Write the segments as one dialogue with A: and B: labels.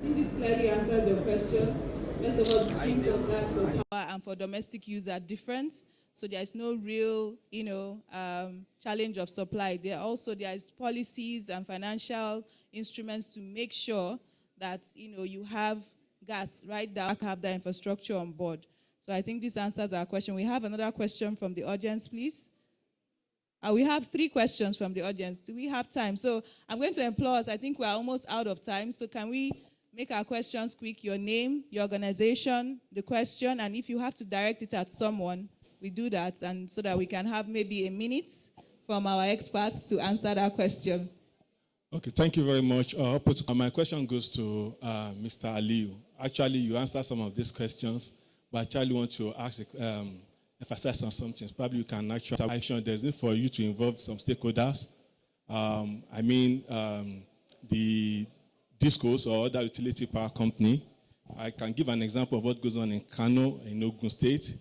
A: I think this clearly answers your questions. First of all, the streams of gas for power and for domestic use are different. So there is no real, challenge of supply. There is policies and financial instruments to make sure that, you have gas right there, have that infrastructure on board. So I think this answers our question. We have another question from the audience, please. We have 3 questions from the audience. Do we have time? So I'm going to implore us. I think we're almost out of time. So can we make our questions quick? Your name, your organization, the question, and if you have to direct it at someone, we do that, and so that we can have maybe a minute from our experts to answer that question.
B: Okay, thank you very much. My question goes to Mr. Aliyu. Actually, you answered some of these questions, but I actually want to emphasize on something. Probably you can actually action. There's need for you to involve some stakeholders. The DISCOs or other utility power company. I can give an example of what goes on in Kano, in Ogun State,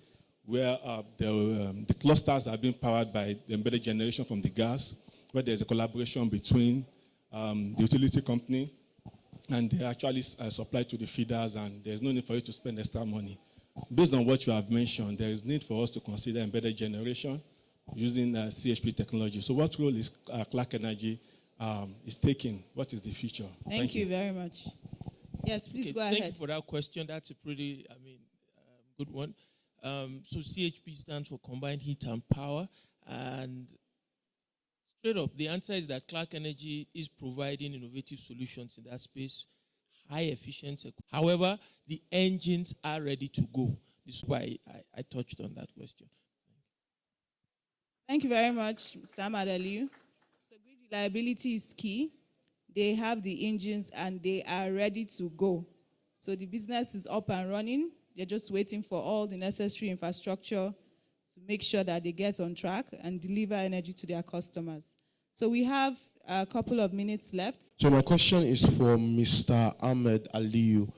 B: where the clusters are being powered by the embedded generation from the gas, where there's a collaboration between the utility company and they actually supply to the feeders, and there's no need for you to spend extra money. Based on what you have mentioned, there is need for us to consider embedded generation using CHP technology. So what role is Clark Energy is taking? What is the future?
A: Thank you very much. Yes, please go ahead.
C: Thank you for that question. That's a pretty, good one. So CHP stands for Combined Heat and Power. And straight up, the answer is that Clark Energy is providing innovative solutions in that space, high efficiency. However, the engines are ready to go. This is why I touched on that question.
A: Thank you very much, Mr. Aliyu. So grid reliability is key. They have the engines and they are ready to go. So the business is up and running. They're just waiting for all the necessary infrastructure to make sure that they get on track and deliver energy to their customers. So we have a couple of minutes left.
D: So my question is for Mr. Ahmed Aliyu.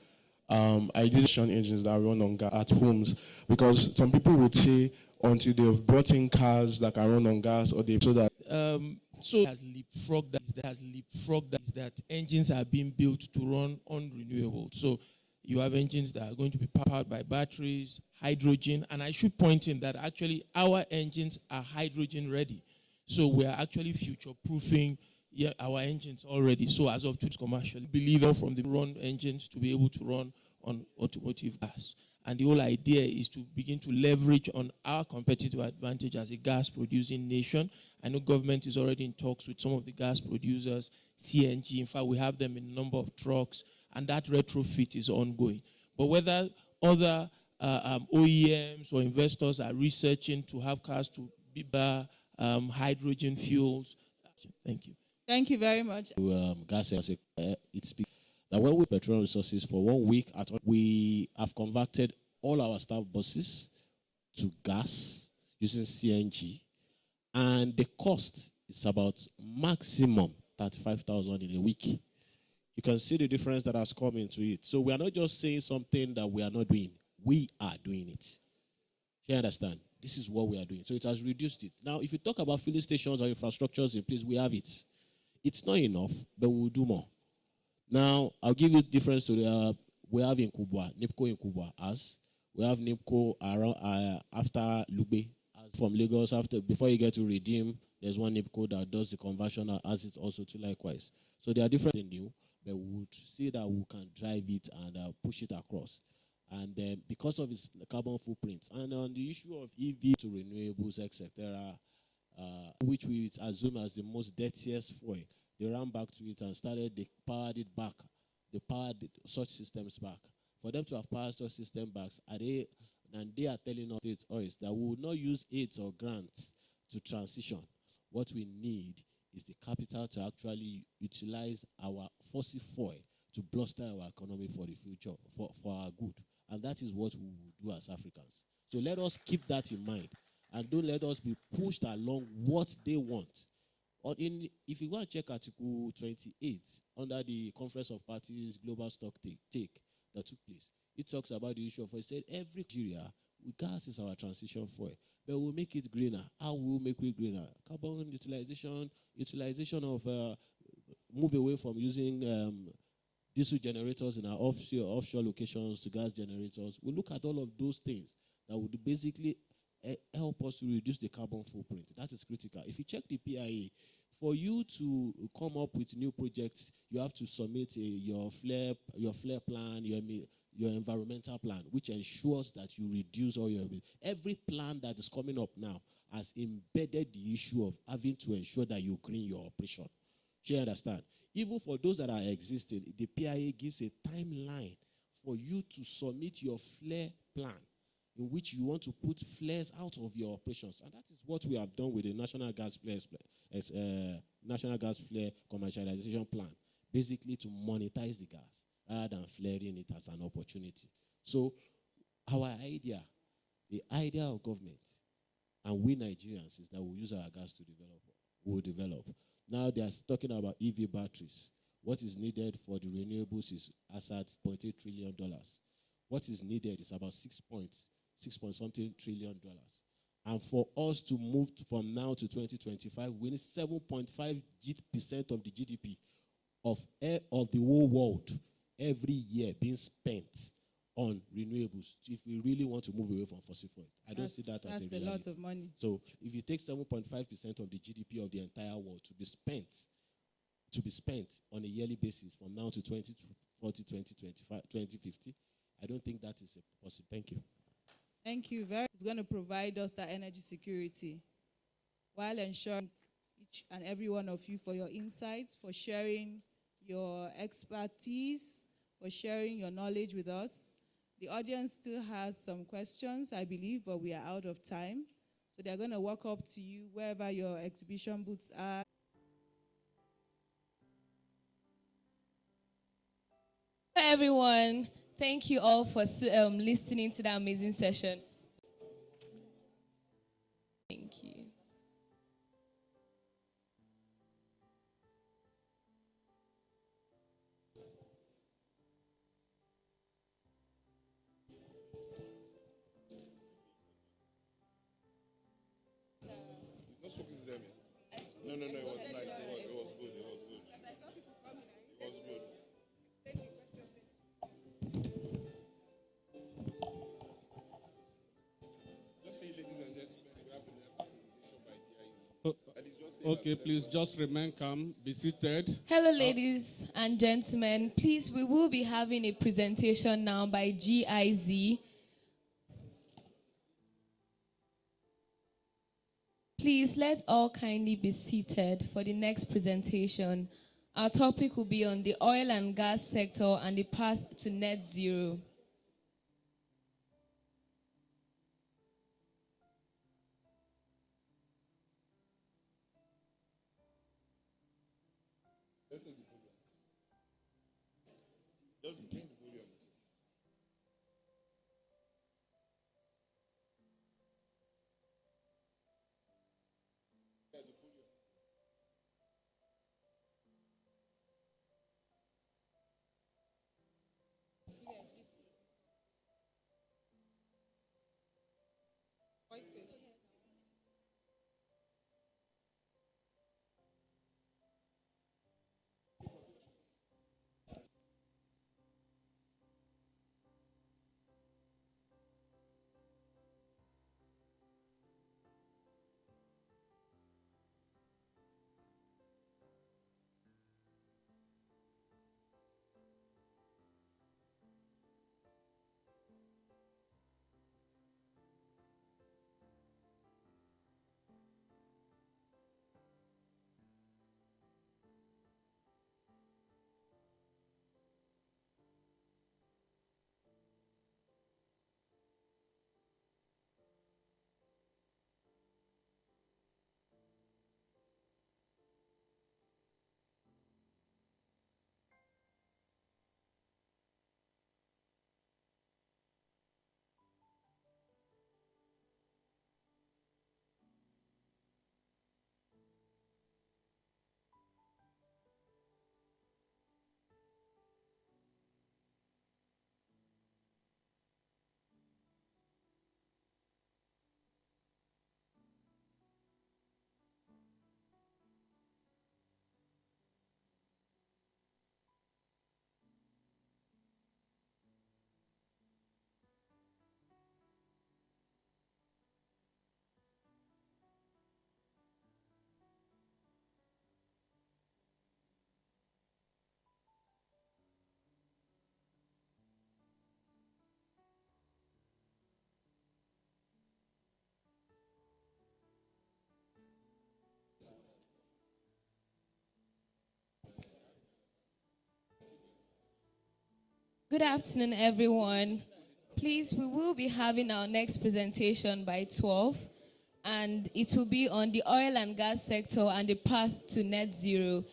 D: I did engines that run on gas at homes, because some people would say until they've brought in cars that can run on gas, or they so that
C: so has leapfrogged that engines are being built to run on renewables. So you have engines that are going to be powered by batteries, hydrogen, and I should point in that actually our engines are hydrogen ready. So we are actually future-proofing our engines already. So as of today, commercially, believer from the run engines to be able to run on automotive gas. And the whole idea is to begin to leverage on our competitive advantage as a gas-producing nation. I know government is already in talks with some of the gas producers, CNG. In fact, we have them in a number of trucks, and that retrofit is ongoing. But whether other OEMs or investors are researching to have cars to be hydrogen fuels. Thank you.
A: Thank you very much.
E: Gas, it speaks that when we petroleum resources for 1 week, we have converted all our staff buses to gas using CNG, and the cost is about maximum 35,000 in a week. You can see the difference that has come into it. So we are not just saying something that we are not doing. We are doing it. You understand? This is what we are doing. So it has reduced it. Now, if you talk about filling stations or infrastructures in place, we have it. It's not enough, but we'll do more. Now, I'll give you difference to the we have in Kubwa, NIPCO in Kubwa, as we have NIPCO around after Lugbe, as from Lagos. Before you get to Redeem, there's one NIPCO that does the conversion as it also too likewise. So they are different and new, but we would see that we can drive it and push it across. And because of its carbon footprint, and on the issue of EV to renewables, etc., which we assume as the most dirtiest fuel, they ran back to it and they powered it back. They powered such systems back. For them to have powered such systems back, they are telling us that we will not use aids or grants to transition. What we need is the capital to actually utilize our fossil fuel to bolster our economy for the future, for our good. And that is what we will do as Africans. So let us keep that in mind. And don't let us be pushed along what they want. If you go and check Article 28 under the Conference of Parties Global Stock Take that took place, it talks about the issue of, it said, every Nigeria, gas is our transition fuel, but we'll make it greener. How will we make it greener? Carbon utilization of, move away from using diesel generators in our offshore locations to gas generators. We look at all of those things that would basically help us to reduce the carbon footprint. That is critical. If you check the PIA, for you to come up with new projects, you have to submit your flare plan, your environmental plan, which ensures that you reduce all your. Every plan that is coming up now has embedded the issue of having to ensure that you green your operation. Do you understand? Even for those that are existing, the PIA gives a timeline for you to submit your flare plan in which you want to put flares out of your operations. And that is what we have done with the National Gas Flare Commercialization Plan, basically to monetize the gas rather than flaring it as an opportunity. So our idea, the idea of government and we Nigerians is that we use our gas to develop, we'll develop. Now they are talking about EV batteries. What is needed for the renewables is as at $0.8 trillion. What is needed is about $6 point something trillion. And for us to move from now to 2025, we need 7.5% of the GDP of the whole world every year being spent on renewables if we really want to move away from fossil fuel. I don't see that as a reality.
A: That's a lot of money.
E: So if you take 7.5% of the GDP of the entire world to be spent on a yearly basis from now to 2040, 2025, 2050, I don't think that is possible. Thank you.
A: Thank you. It's going to provide us that energy security while ensuring each and every one of you for your insights, for sharing your expertise, for sharing your knowledge with us. The audience still has some questions, I believe, but we are out of time. So they're going to walk up to you wherever your exhibition booths are.
F: Hello, everyone. Thank you all for listening to that amazing session. Thank you.
D: Not spoken to them yet. No, it was nice. It was good.
A: Because I saw people coming.
D: It was good. Just say, ladies and gentlemen, we have a presentation by GIZ.
G: Okay, please just remain calm. Be seated.
F: Hello, ladies and gentlemen. Please, we will be having a presentation now by GIZ. Please, let's all kindly be seated for the next presentation. Our topic will be on the oil and gas sector and the path to net zero. Good afternoon, everyone. Please, we will be having our next presentation by 12, and it will be on the oil and gas sector and the path to net zero.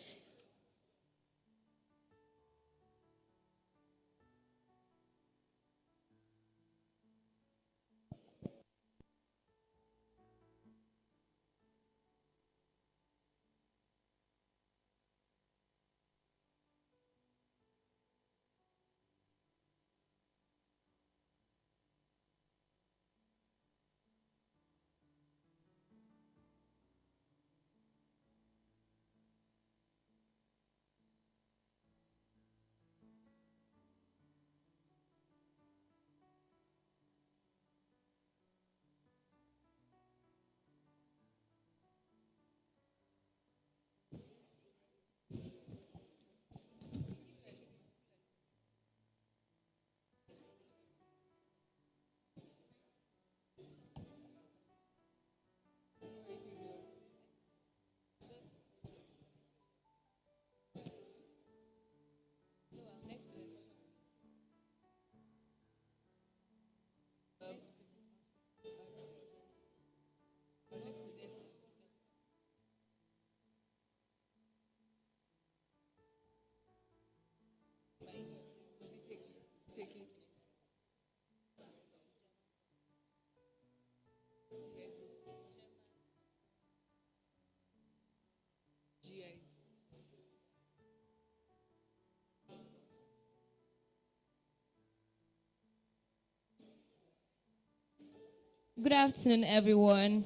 F: Good afternoon, everyone.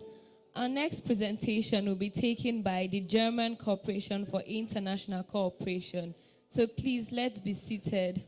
F: Our next presentation will be taken by the German Corporation for International Cooperation. So please, let's be seated.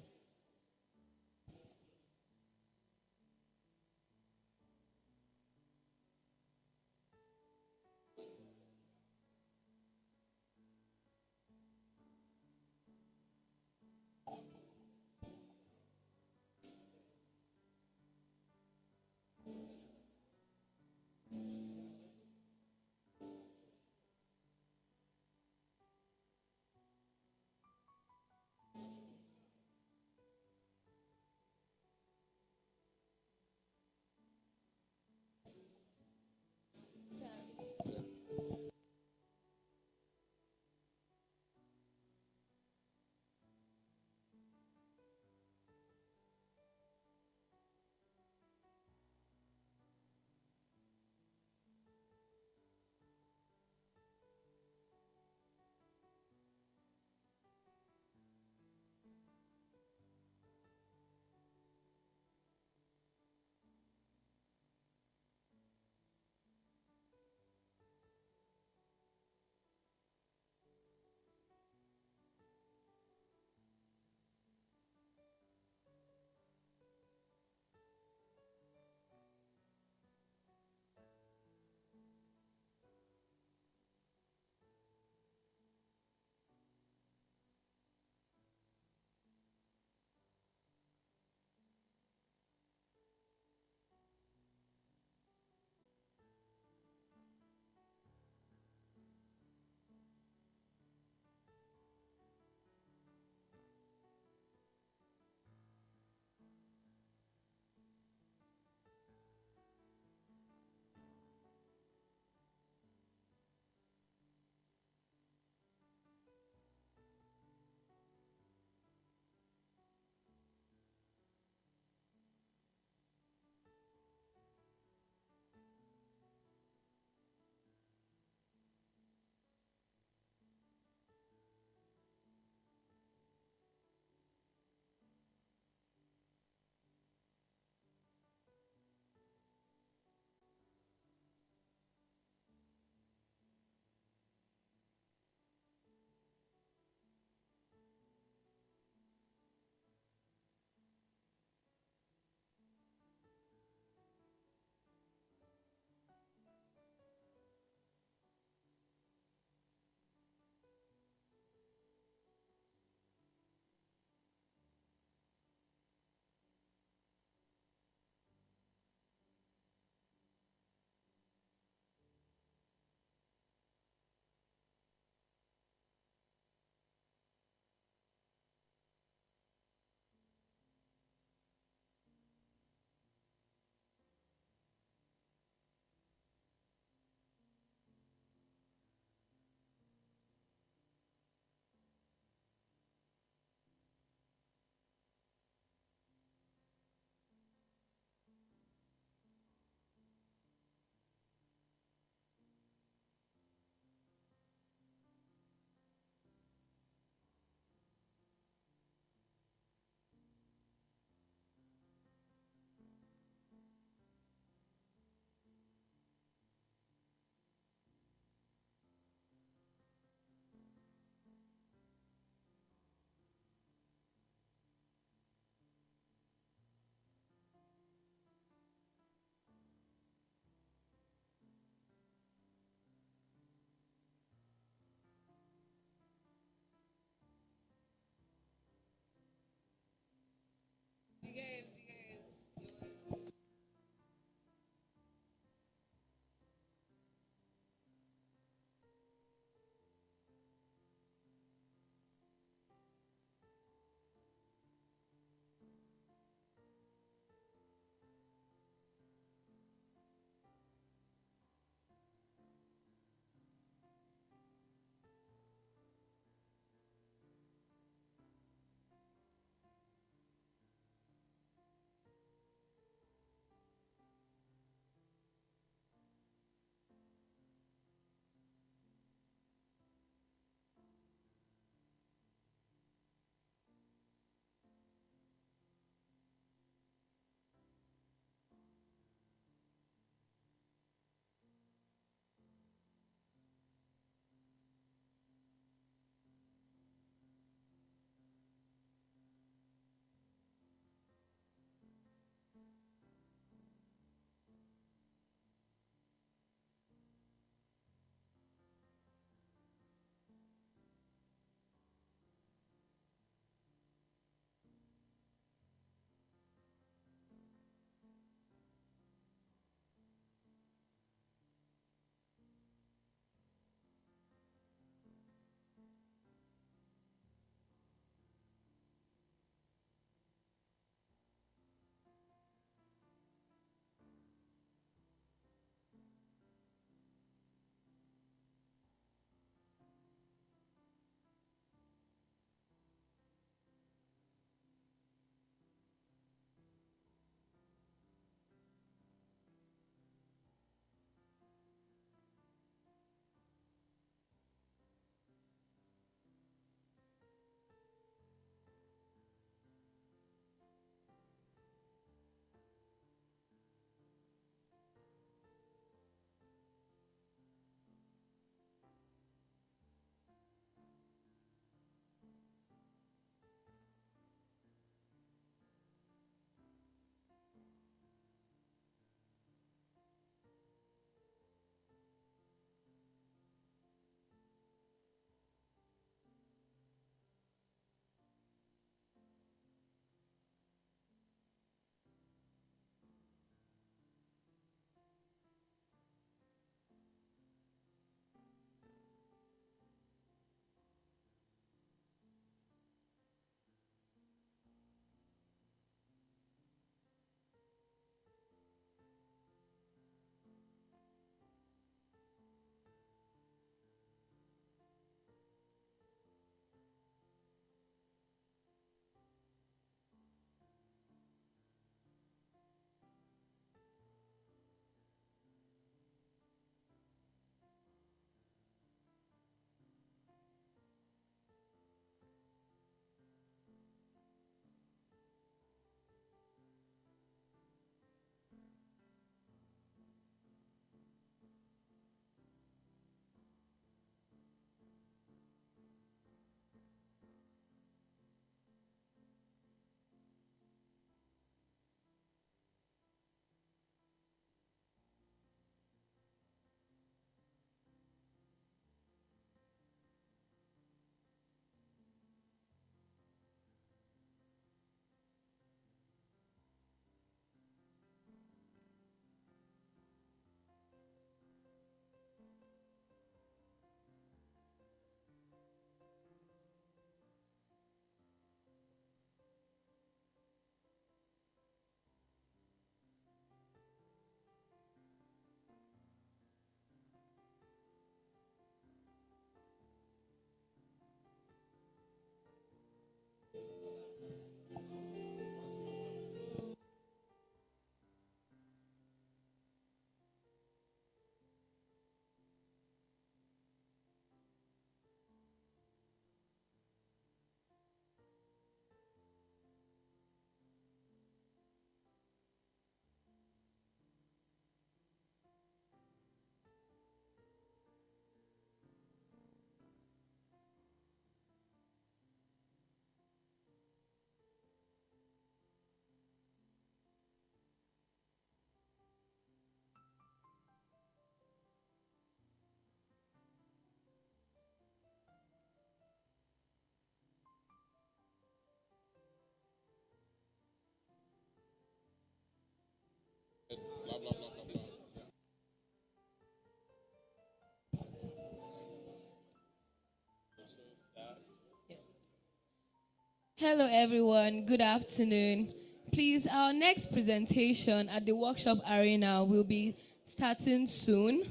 F: Hello, everyone. Good afternoon. Please, our next presentation at the workshop arena will be starting soon.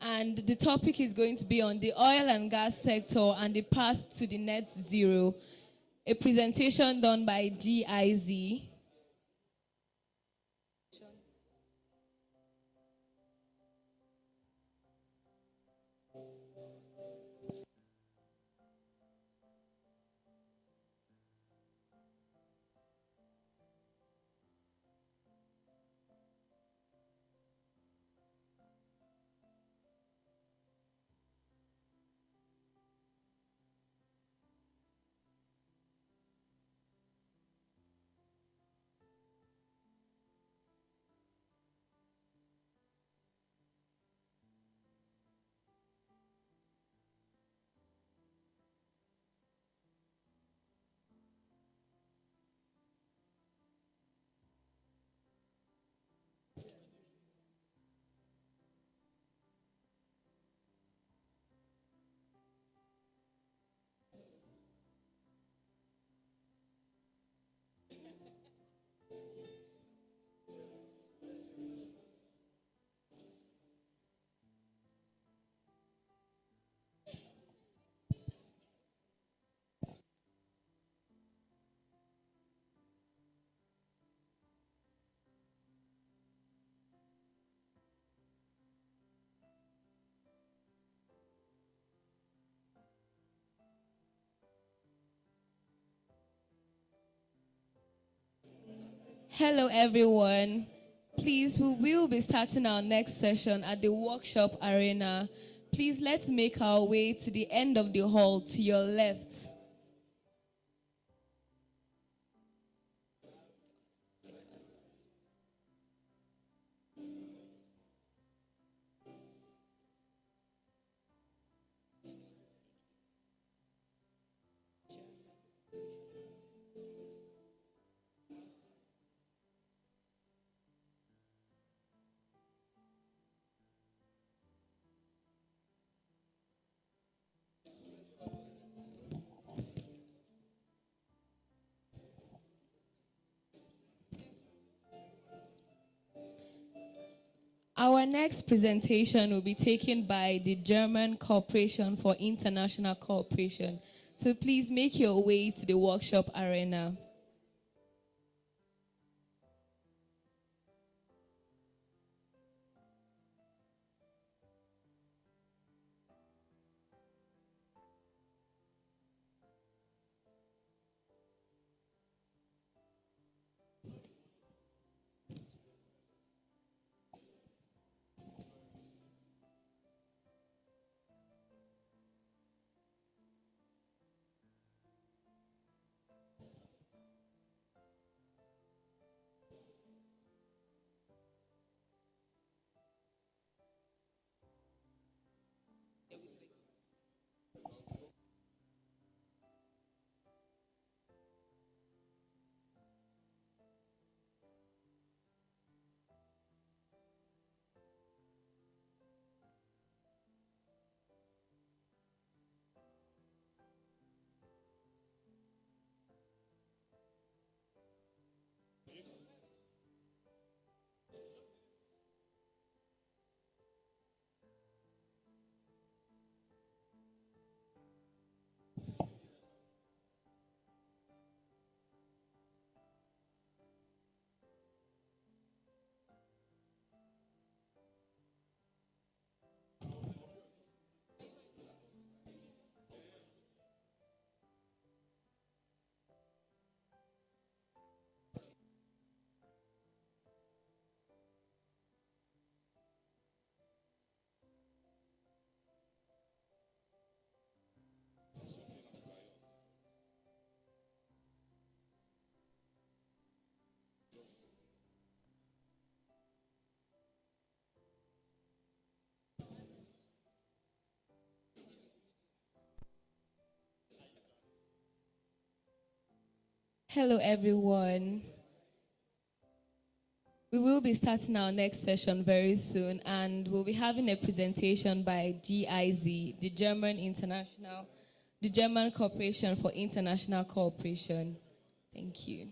F: And the topic is going to be on the oil and gas sector and the path to the net zero. A presentation done by GIZ. Hello, everyone. Please, we will be starting our next session at the workshop arena. Please, let's make our way to the end of the hall to your left. Our next presentation will be taken by the German Corporation for International Cooperation. So please make your way to the workshop arena. Hello, everyone. We will be starting our next session very soon, and we'll be having a presentation by GIZ, the German International the German Corporation for International Cooperation. Thank you.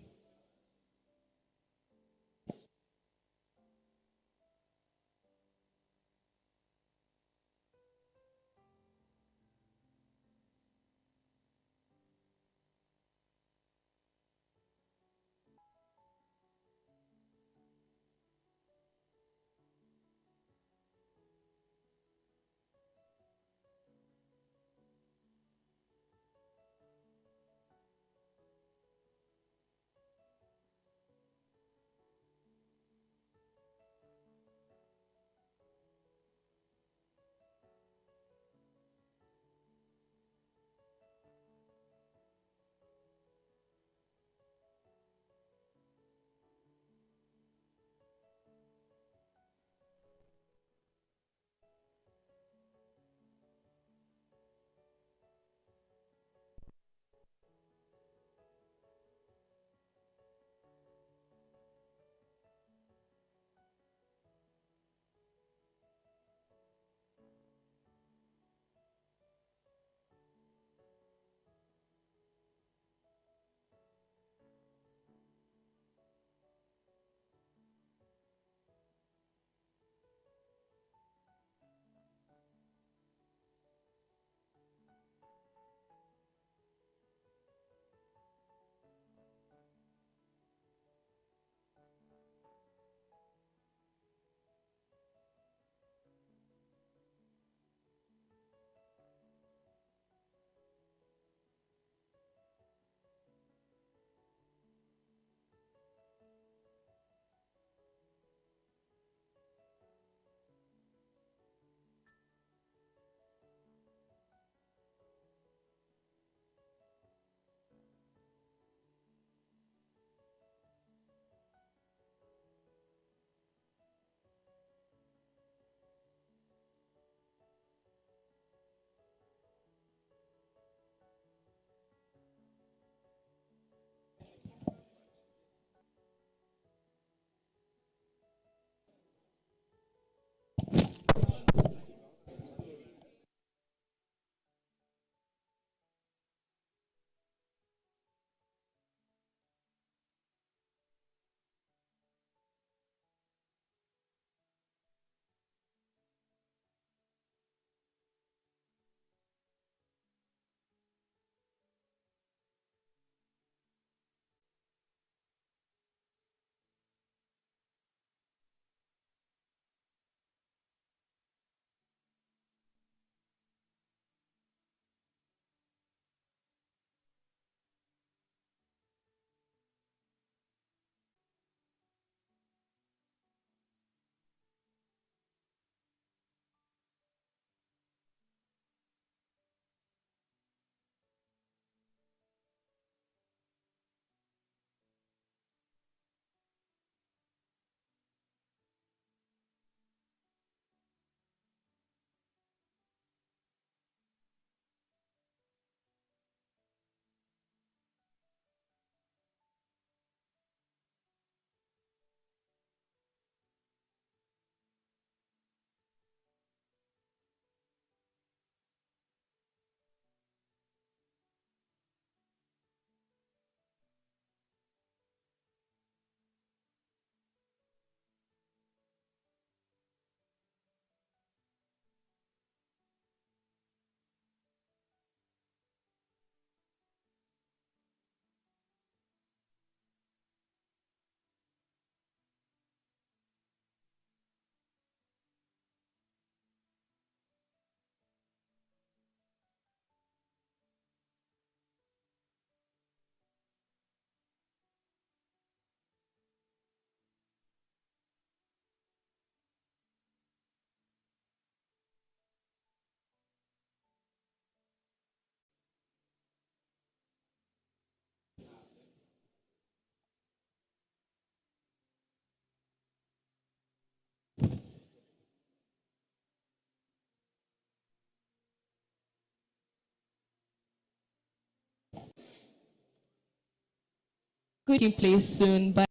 F: Good in place soon. Bye.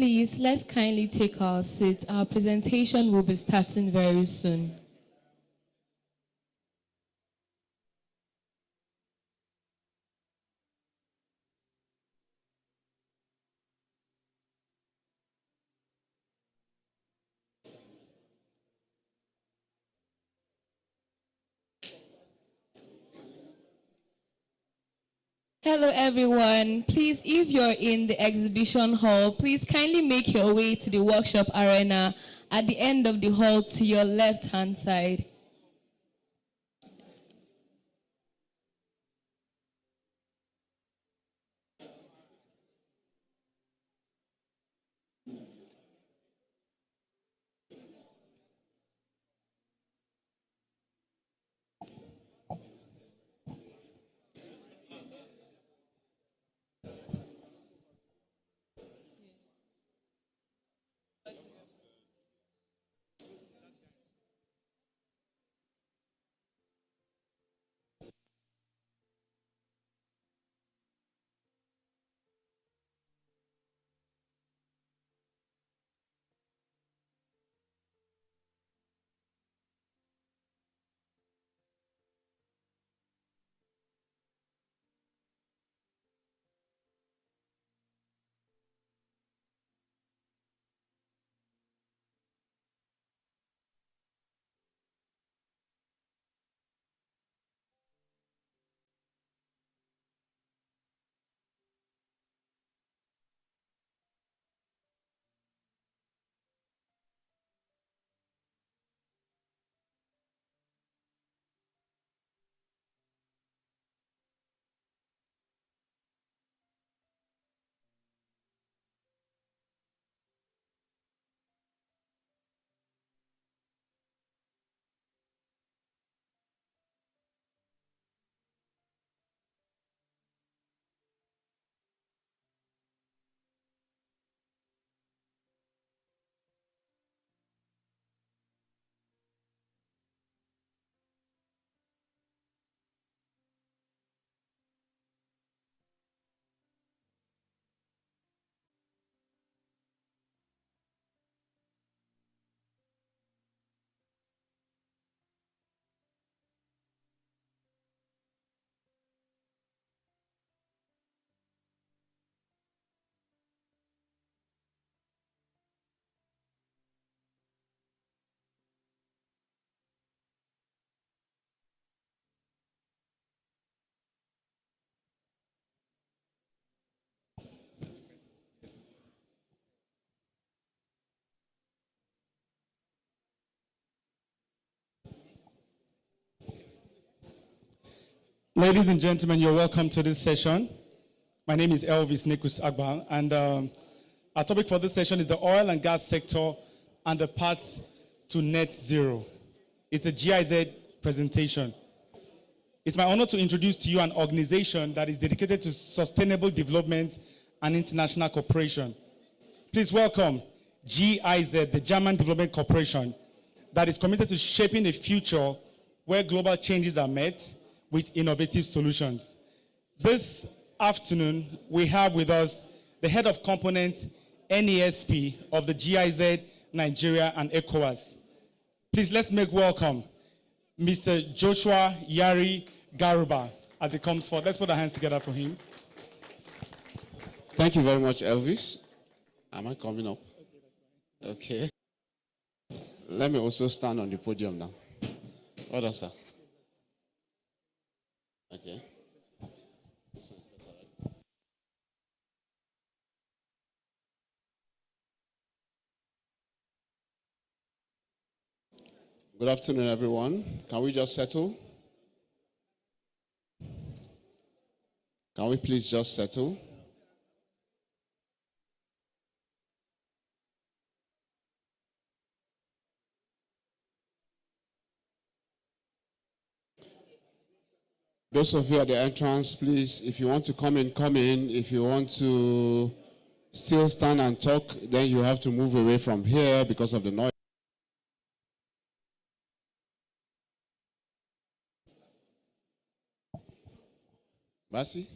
F: Please, let's kindly take our seats. Our presentation will be starting very soon. Hello everyone. Please, if you're in the exhibition hall, please kindly make your way to the workshop arena at the end of the hall to your left-hand side.
H: Ladies and gentlemen, you're welcome to this session. My name is Elvis Nikus Agba, and our topic for this session is the oil and gas sector and the path to net zero. It's a GIZ presentation. It's my honor to introduce to you an organization that is dedicated to sustainable development and international cooperation. Please welcome GIZ, the German Development Corporation, that is committed to shaping a future where global changes are met with innovative solutions. This afternoon, we have with us the head of component NESP of the GIZ, Nigeria, and ECOWAS. Please let's make welcome Mr. Joshua Yari Garuba as he comes forward. Let's put our hands together for him.
I: Thank you very much, Elvis. Am I coming up? Okay. Let me also stand on the podium now. What else, sir? Okay. Good afternoon, everyone. Can we just settle? Can we please just settle? Those of you at the entrance, please, if you want to come in, come in. If you want to still stand and talk, then you have to move away from here because of the noise. Basi?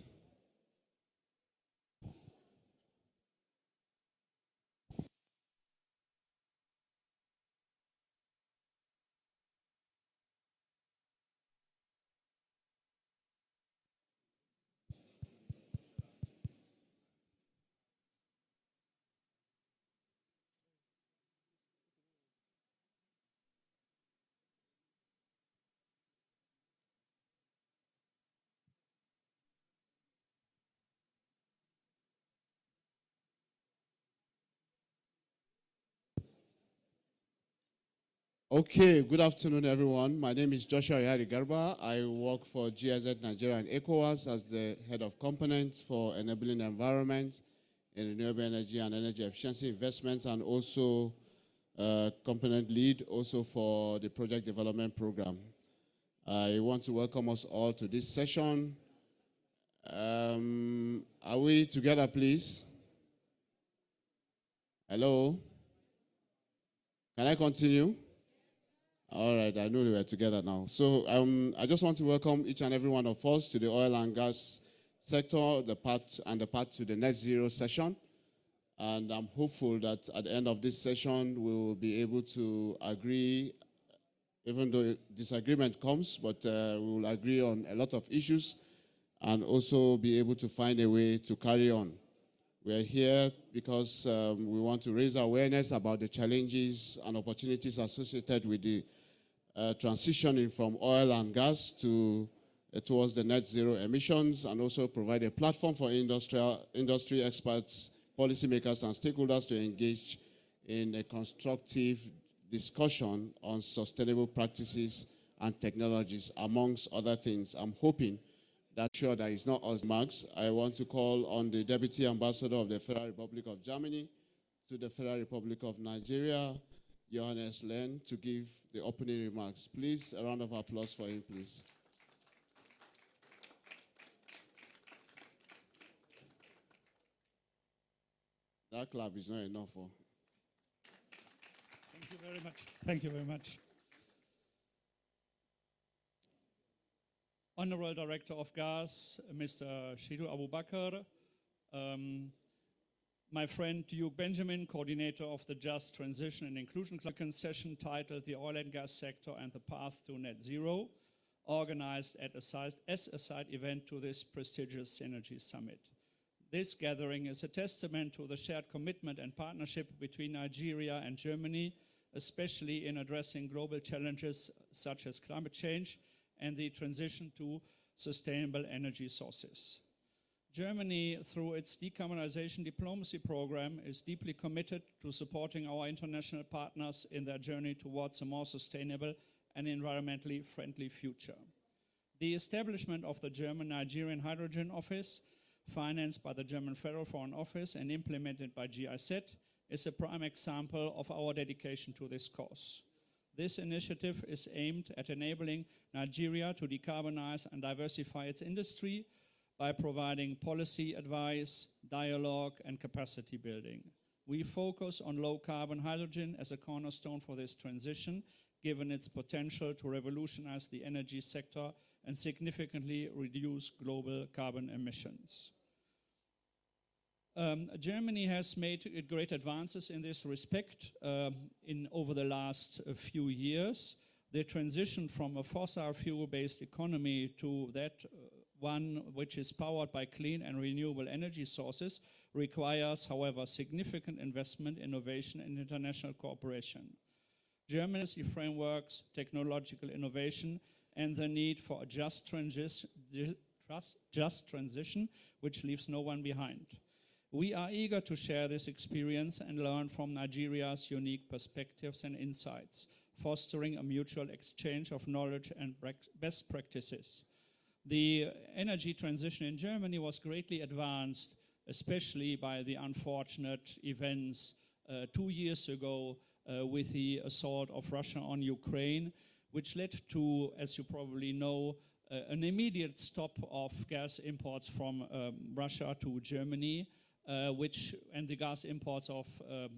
I: Okay, good afternoon, everyone. My name is Joshua Yari Garba. I work for GIZ Nigeria and ECOWAS as the head of components for enabling the environment in renewable energy and energy efficiency investments, and also component lead also for the project development program. I want to welcome us all to this session. Are we together, please? Hello? Can I continue? All right, I know we are together now. So I just want to welcome each and every one of us to the oil and gas sector, the path to the net zero session. And I'm hopeful that at the end of this session, we will be able to agree, even though disagreement comes, but we will agree on a lot of issues and also be able to find a way to carry on. We are here because we want to raise awareness about the challenges and opportunities associated with the transitioning from oil and gas towards the net zero emissions, and also provide a platform for industry experts, policymakers, and stakeholders to engage in a constructive discussion on sustainable practices and technologies, amongst other things. I'm hoping that sure that it's not us marks. I want to call on the Deputy Ambassador of the Federal Republic of Germany to the Federal Republic of Nigeria, Johannes Len, to give the opening remarks. Please, a round of applause for him, please. That clap is not enough.
J: Thank you very much. Thank you very much. Honorable Director of Gas, Mr. Shidu Abubakar, my friend Duke Benjamin, coordinator of the Just Transition and Inclusion Club session titled The Oil and Gas Sector and the Path to Net Zero, organized as a side event to this prestigious Synergy Summit. This gathering is a testament to the shared commitment and partnership between Nigeria and Germany, especially in addressing global challenges such as climate change and the transition to sustainable energy sources. Germany, through its decarbonization diplomacy program, is deeply committed to supporting our international partners in their journey towards a more sustainable and environmentally friendly future. The establishment of the German-Nigerian Hydrogen Office, financed by the German Federal Foreign Office and implemented by GIZ, is a prime example of our dedication to this cause. This initiative is aimed at enabling Nigeria to decarbonize and diversify its industry by providing policy advice, dialogue, and capacity building. We focus on low-carbon hydrogen as a cornerstone for this transition, given its potential to revolutionize the energy sector and significantly reduce global carbon emissions. Germany has made great advances in this respect over the last few years. The transition from a fossil fuel-based economy to that one which is powered by clean and renewable energy sources requires, however, significant investment, innovation, and international cooperation. Germany's frameworks, technological innovation, and the need for a just transition, which leaves no one behind. We are eager to share this experience and learn from Nigeria's unique perspectives and insights, fostering a mutual exchange of knowledge and best practices. The energy transition in Germany was greatly advanced, especially by the unfortunate events 2 years ago with the assault of Russia on Ukraine, which led to, as you probably know, an immediate stop of gas imports from Russia to Germany, and the gas imports of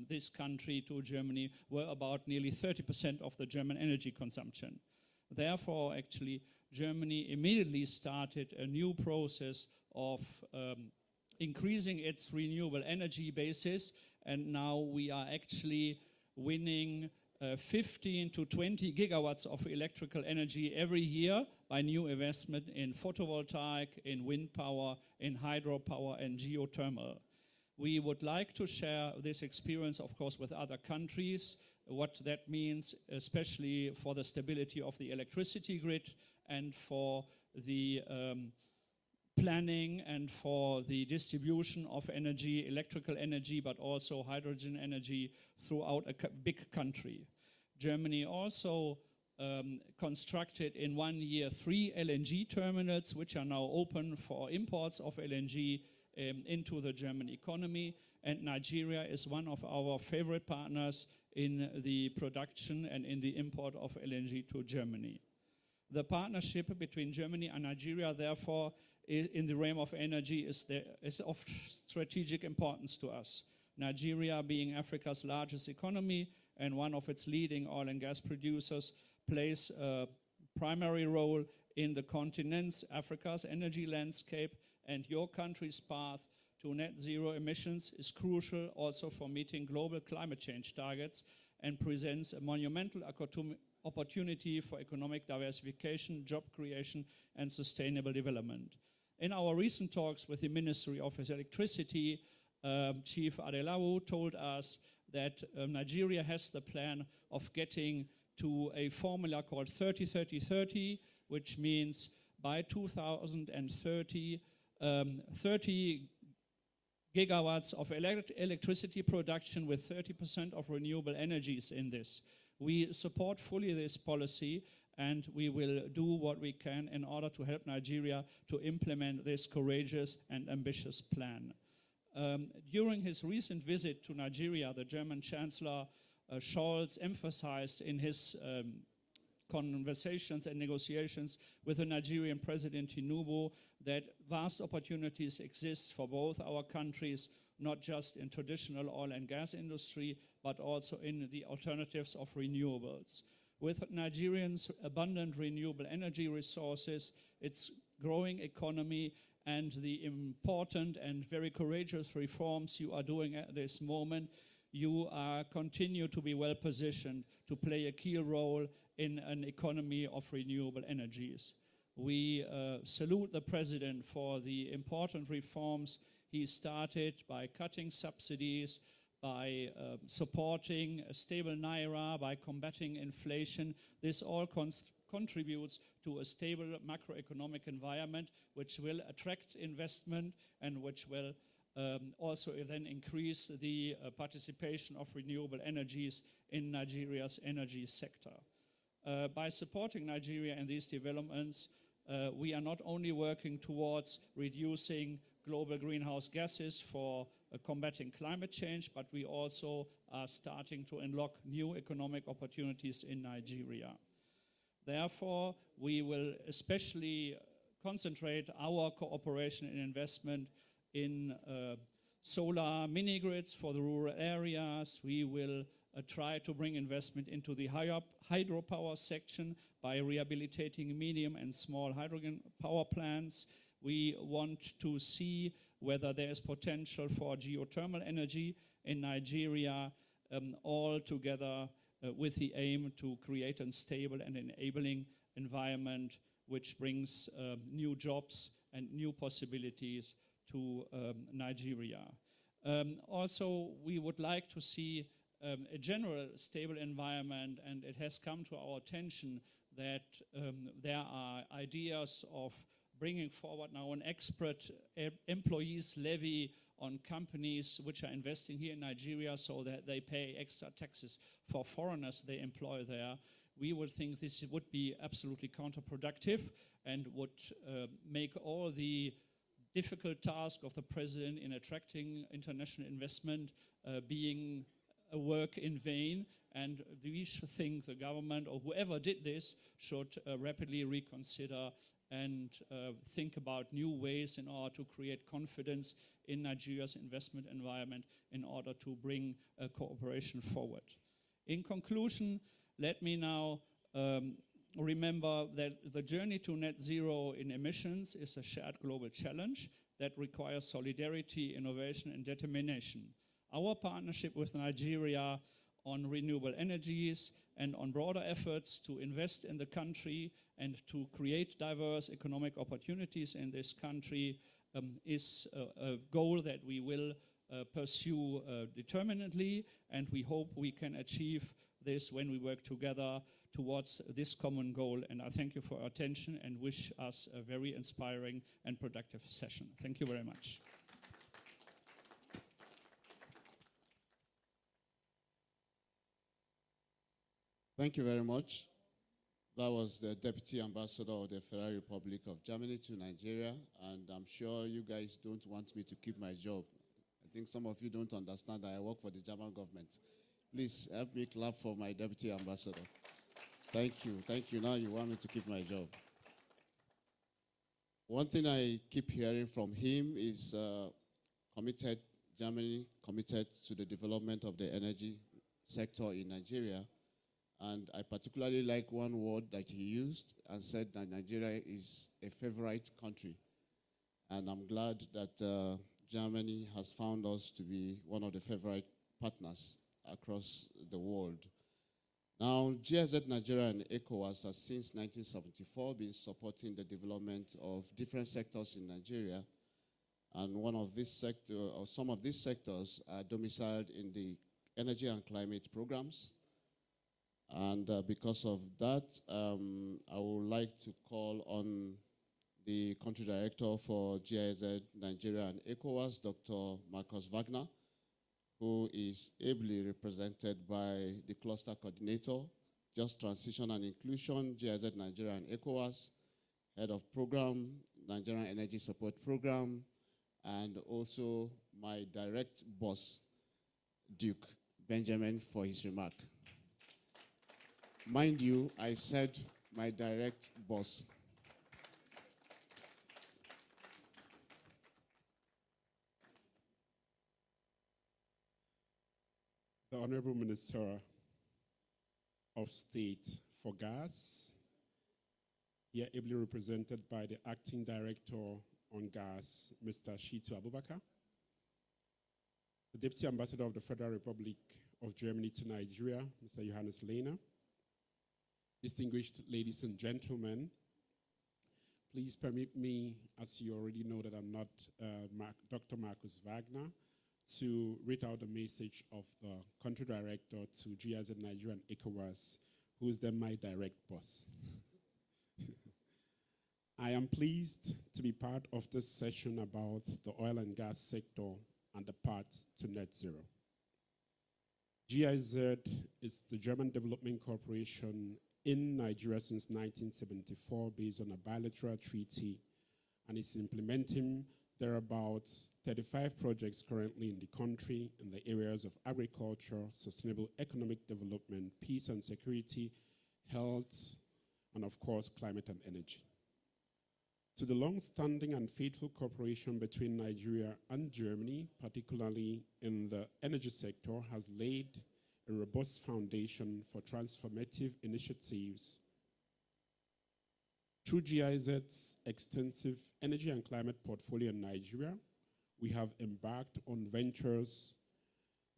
J: this country to Germany were about nearly 30% of the German energy consumption. Therefore, actually, Germany immediately started a new process of increasing its renewable energy basis, and now we are actually winning 15 to 20 gigawatts of electrical energy every year by new investment in photovoltaic, in wind power, in hydropower, and geothermal. We would like to share this experience, of course, with other countries, what that means, especially for the stability of the electricity grid and for the planning and for the distribution of energy, electrical energy, but also hydrogen energy throughout a big country. Germany also constructed in 1 year 3 LNG terminals, which are now open for imports of LNG into the German economy. And Nigeria is one of our favorite partners in the production and in the import of LNG to Germany. The partnership between Germany and Nigeria, therefore, in the realm of energy is of strategic importance to us. Nigeria, being Africa's largest economy and one of its leading oil and gas producers, plays a primary role in the continent's, Africa's energy landscape, and your country's path to net zero emissions is crucial also for meeting global climate change targets and presents a monumental opportunity for economic diversification, job creation, and sustainable development. In our recent talks with the Ministry of Electricity, Chief Adelawu told us that Nigeria has the plan of getting to a formula called 30-30-30, which means by 2030, 30 gigawatts of electricity production with 30% of renewable energies in this. We support fully this policy, and we will do what we can in order to help Nigeria to implement this courageous and ambitious plan. During his recent visit to Nigeria, the German Chancellor Scholz emphasized in his conversations and negotiations with the Nigerian President Tinubu that vast opportunities exist for both our countries, not just in traditional oil and gas industry, but also in the alternatives of renewables. With Nigerians' abundant renewable energy resources, its growing economy, and the important and very courageous reforms you are doing at this moment, you continue to be well positioned to play a key role in an economy of renewable energies. We salute the President for the important reforms he started by cutting subsidies, by supporting a stable Naira, by combating inflation. This all contributes to a stable macroeconomic environment which will attract investment and which will also then increase the participation of renewable energies in Nigeria's energy sector. By supporting Nigeria in these developments, we are not only working towards reducing global greenhouse gases for combating climate change, but we also are starting to unlock new economic opportunities in Nigeria. Therefore, we will especially concentrate our cooperation and investment in solar mini-grids for the rural areas. We will try to bring investment into the hydropower section by rehabilitating medium and small hydrogen power plants. We want to see whether there is potential for geothermal energy in Nigeria, all together with the aim to create a stable and enabling environment which brings new jobs and new possibilities to Nigeria. Also, we would like to see a general stable environment, and it has come to our attention that there are ideas of bringing forward now an expert employees levy on companies which are investing here in Nigeria so that they pay extra taxes for foreigners they employ there. We would think this would be absolutely counterproductive and would make all the difficult task of the president in attracting international investment being a work in vain, and we should think the government or whoever did this should rapidly reconsider and think about new ways in order to create confidence in Nigeria's investment environment in order to bring cooperation forward. In conclusion, let me now remember that the journey to net zero in emissions is a shared global challenge that requires solidarity, innovation, and determination. Our partnership with Nigeria on renewable energies and on broader efforts to invest in the country and to create diverse economic opportunities in this country is a goal that we will pursue determinedly, and we hope we can achieve this when we work together towards this common goal. And I thank you for your attention and wish us a very inspiring and productive session. Thank you very much.
I: Thank you very much. That was the Deputy Ambassador of the Federal Republic of Germany to Nigeria, and I'm sure you guys don't want me to keep my job. I think some of you don't understand that I work for the German government. Please help me clap for my Deputy Ambassador. Thank you. Thank you. Now you want me to keep my job. One thing I keep hearing from him is Germany committed to the development of the energy sector in Nigeria. And I particularly like one word that he used and said that Nigeria is a favorite country. And I'm glad that Germany has found us to be one of the favorite partners across the world. Now, GIZ Nigeria and ECOWAS has since 1974 been supporting the development of different sectors in Nigeria. And some of these sectors are domiciled in the energy and climate programs. And because of that, I would like to call on the country director for GIZ Nigeria and ECOWAS, Dr. Marcus Wagner, who is ably represented by the cluster coordinator, Just Transition and Inclusion, GIZ Nigeria and ECOWAS, head of program, Nigerian Energy Support Program, and also my direct boss, Duke Benjamin, for his remark. Mind you, I said my direct boss.
K: The Honorable Minister of State for Gas, here ably represented by the Acting Director on Gas, Mr. Shitu Abubakar, the Deputy Ambassador of the Federal Republic of Germany to Nigeria, Mr. Johannes Lehner, distinguished ladies and gentlemen, please permit me, as you already know that I'm not Dr. Marcus Wagner, to read out the message of the country director to GIZ Nigeria and ECOWAS, who is then my direct boss. I am pleased to be part of this session about the oil and gas sector and the path to net zero. GIZ is the German Development Corporation in Nigeria since 1974 based on a bilateral treaty, and is implementing there are about 35 projects currently in the country in the areas of agriculture, sustainable economic development, peace and security, health, and of course, climate and energy. To the long-standing and faithful cooperation between Nigeria and Germany, particularly in the energy sector, has laid a robust foundation for transformative initiatives. Through GIZ's extensive energy and climate portfolio in Nigeria, we have embarked on ventures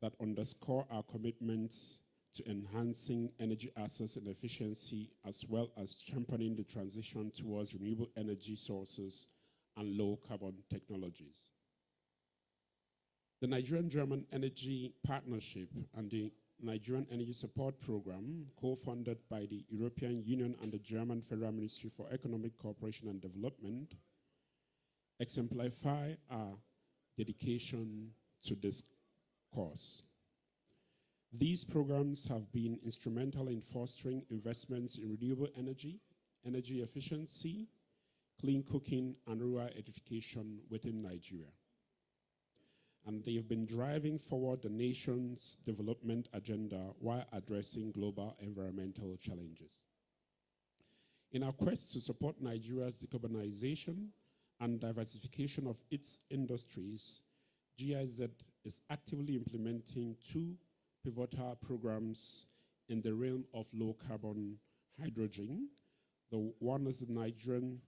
K: that underscore our commitments to enhancing energy access and efficiency, as well as championing the transition towards renewable energy sources and low carbon technologies. The Nigerian-German Energy Partnership and the Nigerian Energy Support Program, co-funded by the European Union and the German Federal Ministry for Economic Cooperation and Development, exemplify our dedication to this cause. These programs have been instrumental in fostering investments in renewable energy, energy efficiency, clean cooking, and rural edification within Nigeria. And they have been driving forward the nation's development agenda while addressing global environmental challenges. In our quest to support Nigeria's decarbonization and diversification of its industries, GIZ is actively implementing two pivotal programs in the realm of low-carbon hydrogen. The one is the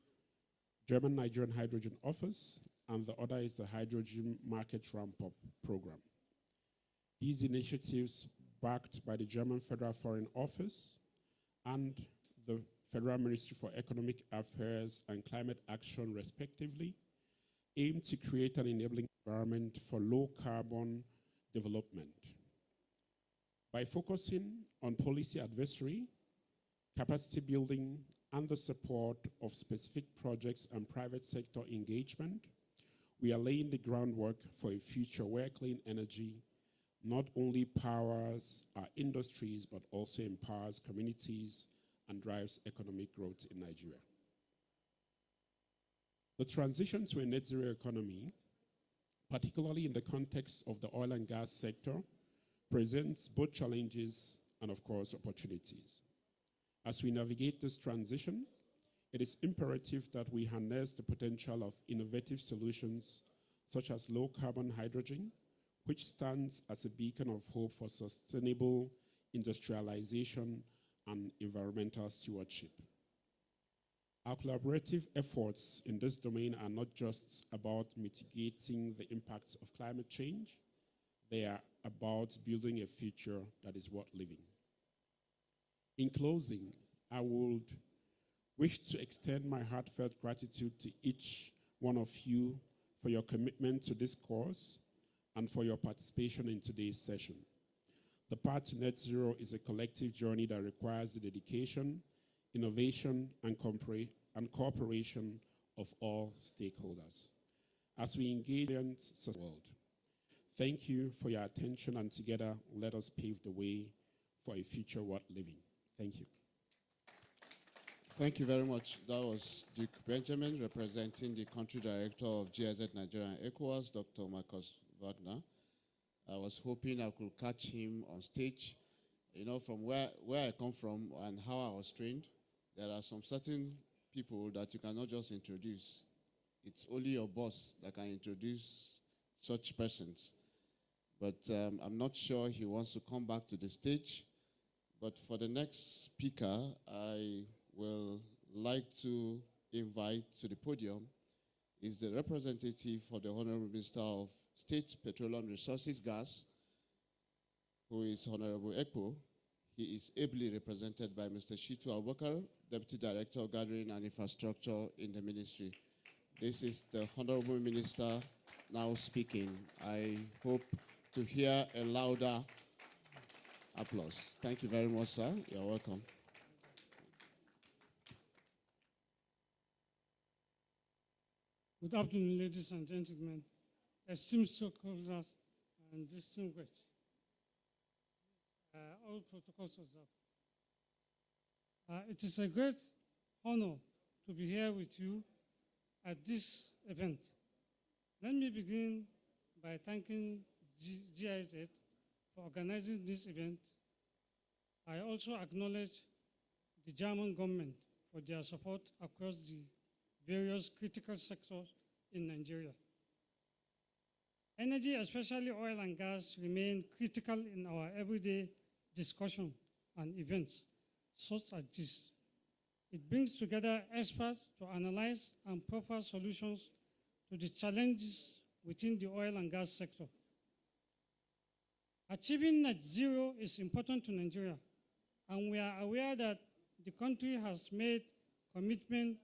K: German-Nigerian Hydrogen Office, and the other is the Hydrogen Market Ramp-Up Program. These initiatives, backed by the German Federal Foreign Office and the Federal Ministry for Economic Affairs and Climate Action, respectively, aim to create an enabling environment for low-carbon development. By focusing on policy advisory, capacity building, and the support of specific projects and private sector engagement, we are laying the groundwork for a future where clean energy not only powers our industries, but also empowers communities and drives economic growth in Nigeria. The transition to a net zero economy, particularly in the context of the oil and gas sector, presents both challenges and, of course, opportunities. As we navigate this transition, it is imperative that we harness the potential of innovative solutions such as low-carbon hydrogen, which stands as a beacon of hope for sustainable industrialization and environmental stewardship. Our collaborative efforts in this domain are not just about mitigating the impacts of climate change, they are about building a future that is worth living. In closing, I would wish to extend my heartfelt gratitude to each one of you for your commitment to this cause and for your participation in today's session. The path to net zero is a collective journey that requires the dedication, innovation, and cooperation of all stakeholders. As we engage in the world, thank you for your attention, and together let us pave the way for a future worth living. Thank you.
I: Thank you very much. That was Duke Benjamin, representing the country director of GIZ Nigeria and ECOWAS, Dr. Marcus Wagner. I was hoping I could catch him on stage. You know, from where I come from and how I was trained, there are some certain people that you cannot just introduce. It's only your boss that can introduce such persons. But I'm not sure he wants to come back to the stage. But for the next speaker, I will like to invite to the podium is the representative for the Honorable Minister of State Petroleum Resources Gas, who is Honorable Ekpo. He is ably represented by Mr. Shitu Abubakar, Deputy Director of Gathering and Infrastructure in the ministry. This is the Honorable Minister now speaking. I hope to hear a louder applause. Thank you very much, sir. You're welcome.
L: Good afternoon, ladies and gentlemen, esteemed stakeholders and distinguished. All protocols observed. It is a great honor to be here with you at this event. Let me begin by thanking GIZ for organizing this event. I also acknowledge the German government for their support across the various critical sectors in Nigeria. Energy, especially oil and gas, remain critical in our everyday discussion and events such as this. It brings together experts to analyze and propose solutions to the challenges within the oil and gas sector. Achieving net zero is important to Nigeria, and we are aware that the country has made commitment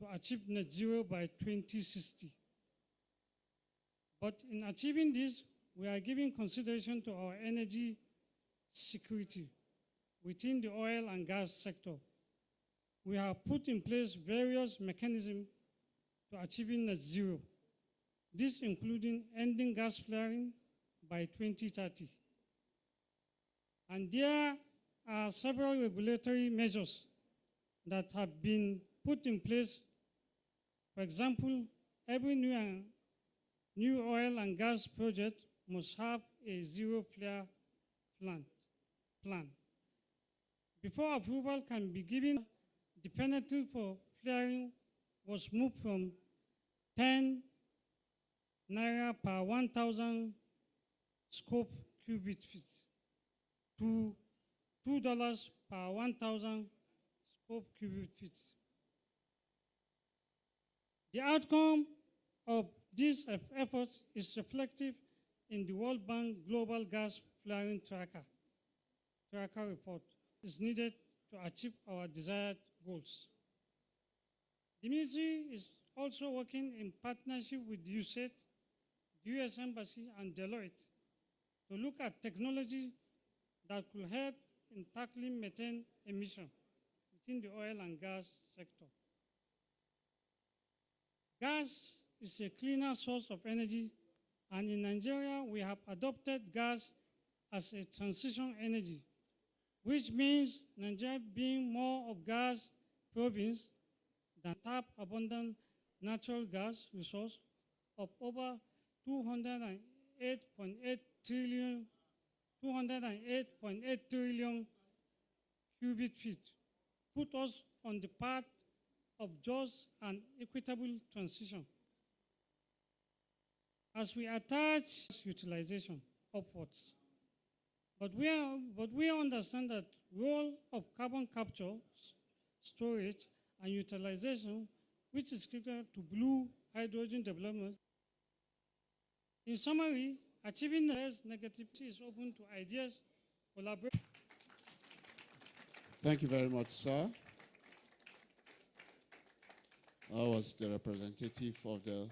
L: to achieve net zero by 2060. But in achieving this, we are giving consideration to our energy security within the oil and gas sector. We have put in place various mechanisms to achieving net zero, this including ending gas flaring by 2030. And there are several regulatory measures that have been put in place. For example, every new oil and gas project must have a zero flare plan. Before approval can be given, the penalty for flaring was moved from 10 naira per 1,000 scope cubic feet to $2 per 1,000 scope cubic feet. The outcome of these efforts is reflective in the World Bank Global Gas Flaring Tracker report. It is needed to achieve our desired goals. The ministry is also working in partnership with USAID, the US Embassy, and Deloitte to look at technology that could help in tackling methane emission within the oil and gas sector. Gas is a cleaner source of energy, and in Nigeria, we have adopted gas as a transition energy, which means Nigeria being more of gas province than tap abundant natural gas resource of over 208.8 trillion cubic feet, put us on the path of just and equitable transition. As we attach utilization upwards, but we understand that role of carbon capture, storage, and utilization, which is critical to blue hydrogen development. In summary, achieving less negativity is open to ideas, collaboration.
I: Thank you very much, sir. I was the representative of the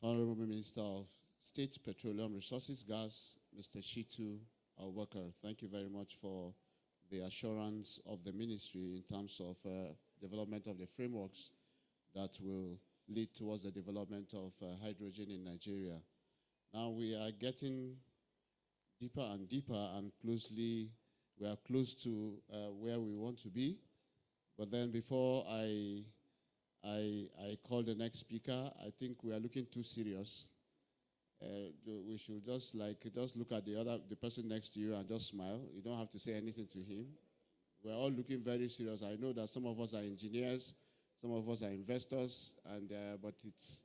I: Honorable Minister of State Petroleum Resources, Gas, Mr. Shitu Abubakar. Thank you very much for the assurance of the ministry in terms of development of the frameworks that will lead towards the development of hydrogen in Nigeria. Now we are getting deeper and deeper, and we are close to where we want to be. But then before I call the next speaker, I think we are looking too serious. We should just look at the person next to you and just smile. You don't have to say anything to him. We're all looking very serious. I know that some of us are engineers, some of us are investors, but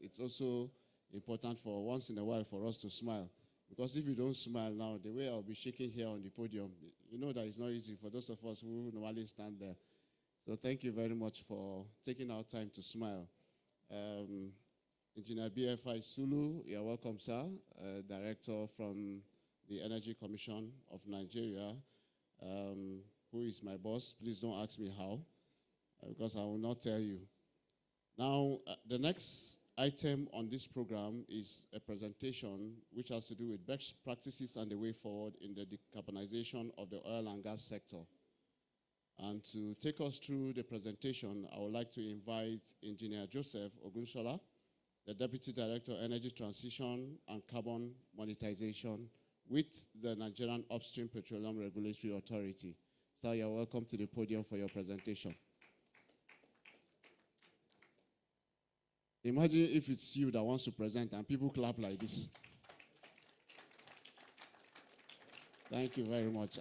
I: it's also important for once in a while for us to smile. Because if you don't smile now, the way I'll be shaking here on the podium, you know that it's not easy for those of us who normally stand there. So thank you very much for taking our time to smile. Engineer BFI Sulu, you're welcome, sir. Director from the Energy Commission of Nigeria, who is my boss. Please don't ask me how, because I will not tell you. Now, the next item on this program is a presentation which has to do with best practices and the way forward in the decarbonization of the oil and gas sector. And to take us through the presentation, I would like to invite Engineer Joseph Ogunshola, the Deputy Director, Energy Transition and Carbon Monetization with the Nigerian Upstream Petroleum Regulatory Authority. Sir, you're welcome to the podium for your presentation. Imagine if it's you that wants to present and people clap like this. Thank you very much.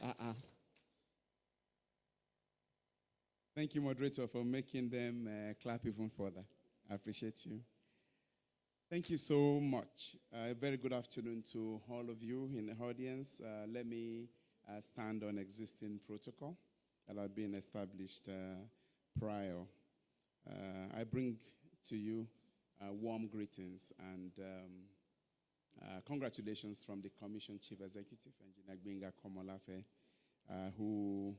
M: Thank you, moderator, for making them clap even further. I appreciate you. Thank you so much. A very good afternoon to all of you in the audience. Let me stand on existing protocol that have been established prior. I bring to you warm greetings and congratulations from the Commission Chief Executive, Engineer Gbenga Komolafe, who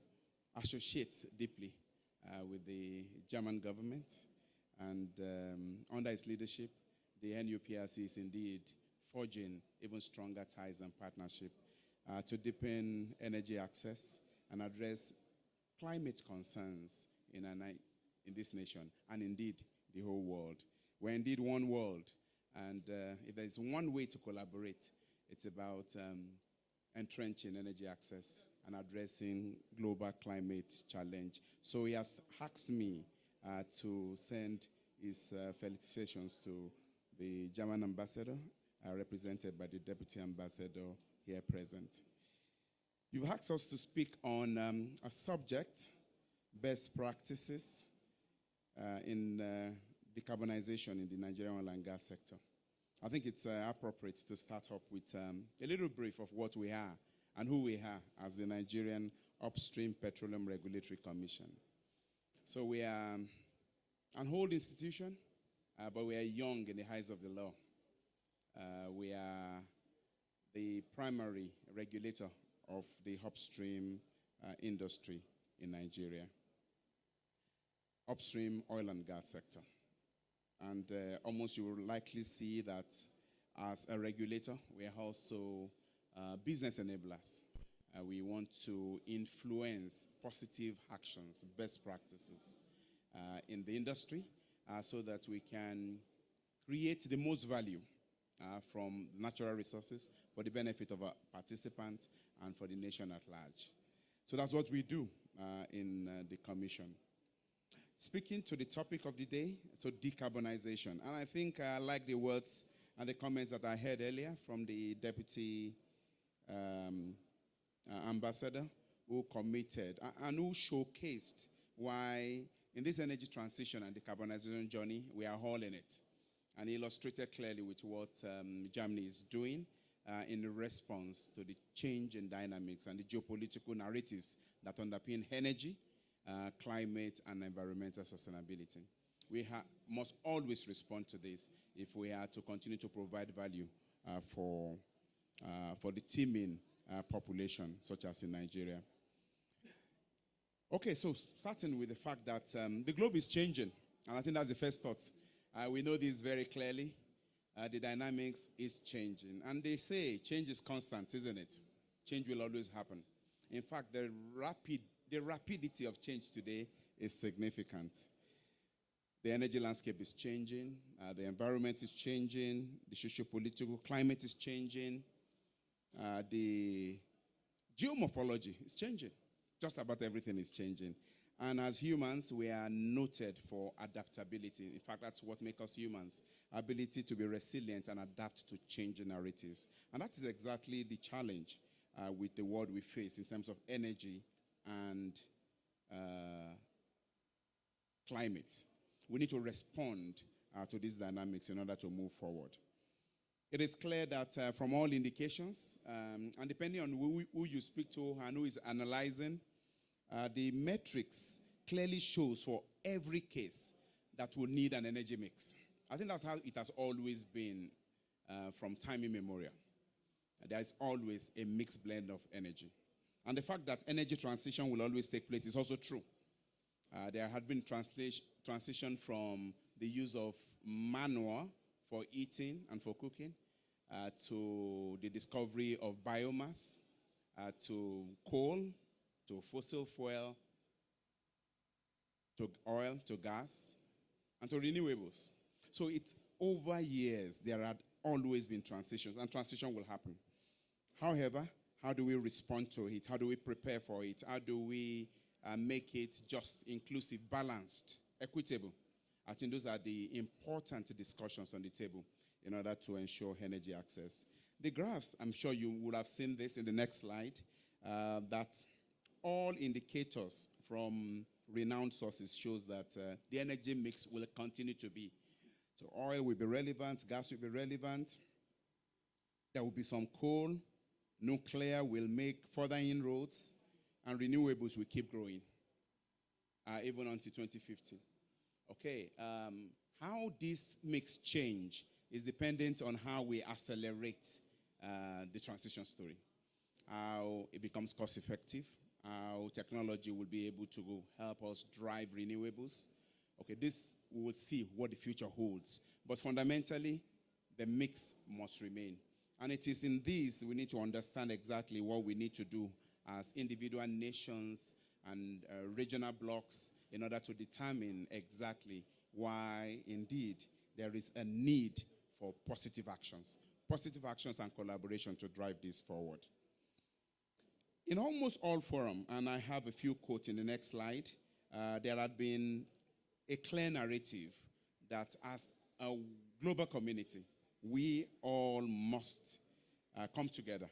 M: associates deeply with the German government, and under his leadership, the NUPRC is indeed forging even stronger ties and partnership to deepen energy access and address climate concerns in this nation and indeed the whole world. We're indeed one world, and if there's one way to collaborate, it's about entrenching energy access and addressing global climate challenge. So he has asked me to send his felicitations to the German ambassador, represented by the deputy ambassador here present. You've asked us to speak on a subject, best practices in decarbonization in the Nigerian oil and gas sector. I think it's appropriate to start up with a little brief of what we are and who we are as the Nigerian Upstream Petroleum Regulatory Commission. So we are an old institution, but we are young in the eyes of the law. We are the primary regulator of the upstream industry in Nigeria, upstream oil and gas sector. And almost you will likely see that as a regulator, we are also business enablers. We want to influence positive actions, best practices in the industry so that we can create the most value from natural resources for the benefit of our participants and for the nation at large. So that's what we do in the commission. Speaking to the topic of the day, so decarbonization. And I think I like the words and the comments that I heard earlier from the deputy ambassador who committed and who showcased why in this energy transition and decarbonization journey, we are all in it. And he illustrated clearly with what Germany is doing in response to the change in dynamics and the geopolitical narratives that underpin energy, climate, and environmental sustainability. We must always respond to this if we are to continue to provide value for the teeming population, such as in Nigeria. Okay, so starting with the fact that the globe is changing, and I think that's the first thought. We know this very clearly. The dynamics is changing. And they say change is constant, isn't it? Change will always happen. In fact, the rapidity of change today is significant. The energy landscape is changing. The environment is changing. The socio-political climate is changing. The geomorphology is changing. Just about everything is changing. And as humans, we are noted for adaptability. In fact, that's what makes us humans. Ability to be resilient and adapt to changing narratives. And that is exactly the challenge with the world we face in terms of energy and climate. We need to respond to these dynamics in order to move forward. It is clear that from all indications, and depending on who you speak to and who is analyzing, the metrics clearly shows for every case that will need an energy mix. I think that's how it has always been from time immemorial. There is always a mixed blend of energy. And the fact that energy transition will always take place is also true. There had been transition from the use of manual for eating and for cooking to the discovery of biomass, to coal, to fossil fuel, to oil, to gas, and to renewables. So it's over years, there had always been transitions, and transition will happen. However, how do we respond to it? How do we prepare for it? How do we make it just, inclusive, balanced, equitable? I think those are the important discussions on the table in order to ensure energy access. The graphs, I'm sure you would have seen this in the next slide, that all indicators from renowned sources shows that the energy mix will continue to be. So oil will be relevant, gas will be relevant, there will be some coal, nuclear will make further inroads, and renewables will keep growing, even until 2050. Okay, how this mix change is dependent on how we accelerate the transition story, how it becomes cost effective, how technology will be able to help us drive renewables. Okay, this we will see what the future holds. But fundamentally, the mix must remain. And it is in this we need to understand exactly what we need to do as individual nations and regional blocks in order to determine exactly why, indeed, there is a need for positive actions and collaboration to drive this forward. In almost all forums, and I have a few quotes in the next slide, there had been a clear narrative that as a global community, we all must come together.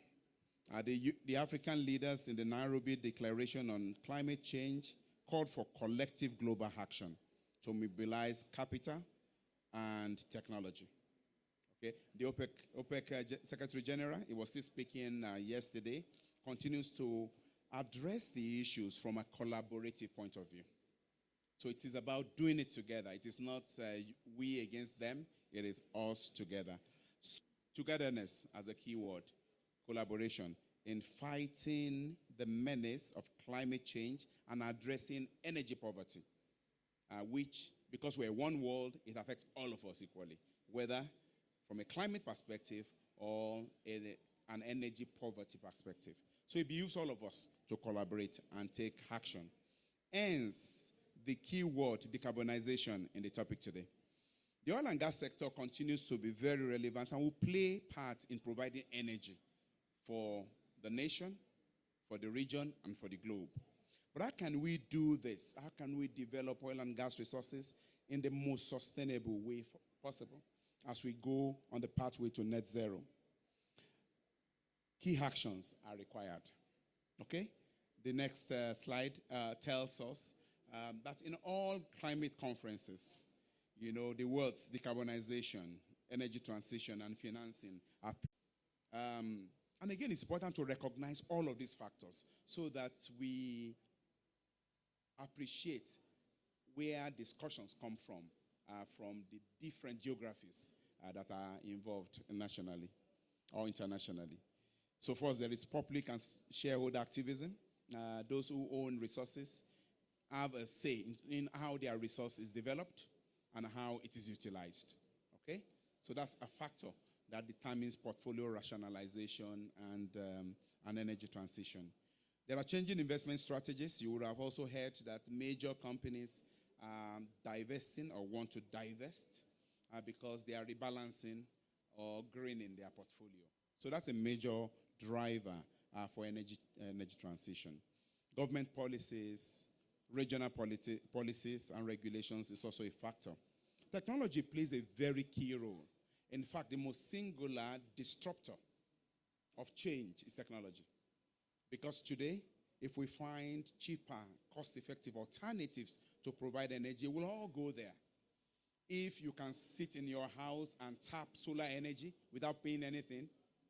M: The African leaders in the Nairobi Declaration on Climate Change called for collective global action to mobilize capital and technology. Okay, the OPEC Secretary General, he was still speaking yesterday, continues to address the issues from a collaborative point of view. So it is about doing it together. It is not we against them. It is us together. Togetherness as a key word. Collaboration in fighting the menace of climate change and addressing energy poverty, which, because we're one world, it affects all of us equally, whether from a climate perspective or an energy poverty perspective. So it behooves all of us to collaborate and take action. Hence, the key word, decarbonization, in the topic today. The oil and gas sector continues to be very relevant and will play part in providing energy for the nation for the region and for the globe. But how can we do this? How can we develop oil and gas resources in the most sustainable way possible as we go on the pathway to net zero? Key actions are required. Okay? The next slide tells us that in all climate conferences, the words decarbonization, energy transition, and financing are. And again, it's important to recognize all of these factors so that we appreciate where discussions come from the different geographies that are involved nationally or internationally. So first, there is public and shareholder activism. Those who own resources have a say in how their resource is developed and how it is utilized. Okay? So that's a factor that determines portfolio rationalization and energy transition. There are changing investment strategies. You would have also heard that major companies are divesting or want to divest because they are rebalancing or greening their portfolio. So that's a major driver for energy transition. Government policies, regional policies and regulations is also a factor. Technology plays a very key role. In fact, the most singular disruptor of change is technology. Because today, if we find cheaper, cost-effective alternatives to provide energy, we'll all go there. If you can sit in your house and tap solar energy without paying anything,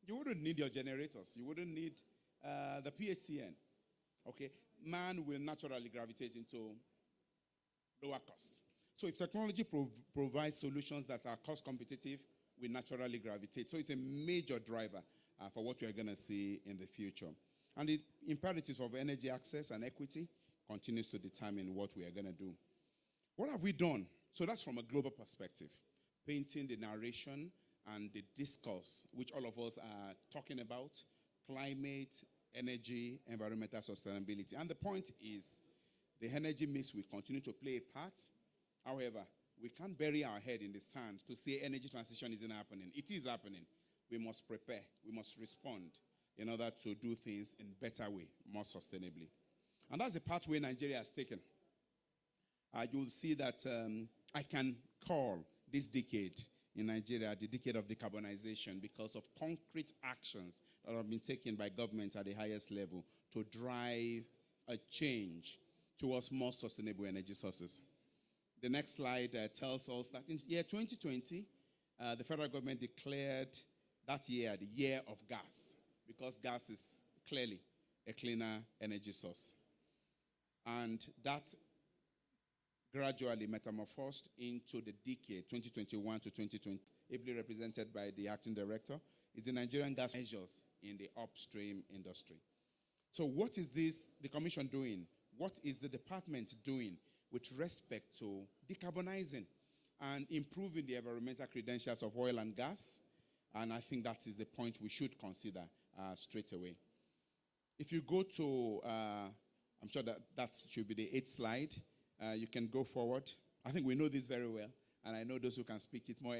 M: you wouldn't need your generators. You wouldn't need the PHCN. Okay? Man will naturally gravitate into lower cost. So if technology provides solutions that are cost competitive, we naturally gravitate. So it's a major driver for what we are going to see in the future. And the imperatives of energy access and equity continues to determine what we are going to do. What have we done? So that's from a global perspective, painting the narration and the discourse, which all of us are talking about, climate, energy, environmental sustainability. And the point is, the energy mix will continue to play a part. However, we can't bury our head in the sand to say energy transition isn't happening. It is happening. We must prepare. We must respond in order to do things in a better way, more sustainably. And that's the pathway Nigeria has taken. You'll see that I can call this decade in Nigeria the decade of decarbonization because of concrete actions that have been taken by governments at the highest level to drive a change towards more sustainable energy sources. The next slide tells us that in year 2020, the federal government declared that year the year of gas because gas is clearly a cleaner energy source. And that gradually metamorphosed into the decade 2021 to 2020, ably represented by the acting director, is the Nigerian gas measures in the upstream industry. So what is the commission doing? What is the department doing with respect to decarbonizing and improving the environmental credentials of oil and gas? And I think that is the point we should consider straight away. If you go to, I'm sure that should be the 8th slide. You can go forward. I think we know this very well, and I know those who can speak it more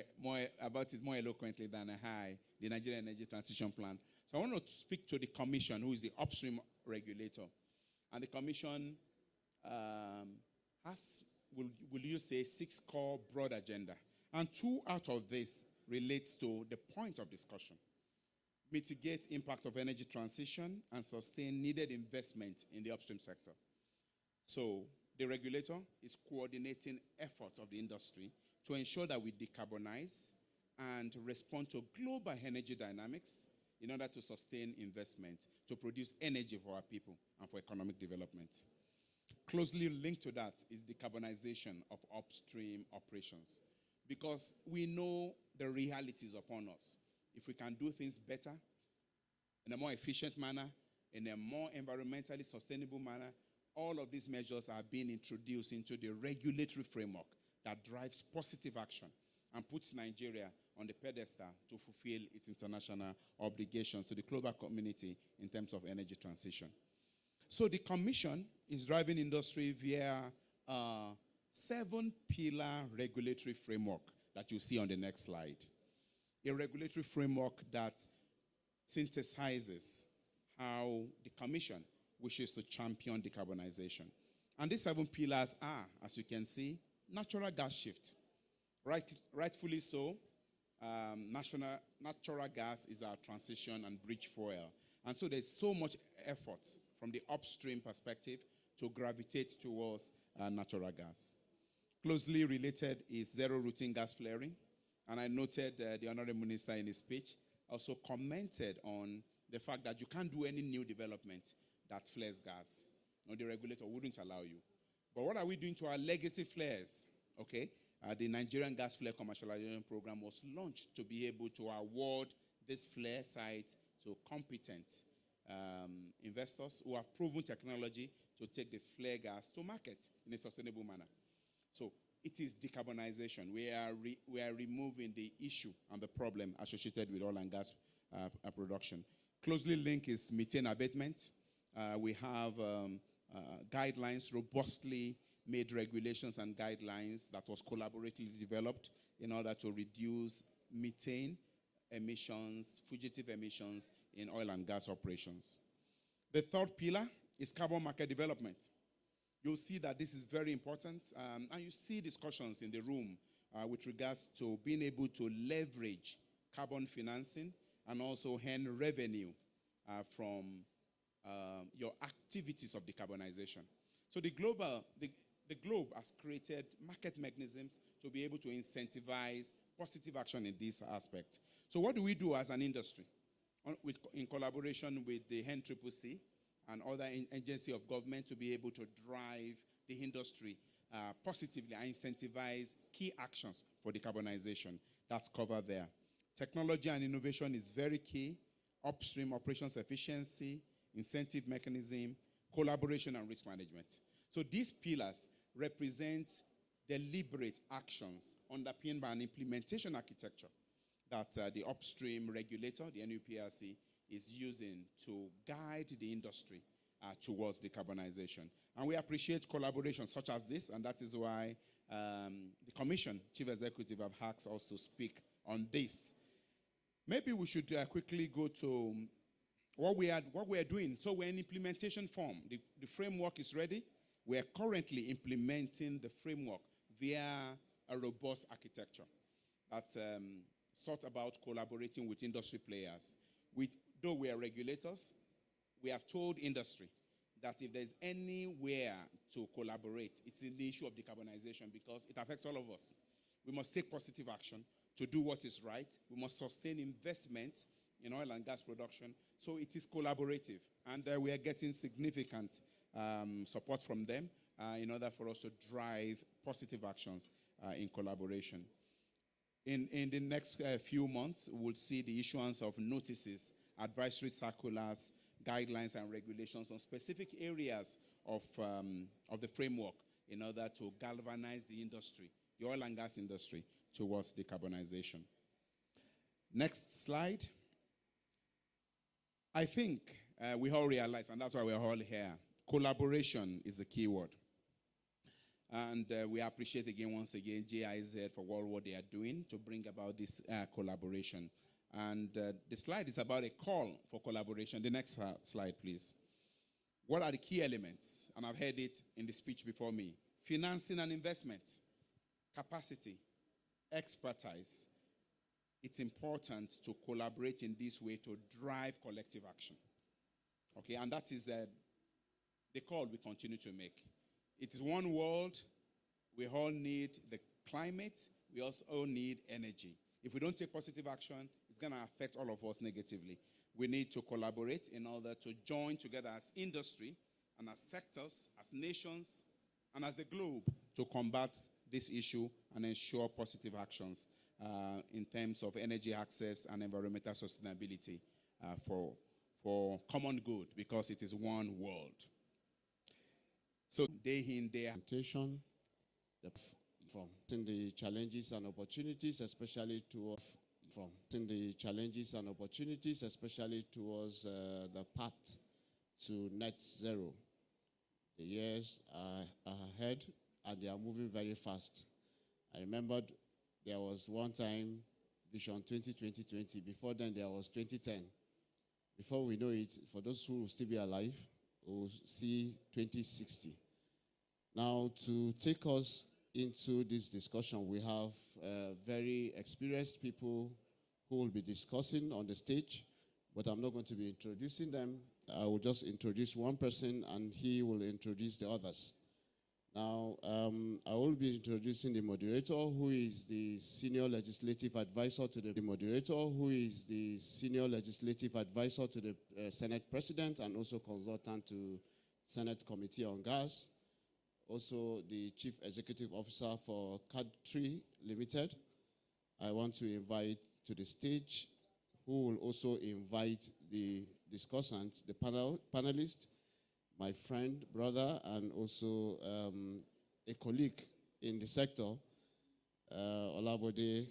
M: about it more eloquently than I, the Nigerian Energy Transition Plan. So I want to speak to the Commission, who is the upstream regulator. And the Commission has, will you say, 6 core broad agenda. And 2 out of this relates to the point of discussion. Mitigate impact of energy transition and sustain needed investment in the upstream sector. So the regulator is coordinating efforts of the industry to ensure that we decarbonize and respond to global energy dynamics in order to sustain investment, to produce energy for our people and for economic development. Closely linked to that is decarbonization of upstream operations, because we know the realities upon us. If we can do things better, in a more efficient manner, in a more environmentally sustainable manner, all of these measures are being introduced into the regulatory framework that drives positive action and puts Nigeria on the pedestal to fulfill its international obligations to the global community in terms of energy transition. So the Commission is driving industry via a 7-pillar regulatory framework that you see on the next slide. A regulatory framework that synthesizes how the Commission wishes to champion decarbonization. And these 7 pillars are, as you can see, natural gas shift. Rightfully so, natural gas is our transition and bridge fuel. And so there's so much effort from the upstream perspective to gravitate towards natural gas. Closely related is zero routine gas flaring. And I noted the Honorable Minister in his speech also commented on the fact that you can't do any new development that flares gas. No, the regulator wouldn't allow you. But what are we doing to our legacy flares? Okay, the Nigerian Gas Flare Commercialization Program was launched to be able to award this flare site to competent investors who have proven technology to take the flare gas to market in a sustainable manner. So it is decarbonization. We are removing the issue and the problem associated with oil and gas production. Closely linked is methane abatement. We have guidelines, robustly made regulations and guidelines that was collaboratively developed in order to reduce methane emissions, fugitive emissions in oil and gas operations. The third pillar is carbon market development. You'll see that this is very important, and you see discussions in the room with regards to being able to leverage carbon financing and also earn revenue from your activities of decarbonization. So the globe has created market mechanisms to be able to incentivize positive action in this aspect. So what do we do as an industry? In collaboration with the N.I.E.S and other agencies of government to be able to drive the industry positively and incentivize key actions for decarbonization. That's covered there. Technology and innovation is very key. Upstream operations efficiency, incentive mechanism, collaboration and risk management. So these pillars represent deliberate actions underpinned by an implementation architecture that the upstream regulator, the N.I.E.S, is using to guide the industry towards decarbonization. And we appreciate collaboration such as this, and that is why the Commission Chief Executive have asked us to speak on this. Maybe we should quickly go to what we are doing. So we're in implementation form. The framework is ready. We are currently implementing the framework via a robust architecture that sought about collaborating with industry players. Though we are regulators, we have told industry that if there's anywhere to collaborate, it's in the issue of decarbonization because it affects all of us. We must take positive action to do what is right. We must sustain investment in oil and gas production. So it is collaborative. And we are getting significant support from them in order for us to drive positive actions in collaboration. In the next few months, we'll see the issuance of notices, advisory circulars, guidelines, and regulations on specific areas of the framework in order to galvanize the industry, the oil and gas industry, towards decarbonization. Next slide. I think we all realize, and that's why we're all here, collaboration is the key word. And we appreciate once again, GIZ for what they are doing to bring about this collaboration. And the slide is about a call for collaboration. The next slide, please. What are the key elements? And I've heard it in the speech before me. Financing and investment, capacity, expertise. It's important to collaborate in this way to drive collective action. Okay, and that is the call we continue to make. It is one world. We all need the climate. We also need energy. If we don't take positive action, it's going to affect all of us negatively. We need to collaborate in order to join together as industry and as sectors, as nations, and as the globe to combat this issue and ensure positive actions in terms of energy access and environmental sustainability for common good, because it is one world. So day in, day out.
I: From the challenges and opportunities, especially towards the path to net zero. The years are ahead and they are moving very fast. I remembered there was one time Vision 2020. Before then there was 2010. Before we know it, for those who will still be alive, we'll see 2060. Now, to take us into this discussion, we have very experienced people who will be discussing on the stage, but I'm not going to be introducing them. I will just introduce one person and he will introduce the others. Now, I will be introducing the moderator, who is the senior legislative advisor to the Senate President and also consultant to Senate Committee on Gas. Also, the Chief Executive Officer for Cadre Limited. I want to invite to the stage, who will also invite the discussant, the panelist, my friend, brother, and also a colleague in the sector, Olabode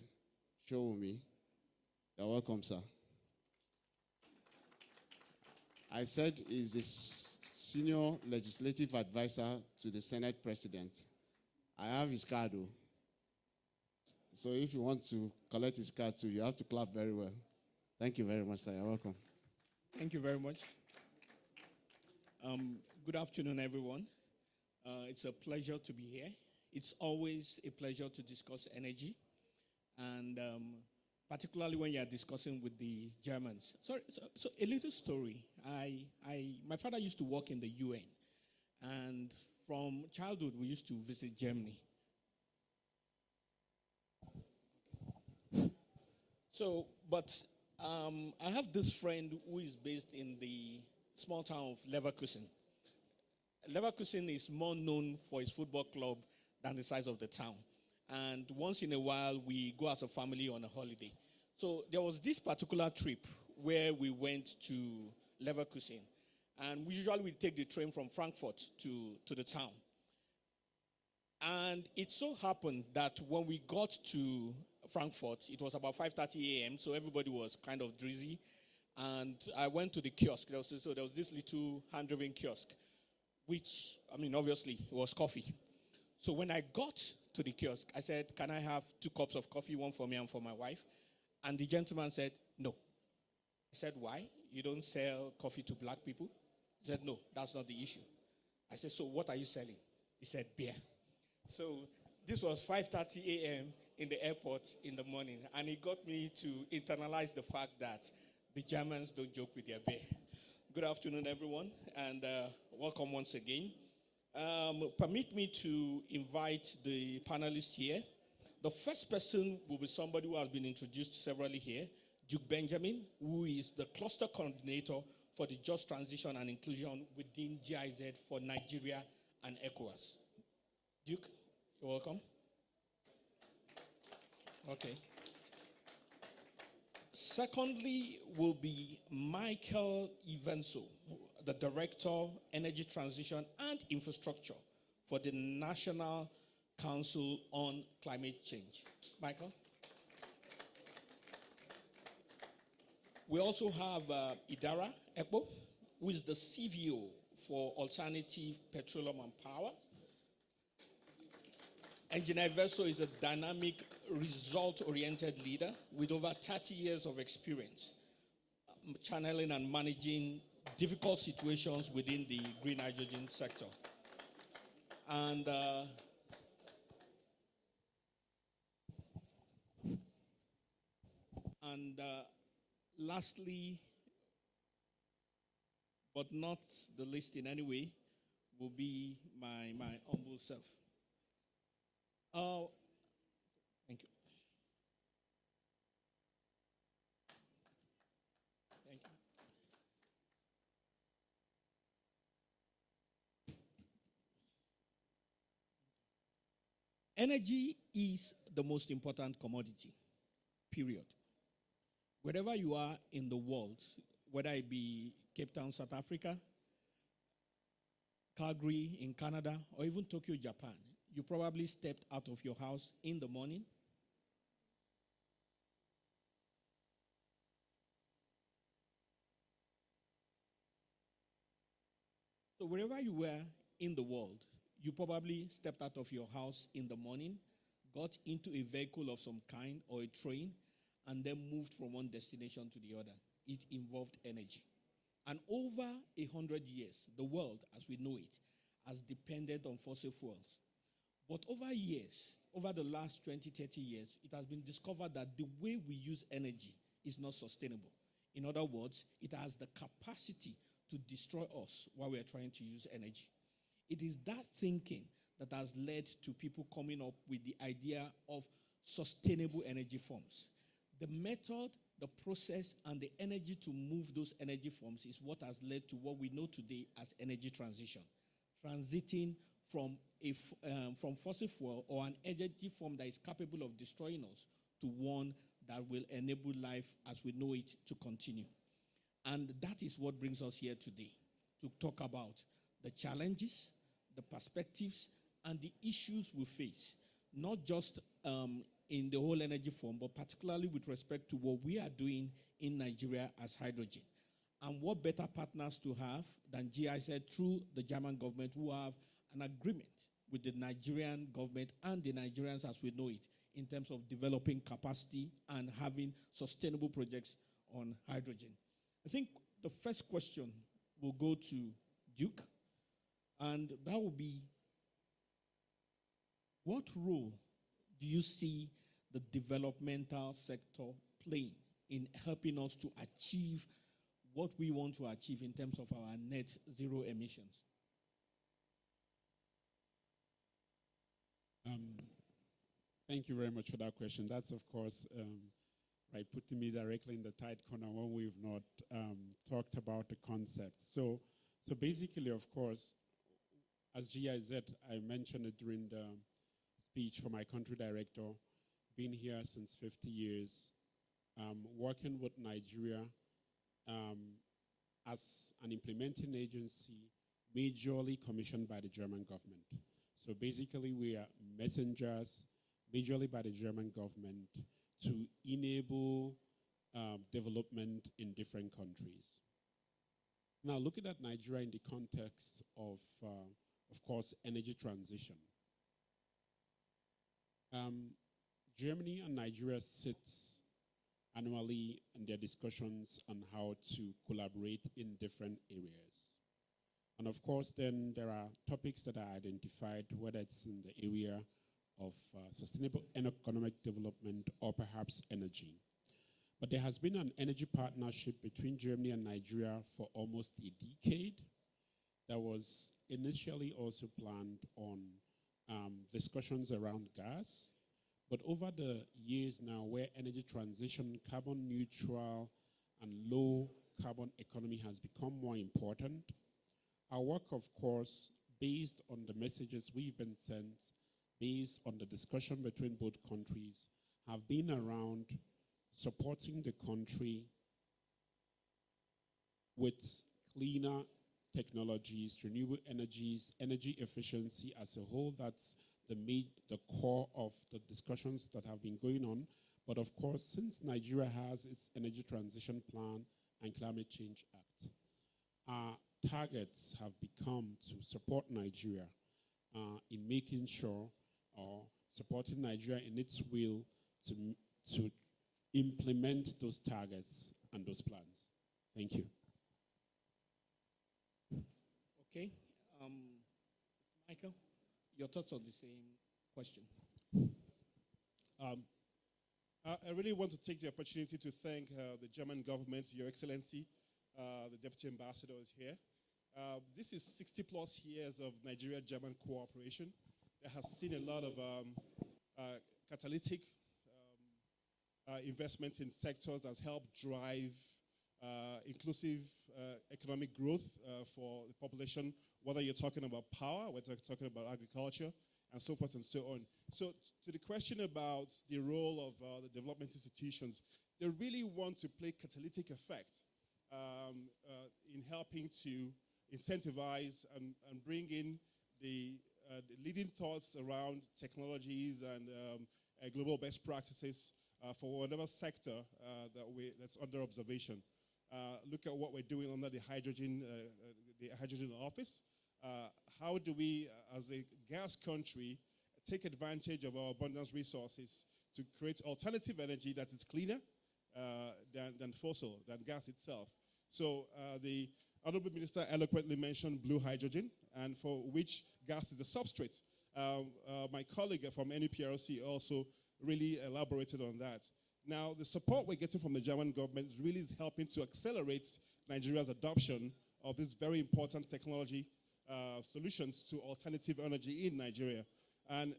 I: Showumi. You're welcome, sir. I said he's the senior legislative advisor to the Senate President. I have his card, though. So if you want to collect his card too, you have to clap very well. Thank you very much, sir. You're welcome.
N: Thank you very much. Good afternoon, everyone. It's a pleasure to be here. It's always a pleasure to discuss energy, and particularly when you're discussing with the Germans. So a little story. My father used to work in the UN, and from childhood we used to visit Germany. So, but I have this friend who is based in the small town of Leverkusen. Leverkusen is more known for its football club than the size of the town. And once in a while, we go as a family on a holiday. So there was this particular trip where we went to Leverkusen. And usually we take the train from Frankfurt to the town. And it so happened that when we got to Frankfurt, it was about 5:30 a.m., so everybody was kind of drizzy. And I went to the kiosk. So there was this little hand-driven kiosk, which, I mean, obviously, it was coffee. So when I got to the kiosk, I said, can I have 2 cups of coffee, one for me and for my wife? And the gentleman said, no. I said, why? You don't sell coffee to black people? He said, no, that's not the issue. I said, so what are you selling? He said, beer. So this was 5:30 a.m. in the airport in the morning, and it got me to internalize the fact that the Germans don't joke with their beer. Good afternoon, everyone, and welcome once again. Permit me to invite the panelists here. The first person will be somebody who has been introduced severally here, Duke Benjamin, who is the cluster coordinator for the Just Transition and Inclusion within GIZ for Nigeria and ECOWAS. Duke, you're welcome. Okay. Secondly will be Michael Ivenso, the Director, Energy Transition and Infrastructure for the National Council on Climate Change. Michael? We also have Idara Ekpo, who is the CVO for Alternative Petroleum and Power. Engineer Verso is a dynamic, result-oriented leader with over 30 years of experience channeling and managing difficult situations within the green hydrogen sector. And lastly, but not the least in any way, will be my humble self. Thank you. Thank you. Energy is the most important commodity, period. Wherever you are in the world, whether it be Cape Town, South Africa, Calgary in Canada, or even Tokyo, Japan, you probably stepped out of your house in the morning. So wherever you were in the world, you probably stepped out of your house in the morning, got into a vehicle of some kind or a train, and then moved from one destination to the other. It involved energy. And over 100 years, the world, as we know it, has depended on fossil fuels. But over years, over the last 20, 30 years, it has been discovered that the way we use energy is not sustainable. In other words, it has the capacity to destroy us while we are trying to use energy. It is that thinking that has led to people coming up with the idea of sustainable energy forms. The method, the process, and the energy to move those energy forms is what has led to what we know today as energy transition. Transiting from fossil fuel or an energy form that is capable of destroying us to one that will enable life as we know it to continue. And that is what brings us here today, to talk about the challenges, the perspectives, and the issues we face, not just in the whole energy form, but particularly with respect to what we are doing in Nigeria as hydrogen. And what better partners to have than GIZ through the German government, who have an agreement with the Nigerian government and the Nigerians as we know it in terms of developing capacity and having sustainable projects on hydrogen. I think the first question will go to Duke, and that will be, what role do you see the developmental sector playing in helping us to achieve what we want to achieve in terms of our net zero emissions?
K: Thank you very much for that question. That's, of course, right, putting me directly in the tight corner when we've not talked about the concept. So basically, of course, as GIZ, I mentioned it during the speech for my country director, been here since 50 years, working with Nigeria as an implementing agency majorly commissioned by the German government. So basically, we are messengers majorly by the German government to enable development in different countries. Now, looking at Nigeria in the context of course, energy transition. Germany and Nigeria sit annually in their discussions on how to collaborate in different areas. And of course, then there are topics that are identified, whether it's in the area of sustainable and economic development or perhaps energy. But there has been an energy partnership between Germany and Nigeria for almost a decade that was initially also planned on discussions around gas. But over the years now, where energy transition, carbon neutral, and low carbon economy has become more important, our work, of course, based on the messages we've been sent, based on the discussion between both countries, have been around supporting the country with cleaner technologies, renewable energies, energy efficiency as a whole. That's the core of the discussions that have been going on. But of course, since Nigeria has its Energy Transition Plan and Climate Change Act, our targets have become to support Nigeria in making sure or supporting Nigeria in its will to implement those targets and those plans. Thank you.
N: Okay. Michael, your thoughts on the same question?
O: I really want to take the opportunity to thank the German government, Your Excellency. The Deputy Ambassador is here. This is 60 plus years of Nigeria-German cooperation that has seen a lot of catalytic investments in sectors that help drive inclusive economic growth for the population, whether you're talking about power, whether you're talking about agriculture, and so forth and so on. So to the question about the role of the development institutions, they really want to play catalytic effect in helping to incentivize and bring in the leading thoughts around technologies and global best practices for whatever sector that's under observation. Look at what we're doing under the hydrogen office. How do we, as a gas country, take advantage of our abundant resources to create alternative energy that is cleaner than fossil, than gas itself? So the Honorable Minister eloquently mentioned blue hydrogen, and for which gas is a substrate. My colleague from NEPRC also really elaborated on that. Now, the support we're getting from the German government really is helping to accelerate Nigeria's adoption of this very important technology solutions to alternative energy in Nigeria. And,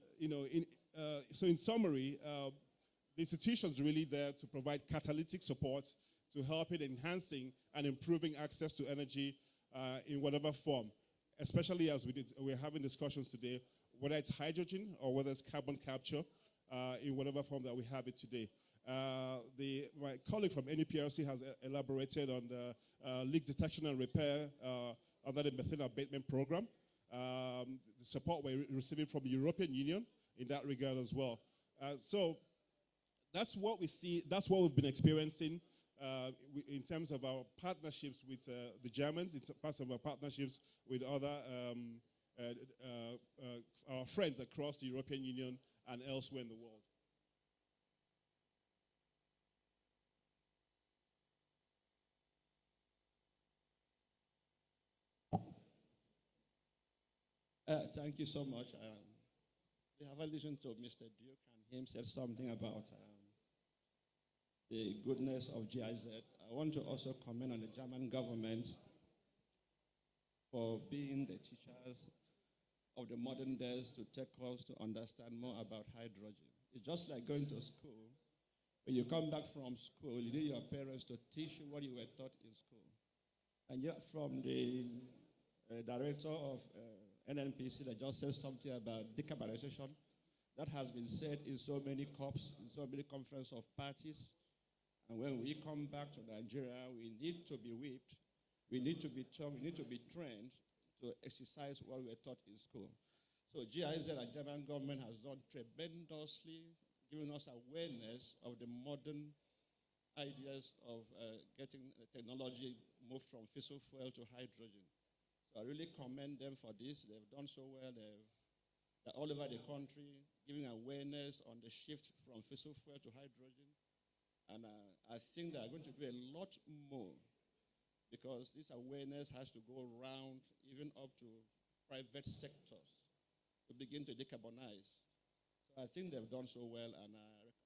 O: so in summary, the institution's really there to provide catalytic support to help in enhancing and improving access to energy in whatever form, especially as we're having discussions today, whether it's hydrogen or whether it's carbon capture in whatever form that we have it today. My colleague from NEPRC has elaborated on the leak detection and repair under the methane abatement program, the support we're receiving from the European Union in that regard as well. So that's what we see, that's what we've been experiencing in terms of our partnerships with the Germans, in terms of our partnerships with other our friends across the European Union and elsewhere in the world.
P: Thank you so much. We have listened to Mr. Duke, and him said something about the goodness of GIZ. I want to also comment on the German government for being the teachers of the modern days to take us to understand more about hydrogen. It's just like going to school. When you come back from school, you need your parents to teach you what you were taught in school. And yet from the director of NNPC that just said something about decarbonization, that has been said in so many COPs, in so many conference of parties. And when we come back to Nigeria, we need to be whipped, we need to be taught, we need to be trained to exercise what we were taught in school. So GIZ and German government has done tremendously, giving us awareness of the modern ideas of getting technology moved from fossil fuel to hydrogen. So I really commend them for this. They've done so well. They're all over the country, giving awareness on the shift from fossil fuel to hydrogen. And I think they're going to do a lot more, because this awareness has to go around even up to private sectors to begin to decarbonize. So I think they've done so well, and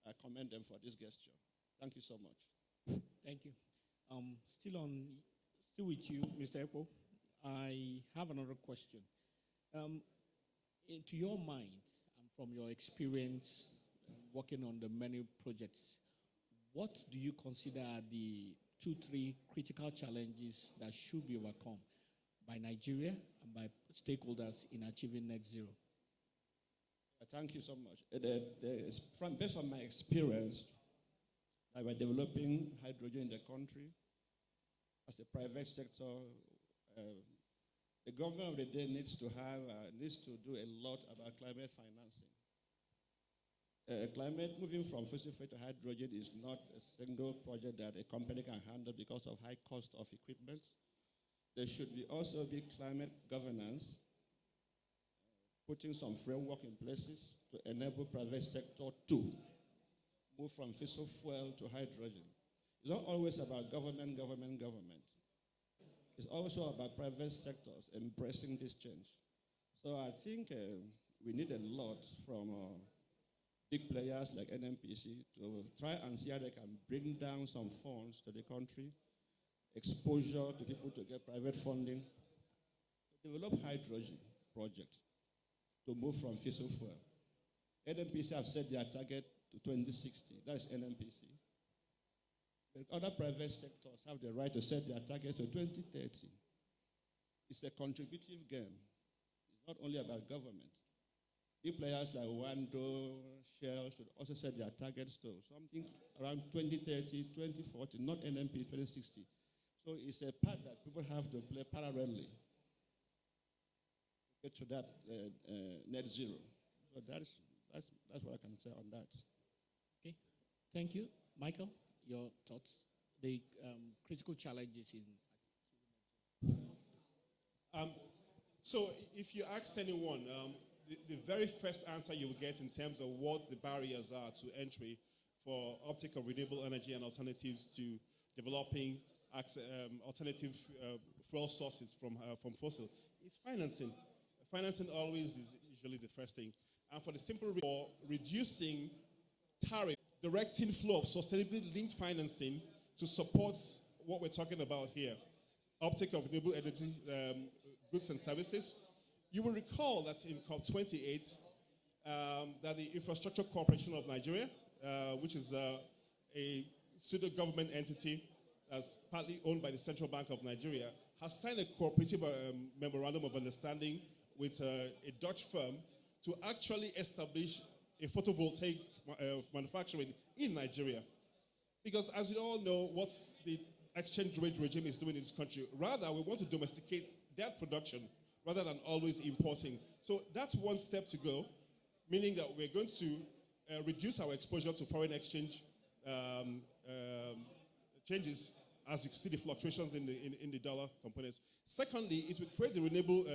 P: I commend them for this gesture. Thank you so much.
Q: Thank you. Still with you, Mr. Epo. I have another question. To your mind, and from your experience working on the many projects, what do you consider the 2-3 critical challenges that should be overcome by Nigeria and by stakeholders in achieving net zero?
P: Thank you so much. Based on my experience, I was developing hydrogen in the country as a private sector. The government of the day needs to do a lot about climate financing. Moving from fossil fuel to hydrogen is not a single project that a company can handle because of high cost of equipment. There should also be climate governance, putting some framework in places to enable private sector to move from fossil fuel to hydrogen. It's not always about government. It's also about private sectors embracing this change. So I think we need a lot from big players like NNPC to try and see how they can bring down some funds to the country, exposure to people to get private funding, to develop hydrogen projects to move from fossil fuel. NNPC have set their target to 2060. That is NNPC. But other private sectors have the right to set their target to 2030. It's a contributive game. It's not only about government. Big players like Wando, Shell should also set their targets to something around 2030, 2040, not NNP 2060. So it's a part that people have to play parallelly to get to that net zero. So that's what I can say on that.
Q: Okay, thank you. Michael, your thoughts? The critical challenges in
O: So if you asked anyone, the very first answer you will get in terms of what the barriers are to entry for uptake of renewable energy and alternatives to developing alternative fuel sources from fossil, it's financing. Financing always is usually the first thing. And for the simple reason for reducing tariff, directing flow of sustainability linked financing to support what we're talking about here, uptake of renewable energy goods and services. You will recall that in COP28, that the Infrastructure Corporation of Nigeria, which is a pseudo-government entity that's partly owned by the Central Bank of Nigeria, has signed a cooperative memorandum of understanding with a Dutch firm to actually establish a photovoltaic manufacturing in Nigeria. Because as you all know, what the exchange rate regime is doing in this country, rather we want to domesticate that production rather than always importing. So that's one step to go, meaning that we're going to reduce our exposure to foreign exchange changes as you see the fluctuations in the dollar components. Secondly, it will create the renewable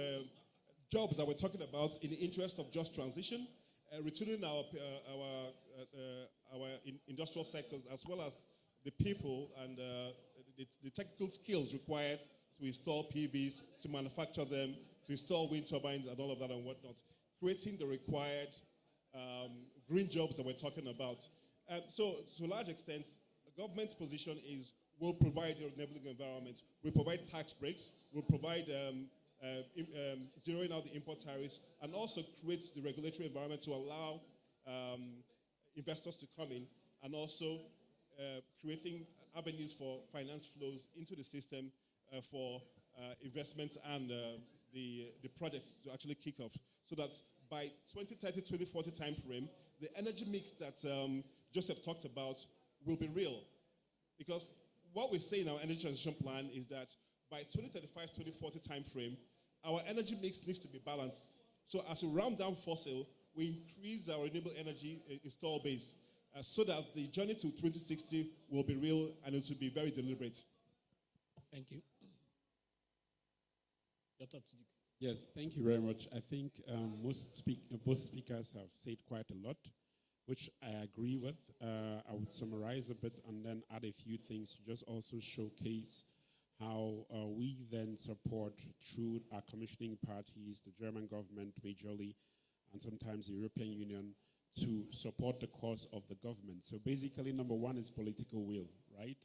O: jobs that we're talking about in the interest of just transition, returning our industrial sectors as well as the people and the technical skills required to install PVs, to manufacture them, to install wind turbines and all of that and whatnot, creating the required green jobs that we're talking about. So to a large extent, the government's position is we'll provide the enabling environment, we'll provide tax breaks, we'll provide zeroing out the import tariffs, and also create the regulatory environment to allow investors to come in, and also creating avenues for finance flows into the system for investments and the projects to actually kick off. So that by 2030, 2040 timeframe, the energy mix that Joseph talked about will be real. Because what we say in our energy transition plan is that by 2035, 2040 timeframe, our energy mix needs to be balanced. So as we ramp down fossil, we increase our renewable energy install base so that the journey to 2060 will be real and it will be very deliberate.
Q: Thank you.
K: Yes, thank you very much. I think both speakers have said quite a lot, which I agree with. I would summarize a bit and then add a few things to just also showcase how we then support through our commissioning parties, the German government majorly, and sometimes the European Union, to support the cause of the government. So basically, number one is political will, right?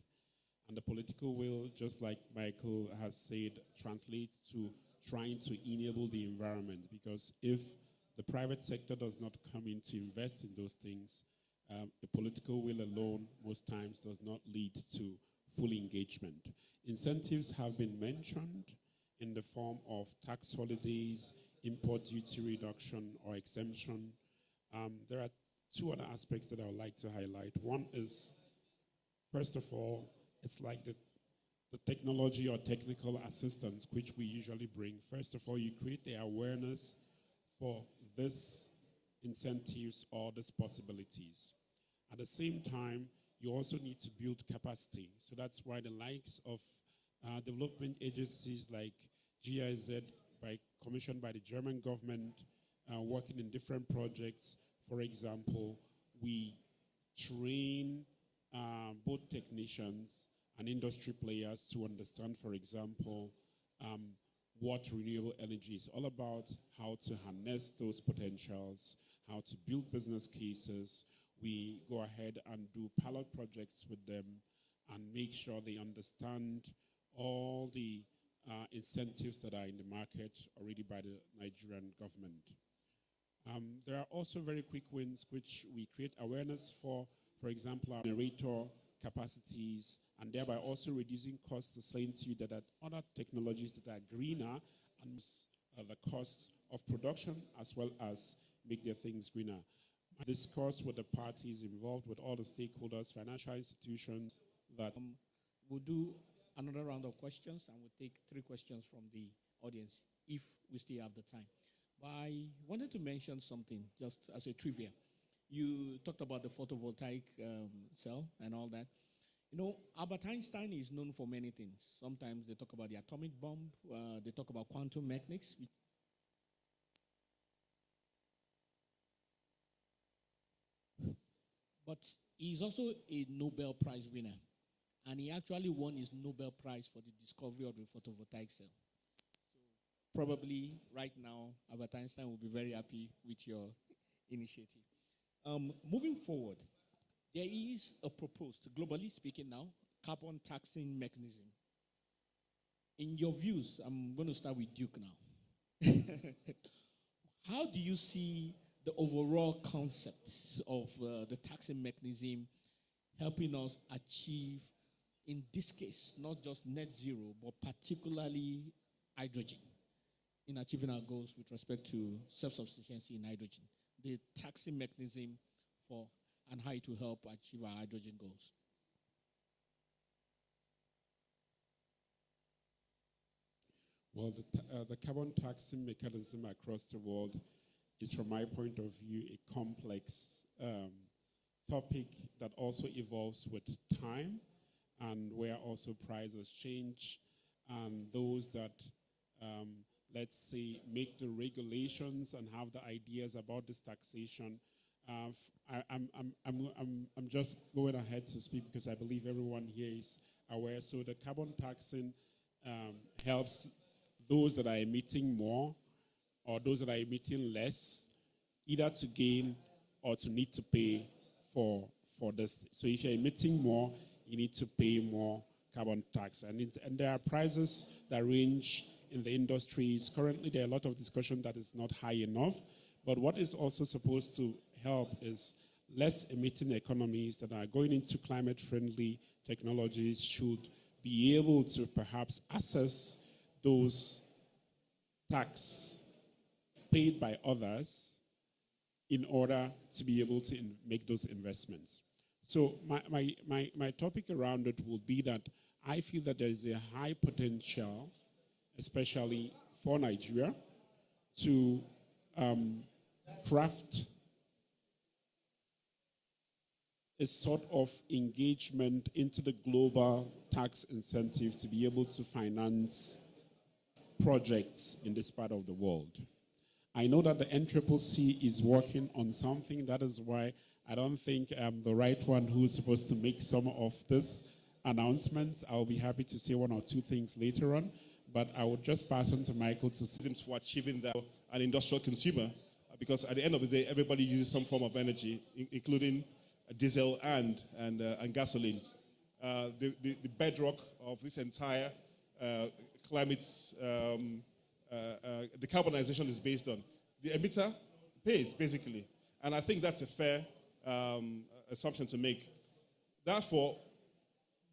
K: And the political will, just like Michael has said, translates to trying to enable the environment, because if the private sector does not come in to invest in those things, the political will alone most times does not lead to full engagement. Incentives have been mentioned in the form of tax holidays, import duty reduction or exemption. There are two other aspects that I would like to highlight. One is, first of all, it's like the technology or technical assistance which we usually bring. First of all, you create the awareness for these incentives or these possibilities. At the same time, you also need to build capacity. So that's why the likes of development agencies like GIZ, commissioned by the German government, working in different projects. For example, we train both technicians and industry players to understand, for example, what renewable energy is all about, how to harness those potentials, how to build business cases. We go ahead and do pilot projects with them and make sure they understand all the incentives that are in the market already by the Nigerian government. There are also very quick wins which we create awareness for example, our generator capacities, and thereby also reducing costs to explain to you that there are other technologies that are greener and the costs of production as well as make their things greener. I discuss with the parties involved, with all the stakeholders, financial institutions, that
Q: we'll do another round of questions and we'll take 3 questions from the audience if we still have the time. But I wanted to mention something just as a trivia. You talked about the photovoltaic cell and all that. You know, Albert Einstein is known for many things. Sometimes they talk about the atomic bomb, they talk about quantum mechanics. But he's also a Nobel Prize winner. and he actually won his Nobel Prize for the discovery of the photovoltaic cell. Probably right now, Albert Einstein will be very happy with your initiative. Moving forward, there is a proposed, globally speaking now, carbon taxing mechanism. In your views, I'm going to start with Duke now. How do you see the overall concept of the taxing mechanism helping us achieve, in this case, not just net zero, but particularly hydrogen, in achieving our goals with respect to self-sufficiency in hydrogen? The taxing mechanism for and how it will help achieve our hydrogen goals.
K: Well, the carbon taxing mechanism across the world is, from my point of view, a complex topic that also evolves with time, and where also prices change, and those that, let's say, make the regulations and have the ideas about this taxation. I'm just going ahead to speak because I believe everyone here is aware. So the carbon taxing helps those that are emitting more or those that are emitting less, either to gain or to need to pay for this. So if you're emitting more, you need to pay more carbon tax. And there are prices that range in the industries. Currently, there are a lot of discussion that is not high enough. But what is also supposed to help is less emitting economies that are going into climate-friendly technologies should be able to perhaps access those tax paid by others in order to be able to make those investments. So my topic around it will be that I feel that there is a high potential, especially for Nigeria, to craft a sort of engagement into the global tax incentive to be able to finance projects in this part of the world. I know that the N.I.E.S is working on something. That is why I don't think I'm the right one who's supposed to make some of this announcements. I'll be happy to say one or two things later on, but I would just pass on to Michael to see
O: for achieving that an industrial consumer, because at the end of the day, everybody uses some form of energy, including diesel and gasoline. The bedrock of this entire climate decarbonization is based on the emitter pays, basically. And I think that's a fair assumption to make. Therefore,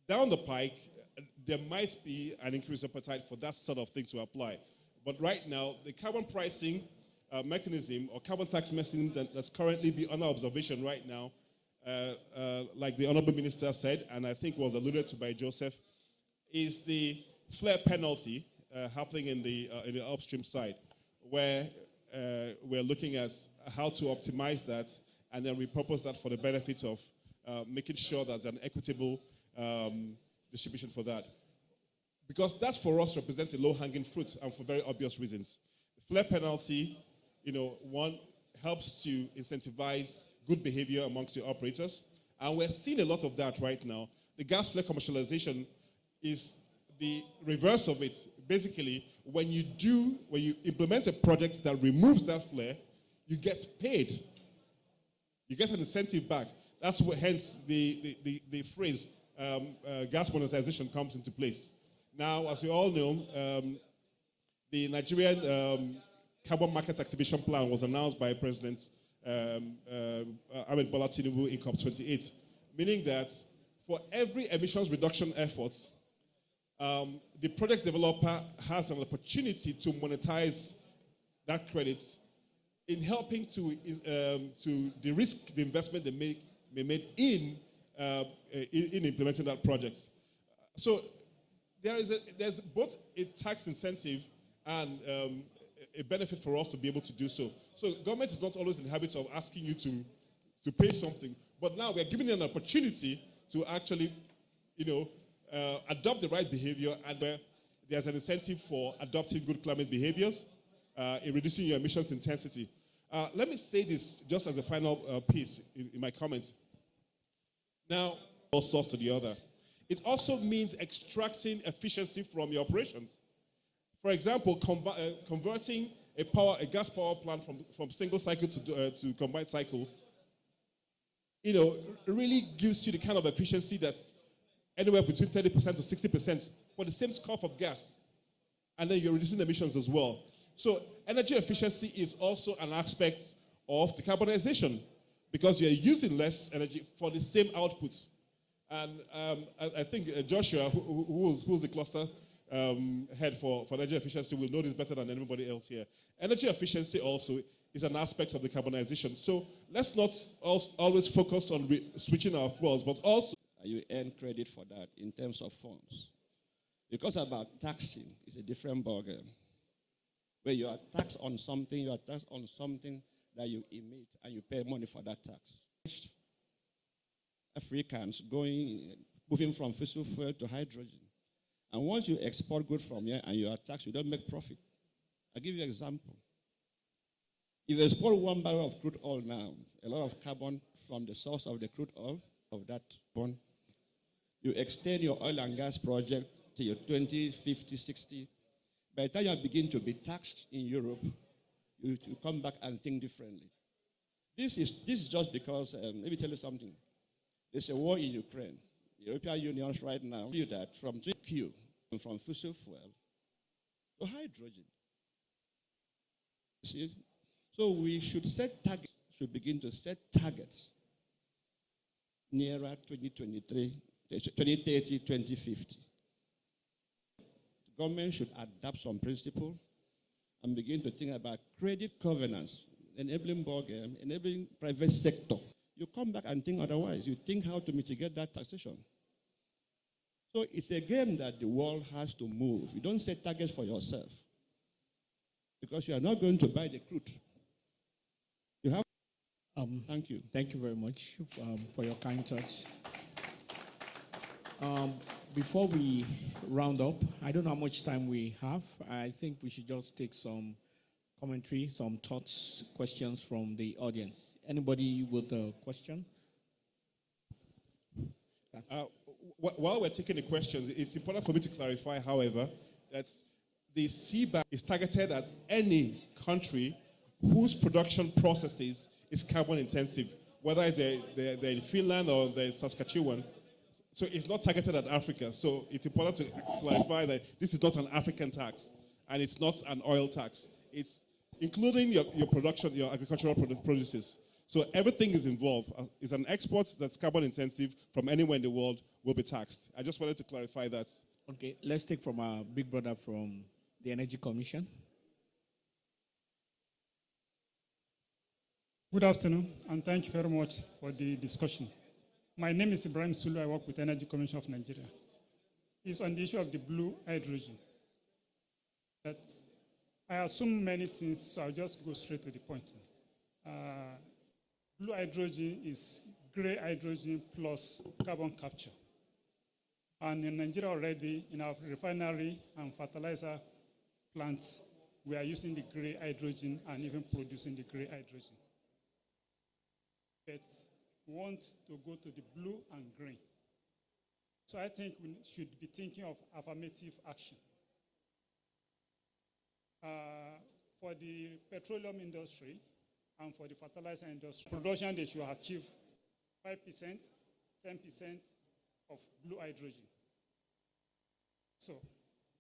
O: down the pike, there might be an increased appetite for that sort of thing to apply. But right now, the carbon pricing mechanism or carbon tax mechanism that's currently under observation right now, like the Honorable Minister said, and I think was alluded to by Joseph, is the flare penalty happening in the upstream side, where we're looking at how to optimize that and then repurpose that for the benefit of making sure that there's an equitable distribution for that. Because that for us represents a low-hanging fruit and for very obvious reasons. The flare penalty, one helps to incentivize good behavior amongst the operators. And we're seeing a lot of that right now. The gas flare commercialization is the reverse of it. Basically, when you implement a project that removes that flare, you get paid. You get an incentive back. That's where, hence, the phrase gas monetization comes into place. Now, as you all know, the Nigerian Carbon Market Activation Plan was announced by President Ahmed Bola Tinubu in COP28, meaning that for every emissions reduction effort, the project developer has an opportunity to monetize that credit in helping to de-risk the investment they may make in implementing that project. So there's both a tax incentive and a benefit for us to be able to do so. So government is not always in the habit of asking you to pay something, but now we're giving you an opportunity to actually, adopt the right behavior, and where there's an incentive for adopting good climate behaviors in reducing your emissions intensity. Let me say this just as a final piece in my comments. Now, all source to the other. It also means extracting efficiency from your operations. For example, converting a gas power plant from single cycle to combined cycle, really gives you the kind of efficiency that's anywhere between 30% to 60% for the same scope of gas. And then you're reducing emissions as well. So energy efficiency is also an aspect of decarbonization because you're using less energy for the same output. And I think Joshua, who's the cluster head for energy efficiency, will know this better than anybody else here. Energy efficiency also is an aspect of decarbonization. So let's not always focus on switching our fuels, but also
P: you earn credit for that in terms of funds. Because about taxing is a different ballgame. Where you are taxed on something, you are taxed on something that you emit, and you pay money for that tax. Africans moving from fossil fuel to hydrogen. And once you export goods from here and you are taxed, you don't make profit. I'll give you an example. If you export 1 barrel of crude oil now, a lot of carbon from the source of the crude oil, of that bond, you extend your oil and gas project to your 20, 50, 60. By the time you begin to be taxed in Europe, you come back and think differently. This is just because, let me tell you something. There's a war in Ukraine. The European Union right now do that from Q, from fossil fuel to hydrogen. See? So we should begin to set targets nearer 2023, 2030, 2050. The government should adapt some principle and begin to think about credit governance, enabling ballgame, enabling private sector. You come back and think otherwise. You think how to mitigate that taxation. So it's a game that the world has to move. You don't set targets for yourself because you are not going to buy the crude. You have. Thank you.
Q: Thank you very much for your kind thoughts. Before we round up, I don't know how much time we have. I think we should just take some commentary, some thoughts, questions from the audience. Anybody with a question?
O: While we're taking the questions, it's important for me to clarify, however, that the CBAM is targeted at any country whose production processes is carbon intensive, whether they're in Finland or they're in Saskatchewan. So it's not targeted at Africa. So it's important to clarify that this is not an African tax and it's not an oil tax. It's including your production, your agricultural produces. So everything is involved. It's an export that's carbon intensive from anywhere in the world will be taxed. I just wanted to clarify that.
Q: Okay, let's take from our big brother from the Energy Commission.
L: Good afternoon, and thank you very much for the discussion. My name is Ibrahim Sulu. I work with Energy Commission of Nigeria. It's on the issue of the blue hydrogen. That I assume many things, so I'll just go straight to the point. Blue hydrogen is gray hydrogen plus carbon capture. And in Nigeria already, in our refinery and fertilizer plants, we are using the gray hydrogen and even producing the gray hydrogen. But we want to go to the blue and green. So I think we should be thinking of affirmative action. For the petroleum industry and for the fertilizer industry, production they should achieve 5%, 10% of blue hydrogen. So,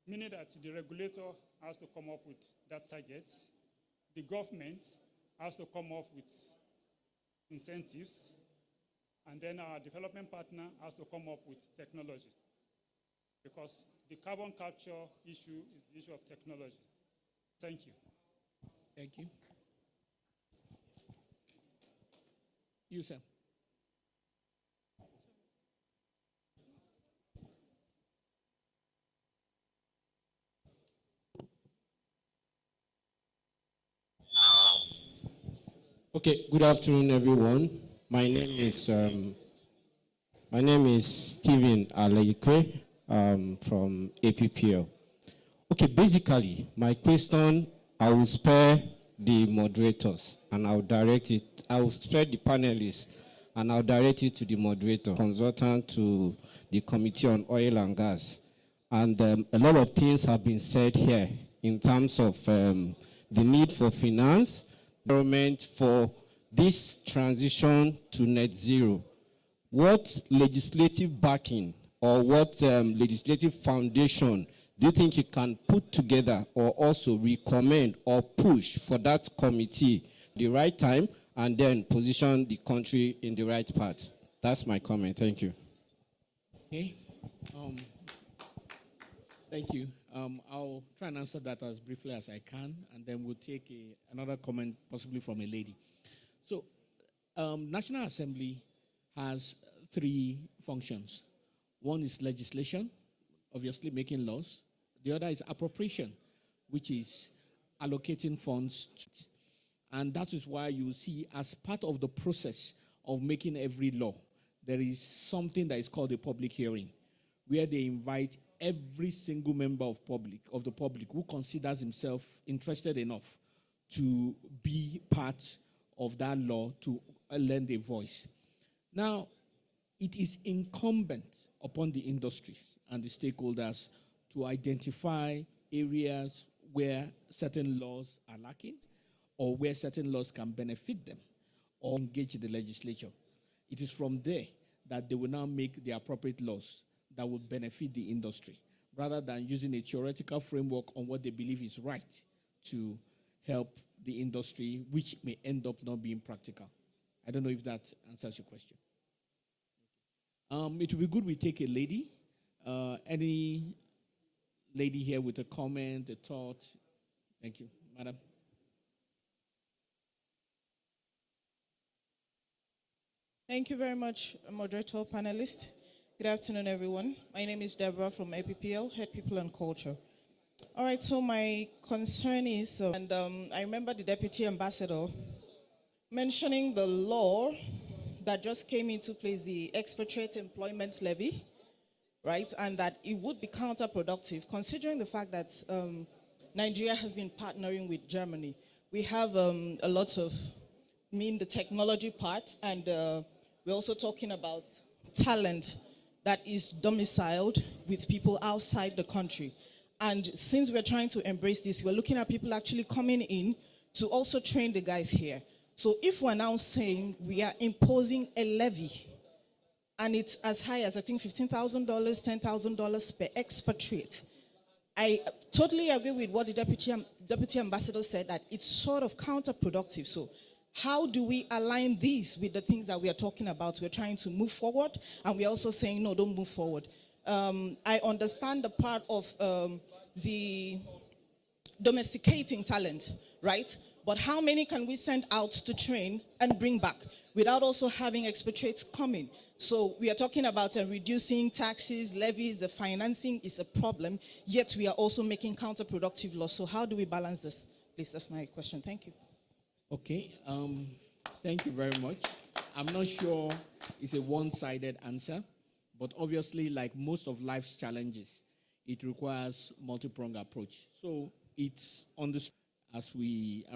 L: meaning that the regulator has to come up with that target, the government has to come up with incentives, and then our development partner has to come up with technology. Because the carbon capture issue is the issue of technology. Thank you.
Q: Thank you. You, sir.
E: Okay, good afternoon, everyone. My name is Stephen Alekwe from APPL. Okay, basically, my question, I will spare the moderators and I'll direct it, I will spare the panelists
R: and I'll direct it to the moderator, consultant to the Committee on Oil and Gas. And a lot of things have been said here in terms of the need for finance, government for this transition to net zero. What legislative backing or what legislative foundation do you think you can put together or also recommend or push for that committee at the right time and then position the country in the right path? That's my comment. Thank you.
Q: Okay. Thank you. I'll try and answer that as briefly as I can, and then we'll take another comment, possibly from a lady. So, National Assembly has three functions. One is legislation, obviously making laws. The other is appropriation, which is allocating funds. And that is why you see, as part of the process of making every law, there is something that is called a public hearing, where they invite every single member of the public who considers himself interested enough to be part of that law to lend a voice. Now, it is incumbent upon the industry and the stakeholders to identify areas where certain laws are lacking or where certain laws can benefit them or engage the legislature. It is from there that they will now make the appropriate laws that will benefit the industry, rather than using a theoretical framework on what they believe is right to help the industry, which may end up not being practical. I don't know if that answers your question. It will be good we take a lady. Any lady here with a comment, a thought? Thank you, madam.
A: Thank you very much, moderator, panelist. Good afternoon, everyone. My name is Deborah from APPL, Head People and Culture. All right, so my concern is, I remember the Deputy Ambassador mentioning the law that just came into place, the expatriate employment levy, right? And that it would be counterproductive, considering the fact that Nigeria has been partnering with Germany. We have a lot of, the technology part, and we're also talking about talent that is domiciled with people outside the country. And since we're trying to embrace this, we're looking at people actually coming in to also train the guys here. So if we're now saying we are imposing a levy, and it's as high as, I think, $15,000, $10,000 per expatriate, I totally agree with what the Deputy Ambassador said, that it's sort of counterproductive. So how do we align these with the things that we are talking about? We're trying to move forward, and we're also saying, no, don't move forward. I understand the part of the domesticating talent, right? But how many can we send out to train and bring back without also having expatriates coming? So we are talking about reducing taxes, levies, the financing is a problem, yet we are also making counterproductive laws. So how do we balance this? Please, that's my question. Thank you.
Q: Okay, thank you very much. I'm not sure it's a one-sided answer, but obviously, like most of life's challenges, it requires multi-pronged approach. So it's on the as we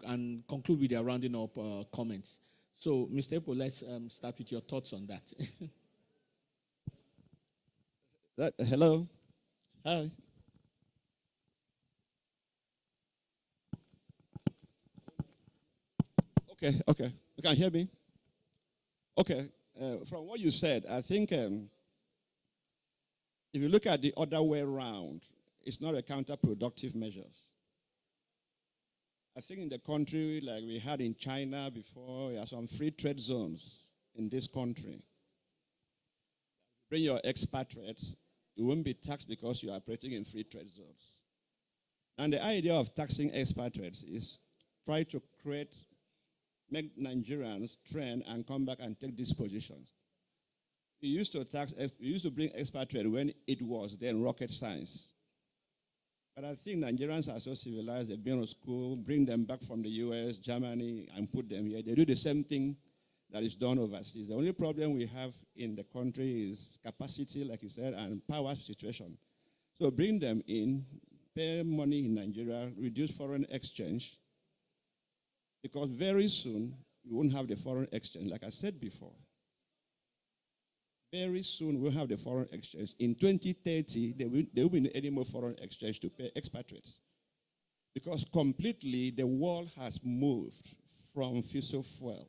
Q: and conclude with the rounding up comments. So, Mr. Epo, let's start with your thoughts on that.
E: Hello. Hi. Okay. You can hear me? Okay. From what you said, I think if you look at the other way around, it's not a counterproductive measures. I think in the country, like we had in China before, there are some free trade zones in this country. Bring your expatriates, you won't be taxed because you are operating in free trade zones. And the idea of taxing expatriates is try to make Nigerians train and come back and take these positions. We used to bring expatriates when it was then rocket science. But I think Nigerians are so civilized, they've been to school, bring them back from the US, Germany, and put them here. They do the same thing that is done overseas. The only problem we have in the country is capacity, like you said, and power situation. So bring them in, pay money in Nigeria, reduce foreign exchange, because very soon we won't have the foreign exchange. Like I said before,
P: Very soon we'll have the foreign exchange. In 2030, there will be any more foreign exchange to pay expatriates. Because completely the world has moved from fossil fuel.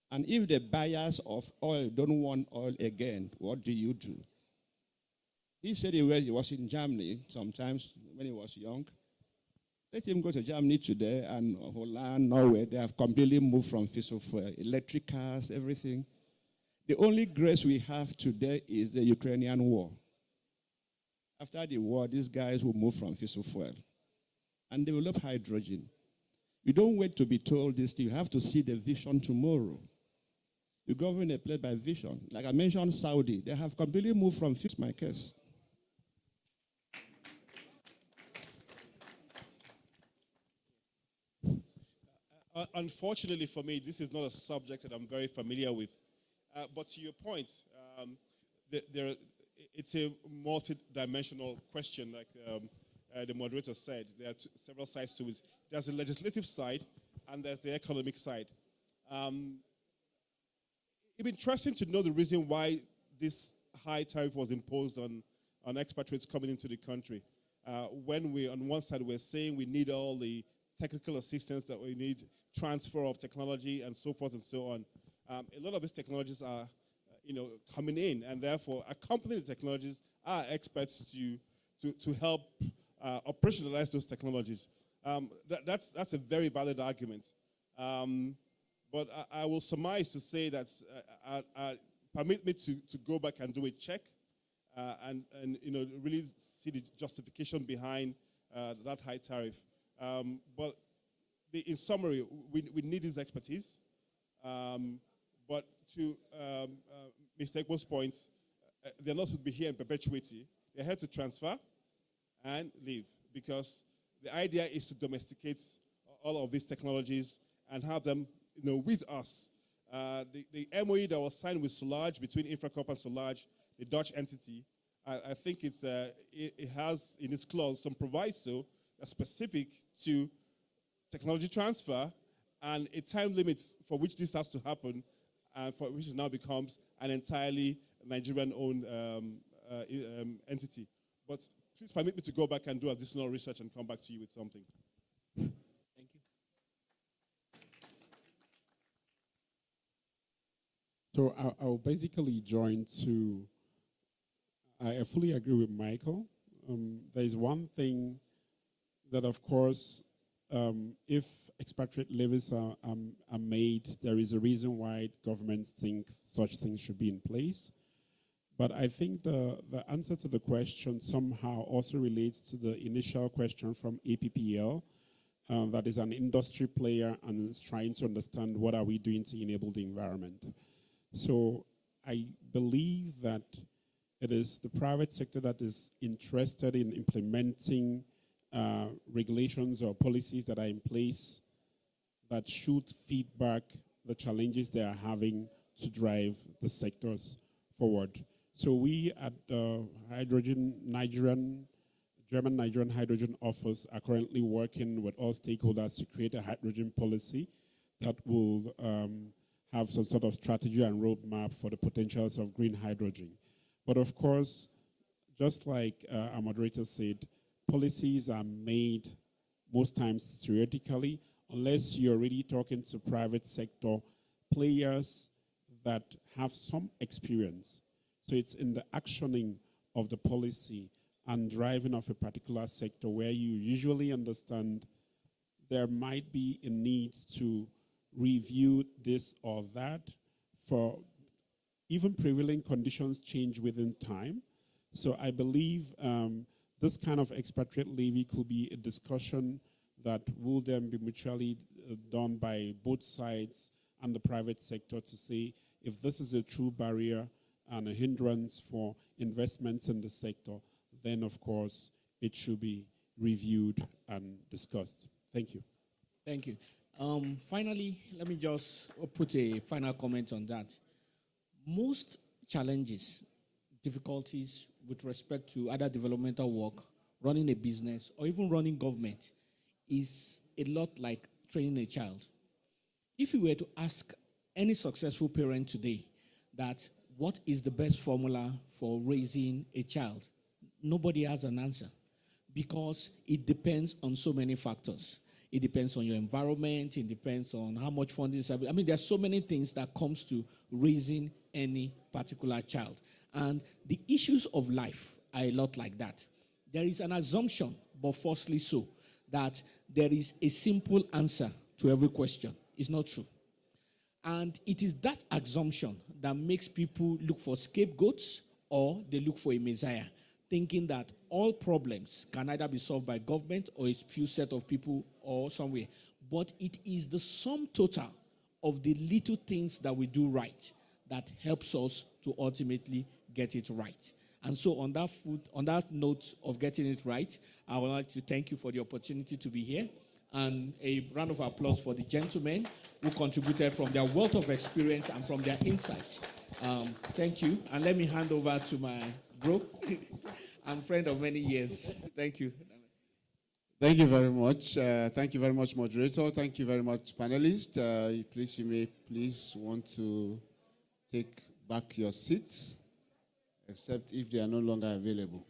P: And if the buyers of oil don't want oil again, what do you do? He said he was in Germany sometimes when he was young. Let him go to Germany today and Holland, Norway. They have completely moved from fossil fuel, electric cars, everything. The only grace we have today is the Ukrainian war. After the war, these guys will move from fossil fuel and develop hydrogen. You don't wait to be told this thing. You have to see the vision tomorrow. You govern a place by vision. Like I mentioned, Saudi, they have completely moved from fix my case.
O: Unfortunately for me, this is not a subject that I'm very familiar with. But to your point, it's a multi-dimensional question, like the moderator said. There are several sides to it. There's the legislative side, and there's the economic side. It'd be interesting to know the reason why this high tariff was imposed on expatriates coming into the country. When we, on one side, we're saying we need all the technical assistance that we need, transfer of technology, and so forth and so on. A lot of these technologies are, coming in, and therefore accompanying the technologies are experts to help operationalize those technologies. That's a very valid argument. But I will surmise to say that permit me to go back and do a check and really see the justification behind that high tariff. But in summary, we need this expertise. But to Mr. Ekpo's point, they're not to be here in perpetuity. They're here to transfer and leave, because the idea is to domesticate all of these technologies and have them with us. The MOE that was signed with Solage, between Infracorp and Solage, the Dutch entity, I think it has in its clause some proviso that's specific to technology transfer and a time limit for which this has to happen, and for which it now becomes an entirely Nigerian-owned entity. But please permit me to go back and do additional research and come back to you with something.
Q: Thank you.
K: So I'll basically join to, I fully agree with Michael. There is one thing that, of course, if expatriate levies are made, there is a reason why governments think such things should be in place. But I think the answer to the question somehow also relates to the initial question from APPL, that is an industry player and is trying to understand what are we doing to enable the environment. So I believe that it is the private sector that is interested in implementing regulations or policies that are in place that should feed back the challenges they are having to drive the sectors forward. So we at the German-Nigerian Hydrogen Office are currently working with all stakeholders to create a hydrogen policy that will have some sort of strategy and roadmap for the potentials of green hydrogen. But of course, just like our moderator said, policies are made most times theoretically, unless you're really talking to private sector players that have some experience. So it's in the actioning of the policy and driving of a particular sector where you usually understand there might be a need to review this or that, for even prevailing conditions change within time. So I believe this kind of expatriate levy could be a discussion that will then be mutually done by both sides and the private sector to say if this is a true barrier and a hindrance for investments in the sector, then of course it should be reviewed and discussed. Thank you.
Q: Thank you. Finally, let me just put a final comment on that. Most challenges, difficulties with respect to other developmental work, running a business, or even running government is a lot like training a child. If you were to ask any successful parent today that what is the best formula for raising a child? Nobody has an answer because it depends on so many factors. It depends on your environment. It depends on how much funding is available. I mean, there are so many things that comes to raising any particular child. And the issues of life are a lot like that. There is an assumption, but falsely so, that there is a simple answer to every question. It's not true. And it is that assumption that makes people look for scapegoats or they look for a messiah, thinking that all problems can either be solved by government or a few set of people or somewhere. But it is the sum total of the little things that we do right that helps us to ultimately get it right. And so on that note of getting it right, I would like to thank you for the opportunity to be here. And a round of applause for the gentlemen who contributed from their wealth of experience and from their insights. Thank you. And let me hand over to my bro and friend of many years. Thank you.
I: Thank you very much. Thank you very much, moderator. Thank you very much, panelists. You may please want to take back your seats, except if they are no longer available.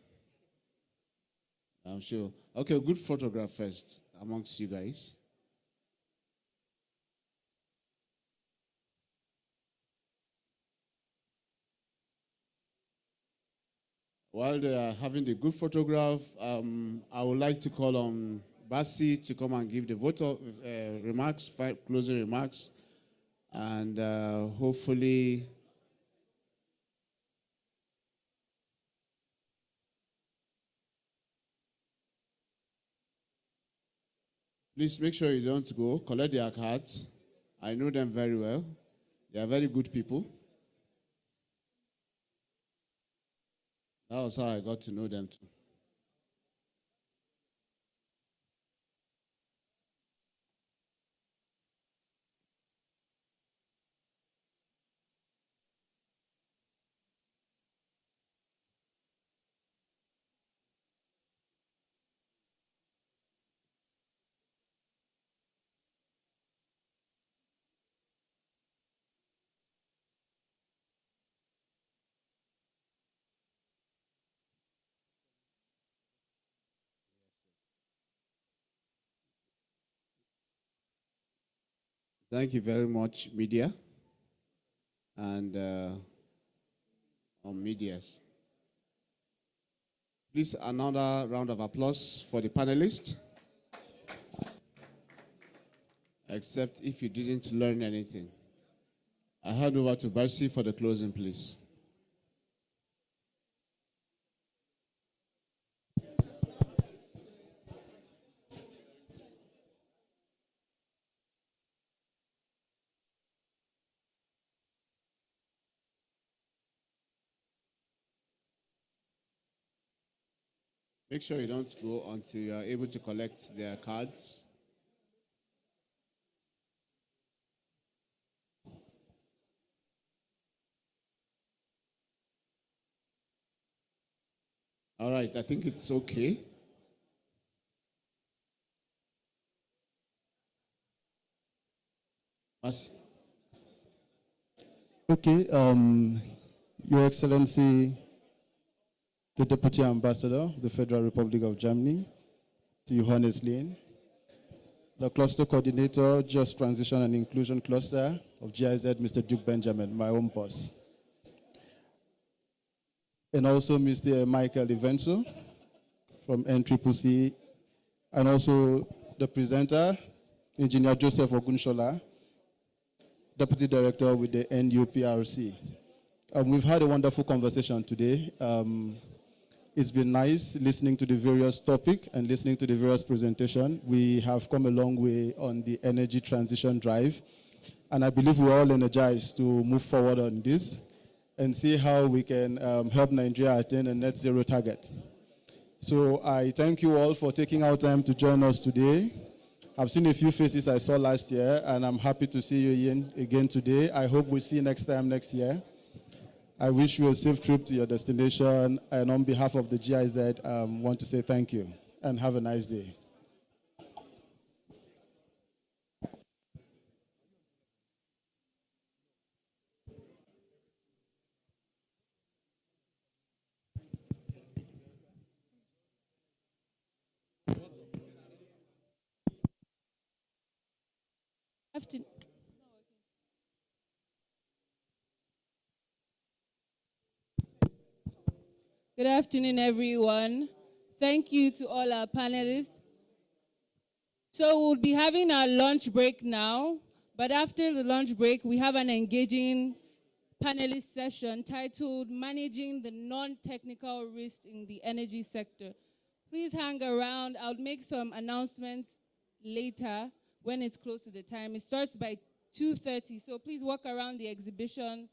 I: I'm sure. Okay, good photograph first amongst you guys. While they are having the good photograph, I would like to call on Basi to come and give the vote of remarks, closing remarks, and hopefully please make sure you don't go. Collect their cards. I know them very well. They are very good people. That was how I got to know them too. Thank you very much, media and on medias. Please, another round of applause for the panelists. Except if you didn't learn anything. I hand over to Basi for the closing, please. Make sure you don't go until you are able to collect their cards. All right, I think it's okay.
S: Okay, Your Excellency, the Deputy Ambassador of the Federal Republic of Germany, to Johannes Lehn, the Cluster Coordinator, Just Transition and Inclusion Cluster of GIZ, Mr. Duke Benjamin, my own boss, and also Mr. Michael Evenso from N.I.E.S, and also the presenter, Engineer Joseph Ogunshola, Deputy Director with the NUPRC. We've had a wonderful conversation today. It's been nice listening to the various topics and listening to the various presentations. We have come a long way on the energy transition drive, and I believe we're all energized to move forward on this and see how we can help Nigeria attain a net zero target. So I thank you all for taking out time to join us today. I've seen a few faces I saw last year, and I'm happy to see you again today. I hope we see you next time next year. I wish you a safe trip to your destination, and on behalf of the GIZ, want to say thank you and have a nice day.
F: afternoon. Good afternoon, everyone. Thank you to all our panelists. So we'll be having our lunch break now, but after the lunch break, we have an engaging panelist session titled Managing the Non-Technical Risks in the Energy Sector. Please hang around. I'll make some announcements later when it's close to the time. It starts by 2:30, so please walk around the exhibition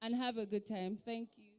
F: and have a good time. Thank you.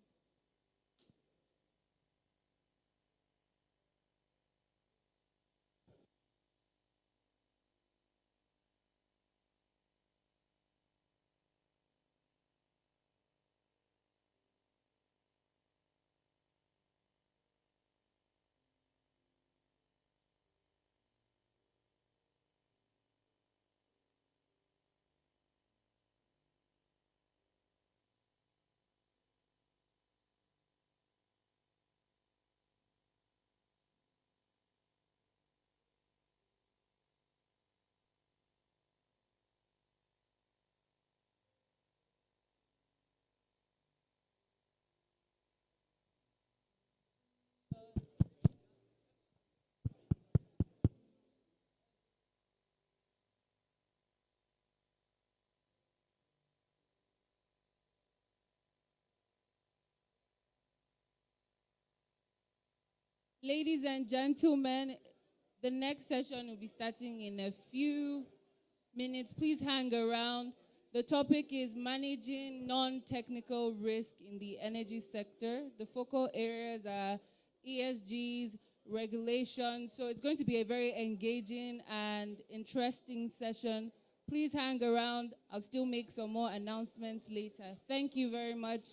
F: Ladies and gentlemen, the next session will be starting in a few minutes. Please hang around. The topic is managing non-technical risk in the energy sector. The focal areas are ESGs, regulations. So it's going to be a very engaging and interesting session. Please hang around. I'll still make some more announcements later. Thank you very much.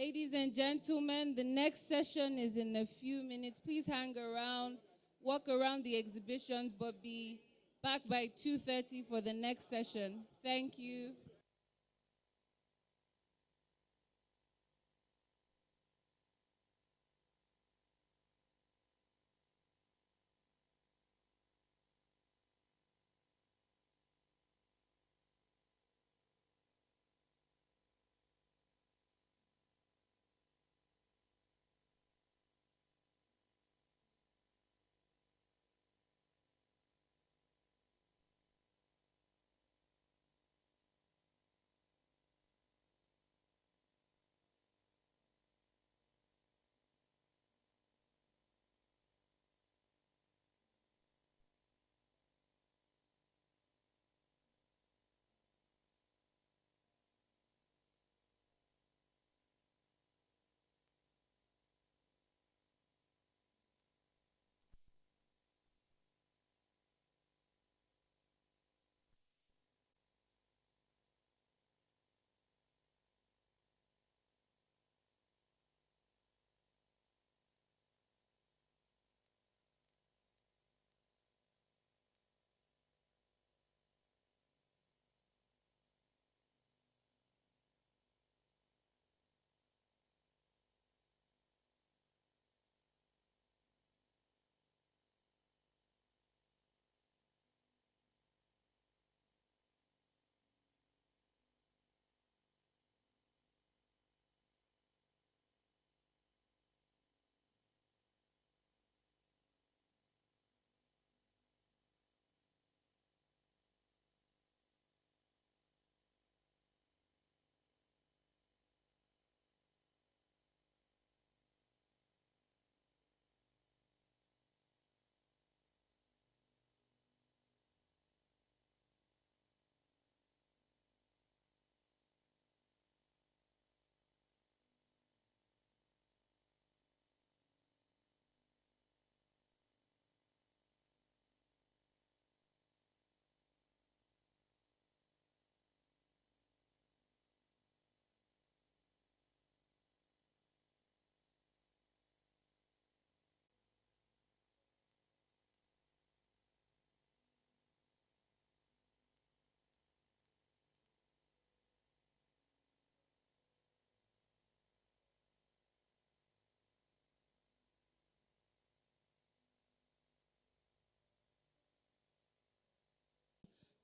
T: Ladies and gentlemen, the next session is in a few minutes. Please hang around, walk around the exhibitions, but be back by 2:30 for the next session. Thank you.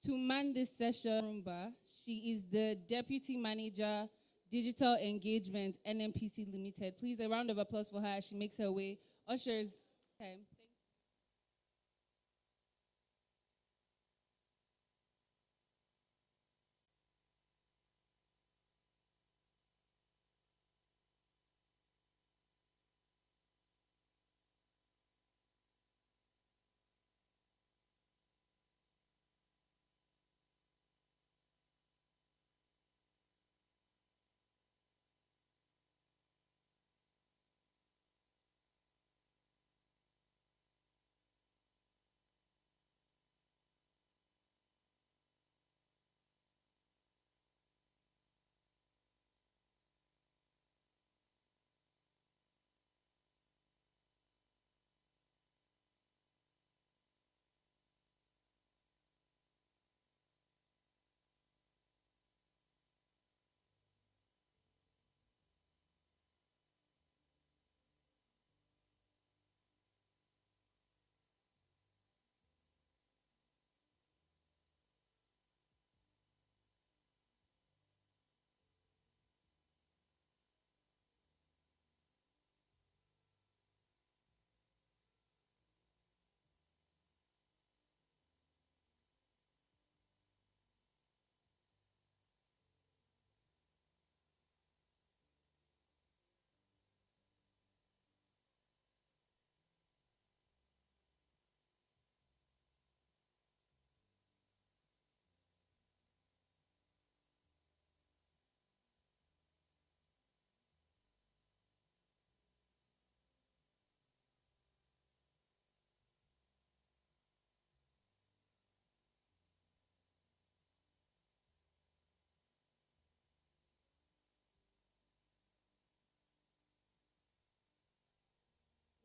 T: To man this session, she is the Deputy Manager, Digital Engagement, NMPC Limited. Please, a round of applause for her as she makes her way. Ushers, okay.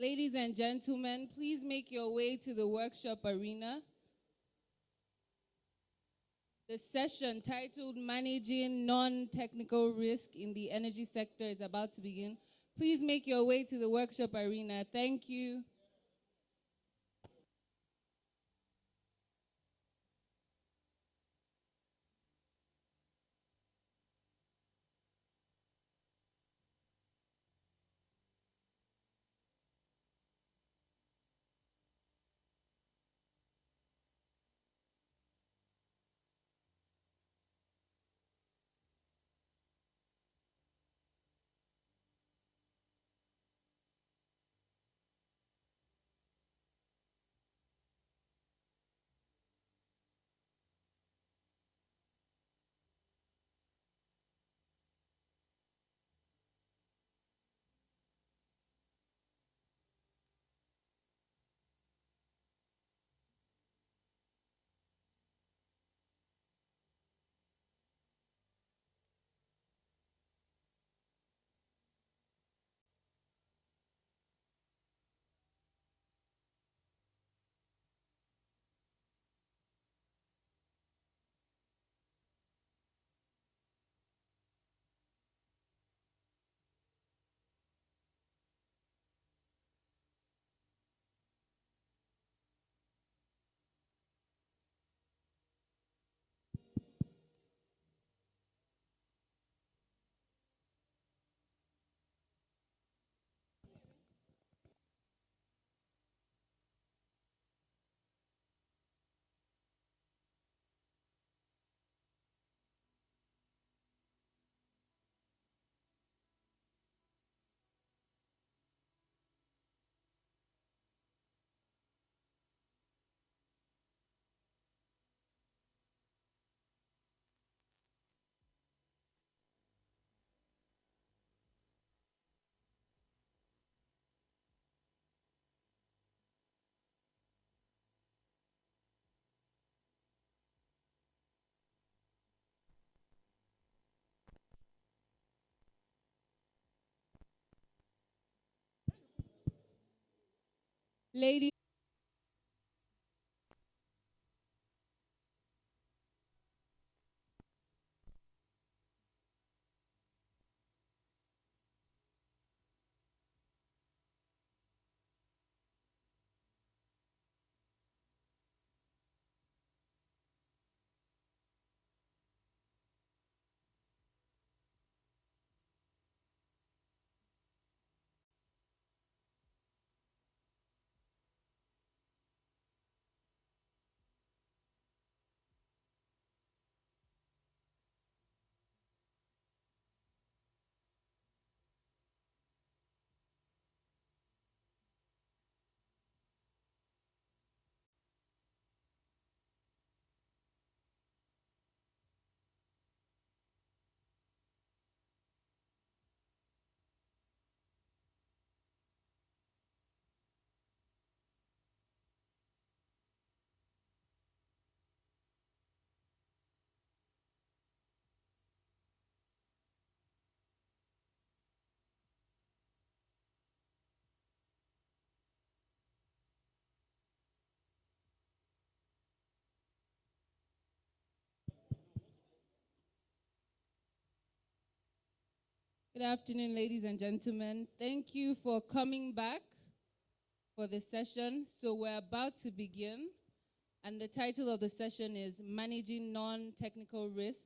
T: Ladies and gentlemen, please make your way to the workshop arena. The session titled Managing Non-Technical Risk in the Energy Sector is about to begin. Please make your way to the workshop arena. Thank you. Ladies Good afternoon, ladies and gentlemen. Thank you for coming back for the session. So we're about to begin, and the title of the session is Managing Non-Technical Risk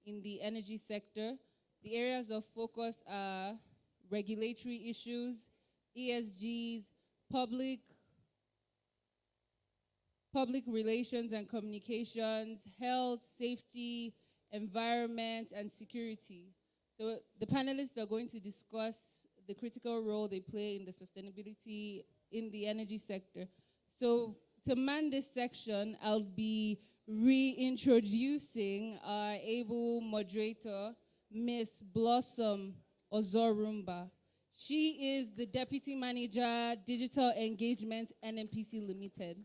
T: in the Energy Sector. The areas of focus are regulatory issues, ESGs, public relations and communications, health, safety, environment, and security. So the panelists are going to discuss the critical role they play in the sustainability in the energy sector. So to man this section, I'll be reintroducing our able moderator, Miss Blossom Ozorumba. She is the Deputy Manager, Digital Engagement, NNPC Limited.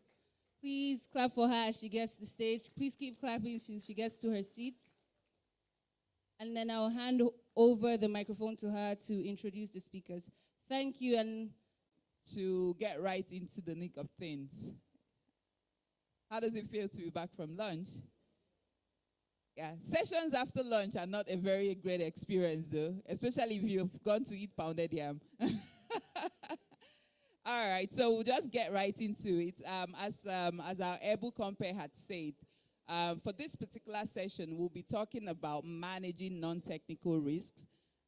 T: Please clap for her as she gets to the stage. Please keep clapping since she gets to her seat. And then I'll hand over the microphone to her to introduce the speakers. Thank you. And
U: to get right into the nick of things. How does it feel to be back from lunch? Yeah, sessions after lunch are not a very great experience, though, especially if you've gone to eat pounded yam. All right, so we'll just get right into it. As our able compare had said, for this particular session, we'll be talking about managing non-technical risks,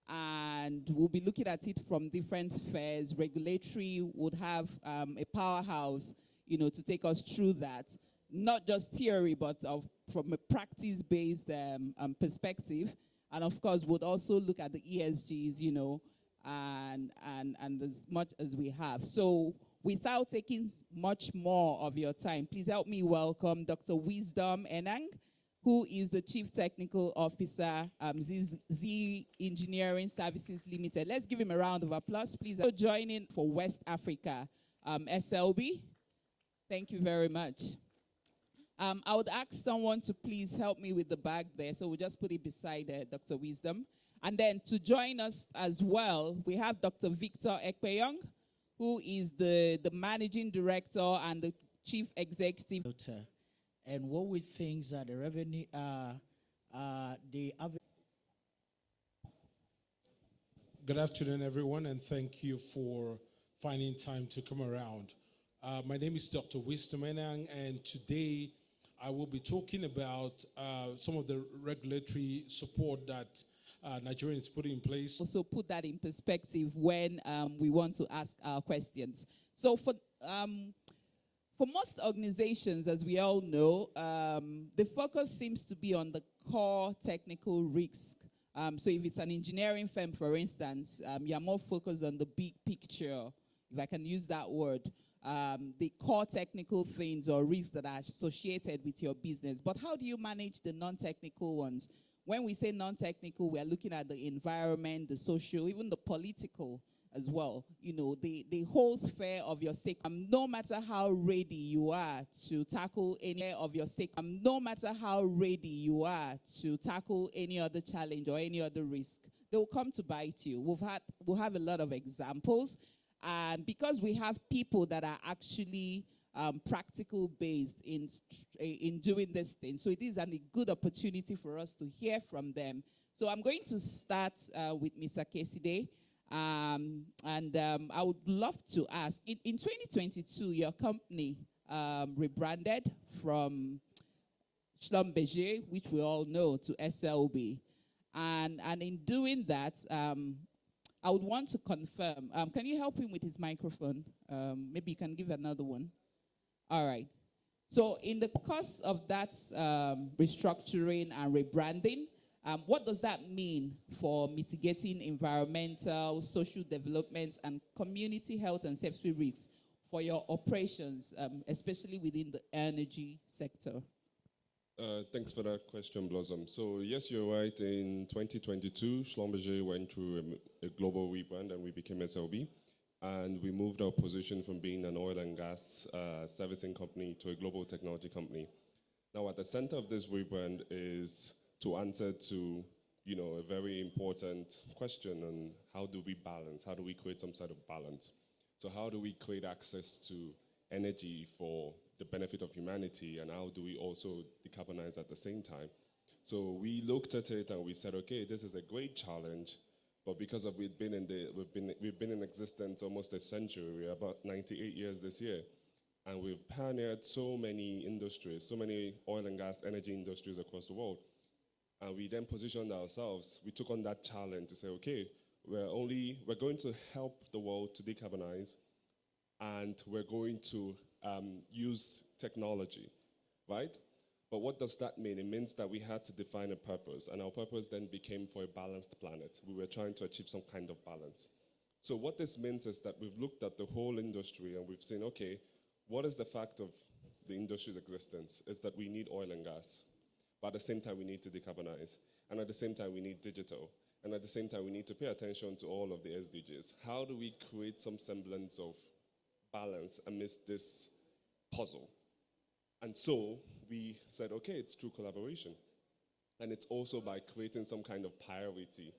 U: and we'll be looking at it from different spheres. Regulatory would have a powerhouse, to take us through that. Not just theory, but from a practice-based perspective. And of course, would also look at the ESGs, and as much as we have. So without taking much more of your time, please help me welcome Dr. Wisdom Enang, who is the Chief Technical Officer, Z Engineering Services Limited. Let's give him a round of applause, please. Joining for West Africa, SLB. Thank you very much. I would ask someone to please help me with the bag there. So we'll just put it beside Dr. Wisdom. And then to join us as well, we have Dr. Victor Ekpeyong, who is the Managing Director and the Chief Executive.
V: And what we think that the revenue
W: Good afternoon, everyone, and thank you for finding time to come around. My name is Dr. Wisdom Enang, and today I will be talking about some of the regulatory support that Nigeria is putting in place.
U: Also put that in perspective when we want to ask our questions. So for most organizations, as we all know, the focus seems to be on the core technical risk. So if it's an engineering firm, for instance, you're more focused on the big picture, if I can use that word. The core technical things or risks that are associated with your business. But how do you manage the non-technical ones? When we say non-technical, we are looking at the environment, the social, even the political as well. The whole sphere of your stake. No matter how ready you are to tackle any of your stake, no matter how ready you are to tackle any other challenge or any other risk, they will come to bite you. We'll have a lot of examples. And because we have people that are actually practical based in doing this thing, so it is a good opportunity for us to hear from them. So I'm going to start with Mr. Keside, and I would love to ask, in 2022, your company rebranded from Schlumberger, which we all know, to SLB. And in doing that, I would want to confirm. Can you help him with his microphone? Maybe you can give another one. All right. So in the course of that restructuring and rebranding, what does that mean for mitigating environmental, social development, and community health and safety risks for your operations, especially within the energy sector?
X: Thanks for that question, Blossom. So yes, you're right. In 2022, Schlumberger went through a global rebrand and we became SLB. And we moved our position from being an oil and gas servicing company to a global technology company. Now, at the center of this rebrand is to answer to, a very important question on how do we balance? How do we create some sort of balance? So how do we create access to energy for the benefit of humanity, and how do we also decarbonize at the same time? So we looked at it and we said, okay, this is a great challenge, but because of we've been in existence almost a century, we're about 98 years this year, and we've pioneered so many industries, so many oil and gas energy industries across the world. And we then positioned ourselves, we took on that challenge to say, okay, we're going to help the world to decarbonize, and we're going to use technology, right? But what does that mean? It means that we had to define a purpose, and our purpose then became for a balanced planet. We were trying to achieve some kind of balance. So what this means is that we've looked at the whole industry and we've seen, okay, what is the fact of the industry's existence? It's that we need oil and gas, but at the same time we need to decarbonize, and at the same time we need digital, and at the same time we need to pay attention to all of the SDGs. How do we create some semblance of balance amidst this puzzle? And so we said, okay, it's through collaboration. And it's also by creating some kind of priority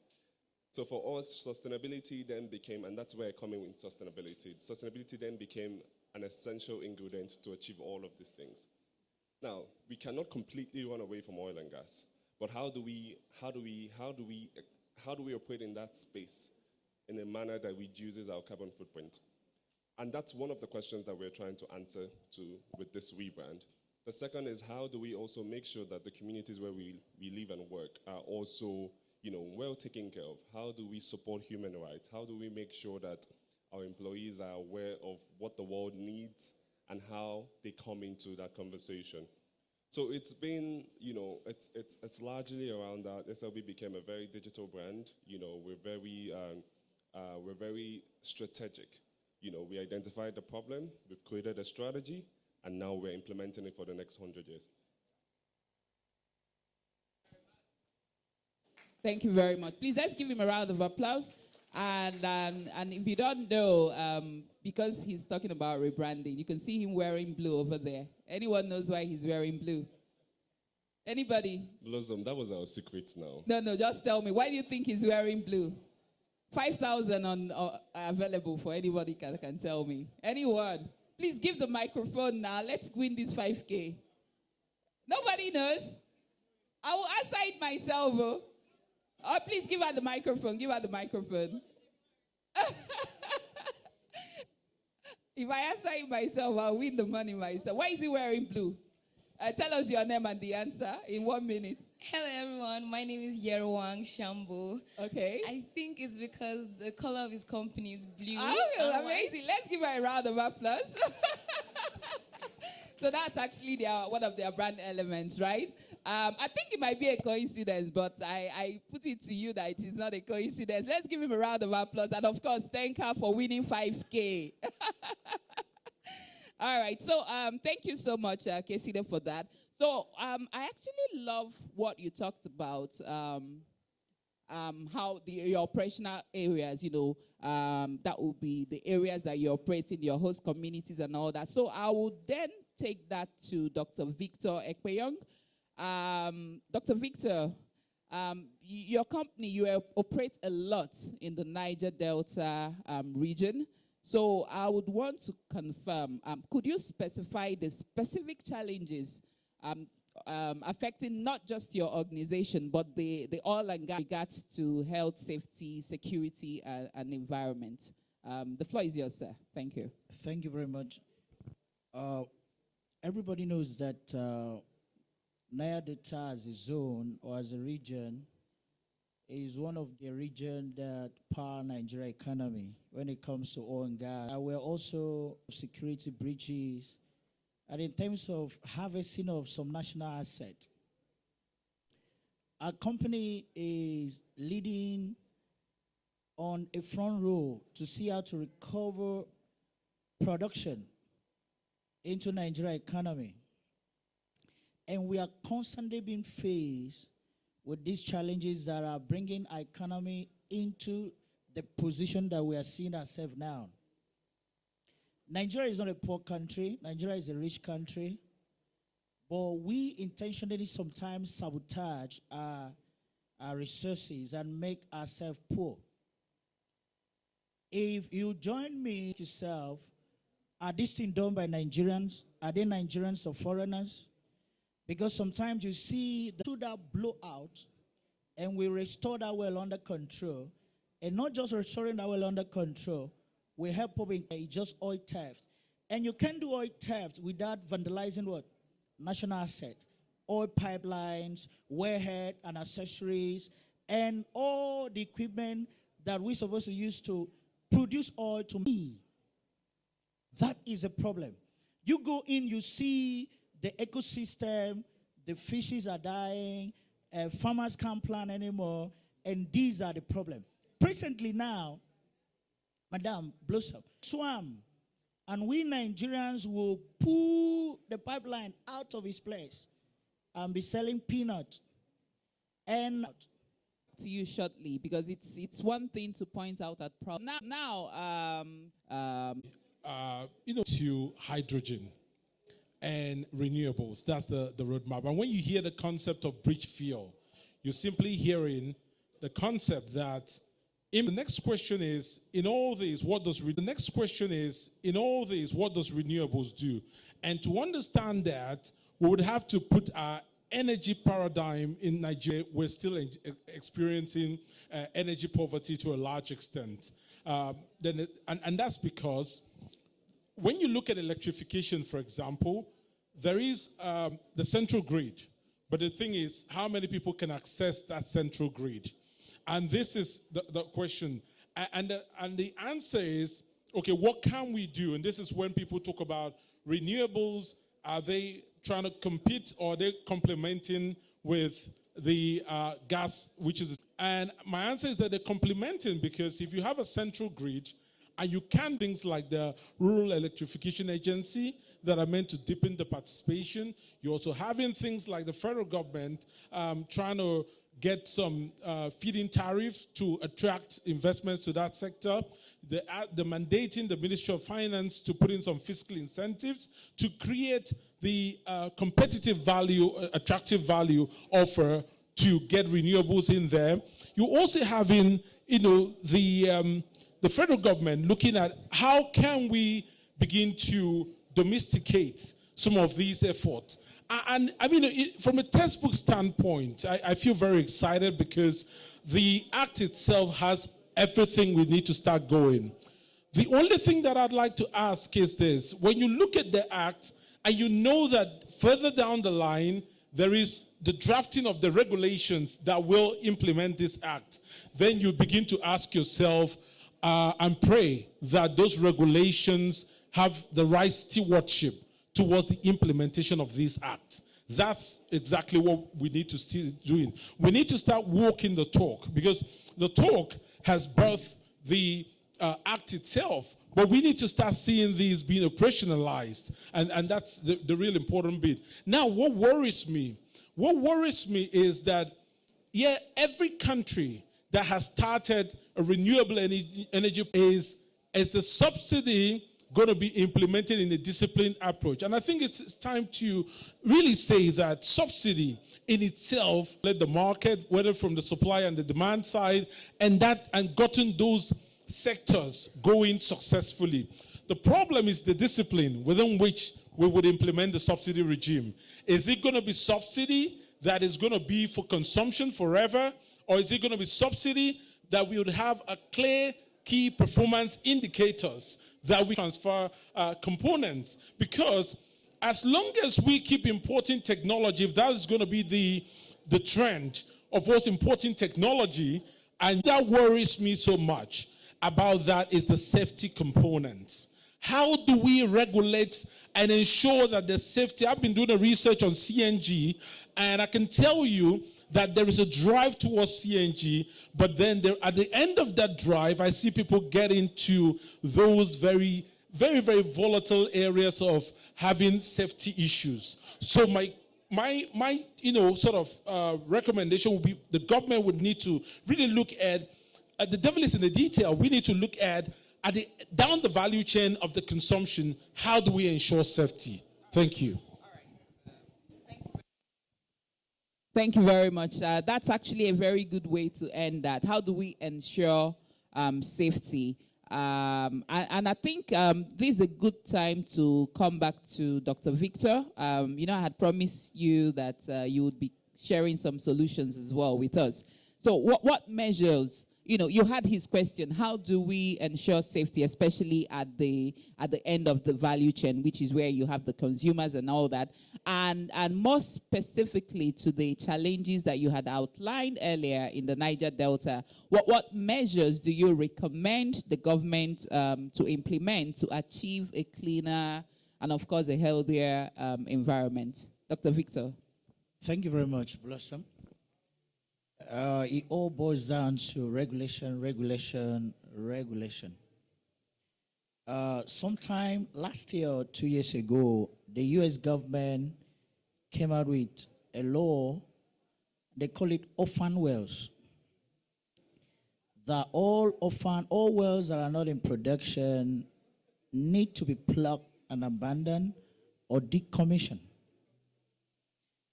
X: So for us, sustainability then became, and that's where I come in with sustainability. Sustainability then became an essential ingredient to achieve all of these things. Now, we cannot completely run away from oil and gas, but how do we operate in that space in a manner that reduces our carbon footprint? And that's one of the questions that we're trying to answer with this rebrand. The second is, how do we also make sure that the communities where we live and work are also, well taken care of? How do we support human rights? How do we make sure that our employees are aware of what the world needs and how they come into that conversation? So it's been, it's largely around that. SLB became a very digital brand. We're very strategic. We identified the problem, we've created a strategy, and now we're implementing it for the next 100 years.
U: Thank you very much. Please, let's give him a round of applause. And if you don't know, because he's talking about rebranding, you can see him wearing blue over there. Anyone knows why he's wearing blue? Anybody?
X: Blossom, that was our secret now.
U: No, just tell me. Why do you think he's wearing blue? 5,000 available for anybody can tell me. Anyone? Please give the microphone now. Let's win this 5K. Nobody knows? I will answer it myself. Oh, please give her the microphone. Give her the microphone. If I answer it myself, I'll win the money myself. Why is he wearing blue? Tell us your name and the answer in 1 minute.
F: Hello, everyone. My name is Yerwang Shambo.
U: Okay.
F: I think it's because the color of his company is blue.
U: Oh, amazing. Let's give her a round of applause. So that's actually one of their brand elements, right? I think it might be a coincidence, but I put it to you that it is not a coincidence. Let's give him a round of applause. And, of course, thank her for winning 5K. All right. So thank you so much, Kesida, for that. So I actually love what you talked about, how your operational areas, that will be the areas that you operate in, your host communities and all that. So I will then take that to Dr. Victor Ekpeyong. Dr. Victor, your company, you operate a lot in the Niger Delta region. So I would want to confirm, could you specify the specific challenges affecting not just your organization, but the oil and gas regards to health, safety, security, and environment? The floor is yours, sir. Thank you.
V: Thank you very much. Everybody knows that Niger Delta as a zone or as a region is one of the regions that power Nigeria economy when it comes to oil and gas. We're also security breaches, and in terms of harvesting of some national asset. Our company is leading on a front row to see how to recover production into Nigeria economy. And we are constantly being faced with these challenges that are bringing our economy into the position that we are seeing ourselves now. Nigeria is not a poor country. Nigeria is a rich country. But we intentionally sometimes sabotage our resources and make ourselves poor. If you join me yourself, are these things done by Nigerians? Are they Nigerians or foreigners? Because sometimes you see that blow out and we restore that well under control. And not just restoring that well under control, we help in just oil theft. And you can't do oil theft without vandalizing what? National asset. Oil pipelines, wellhead and accessories, and all the equipment that we're supposed to use to produce oil to me. That is a problem. You go in, you see the ecosystem, the fishes are dying, farmers can't plant anymore, and these are the problems. Presently now, Madam Blossom, swam, and we Nigerians will pull the pipeline out of its place and be selling peanuts. And
U: to you shortly, because it's one thing to point out at problem.
W: To hydrogen and renewables. That's the roadmap. And when you hear the concept of bridge fuel, you're simply hearing the concept that The next question is, in all this, what does renewables do? And to understand that, we would have to put our energy paradigm in Nigeria. We're still experiencing energy poverty to a large extent. And that's because when you look at electrification, for example, there is the central grid. But the thing is, how many people can access that central grid? And this is the question. And the answer is, okay, what can we do? And this is when people talk about renewables. Are they trying to compete, or are they complementing with the gas, which is... And my answer is that they're complementing, because if you have a central grid and you can things like the Rural Electrification Agency that are meant to deepen the participation, you're also having things like the federal government trying to get some feed-in tariffs to attract investments to that sector. The mandating the Ministry of Finance to put in some fiscal incentives to create the competitive value, attractive value offer to get renewables in there. You're also having, the federal government looking at how can we begin to domesticate some of these efforts. And I mean, from a textbook standpoint, I feel very excited because the Act itself has everything we need to start going. The only thing that I'd like to ask is this: when you look at the Act and you know that further down the line, there is the drafting of the regulations that will implement this Act, then you begin to ask yourself and pray that those regulations have the right stewardship towards the implementation of this Act. That's exactly what we need to still doing. We need to start walking the talk, because the talk has birthed the Act itself, but we need to start seeing these being operationalized, and that's the real important bit. Now, what worries me is that, every country that has started a renewable energy is the subsidy going to be implemented in a disciplined approach. And I think it's time to really say that subsidy in itself led the market, whether from the supply and the demand side, and gotten those sectors going successfully. The problem is the discipline within which we would implement the subsidy regime. Is it going to be subsidy that is going to be for consumption forever, or is it going to be subsidy that we would have a clear key performance indicators that we transfer components? Because as long as we keep importing technology, if that is going to be the trend of us importing technology, and that worries me so much about that is the safety component. How do we regulate and ensure that the safety? I've been doing a research on CNG, and I can tell you that there is a drive towards CNG, but then at the end of that drive, I see people get into those very, very, very volatile areas of having safety issues. So my recommendation would be the government would need to really look at the devil is in the detail. We need to look at down the value chain of the consumption, how do we ensure safety? Thank you.
U: Thank you very much. That's actually a very good way to end that. How do we ensure safety? And I think this is a good time to come back to Dr. Victor. I had promised you that you would be sharing some solutions as well with us. So what measures, you had his question, how do we ensure safety, especially at the end of the value chain, which is where you have the consumers and all that, and more specifically to the challenges that you had outlined earlier in the Niger Delta, what measures do you recommend the government to implement to achieve a cleaner and, of course, a healthier environment? Dr. Victor.
V: Thank you very much, Blossom. It all boils down to regulation. Sometime last year or 2 years ago, the U.S. government came out with a law, they call it orphan wells. That all wells that are not in production need to be plugged and abandoned or decommissioned.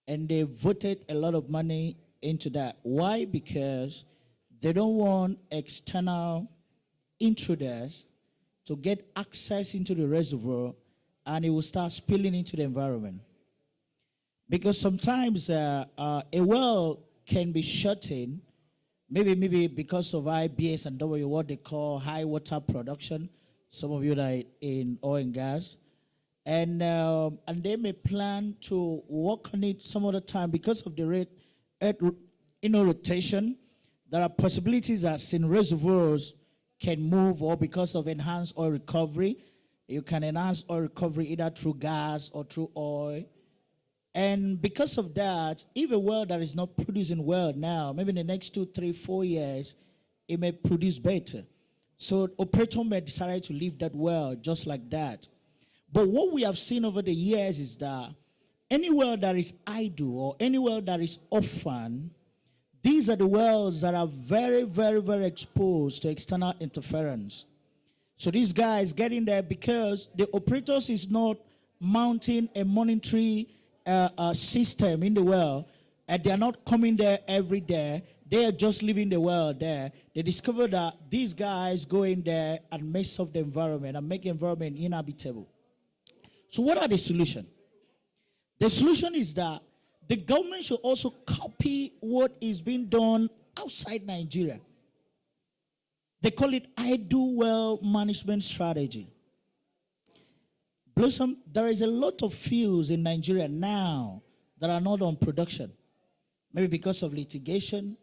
V: And they voted a lot of money into that. Why? Because They don't want external intruders to get access into the reservoir, and it will start spilling into the environment. Because sometimes a well can be shut in, maybe because of IBS and W, what they call high water production. Some of you that are in oil and gas. And they may plan to work on it some other time because of the rotation. There are possibilities that some reservoirs can move, or because of enhanced oil recovery. You can enhance oil recovery either through gas or through oil. And because of that, if a well that is not producing well now, maybe in the next 2, 3, 4 years, it may produce better. So operator may decide to leave that well just like that. But what we have seen over the years is that any well that is idle or any well that is orphan, these are the wells that are very, very, very exposed to external interference. So these guys getting there because the operators is not mounting a monitoring system in the well, and they are not coming there every day. They are just leaving the well there. They discover that these guys go in there and mess up the environment and make the environment inhabitable. So what are the solutions? The solution is that the government should also copy what is being done outside Nigeria. They call it idle well management strategy. Blossom, there is a lot of fields in Nigeria now that are not on production. Maybe because of litigation,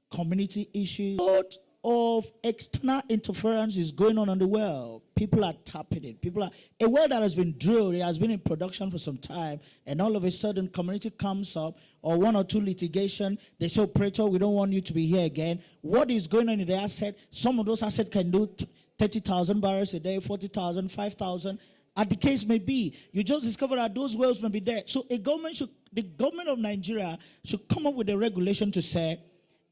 V: community issues. A lot of external interference is going on the well. People are tapping it. A well that has been drilled, it has been in production for some time, and all of a sudden community comes up, or 1 or 2 litigation, they say, operator, we don't want you to be here again. What is going on in the asset? Some of those assets can do 30,000 barrels a day, 40,000, 5,000. As the case may be, you just discover that those wells may be there. So the government of Nigeria should come up with a regulation to say,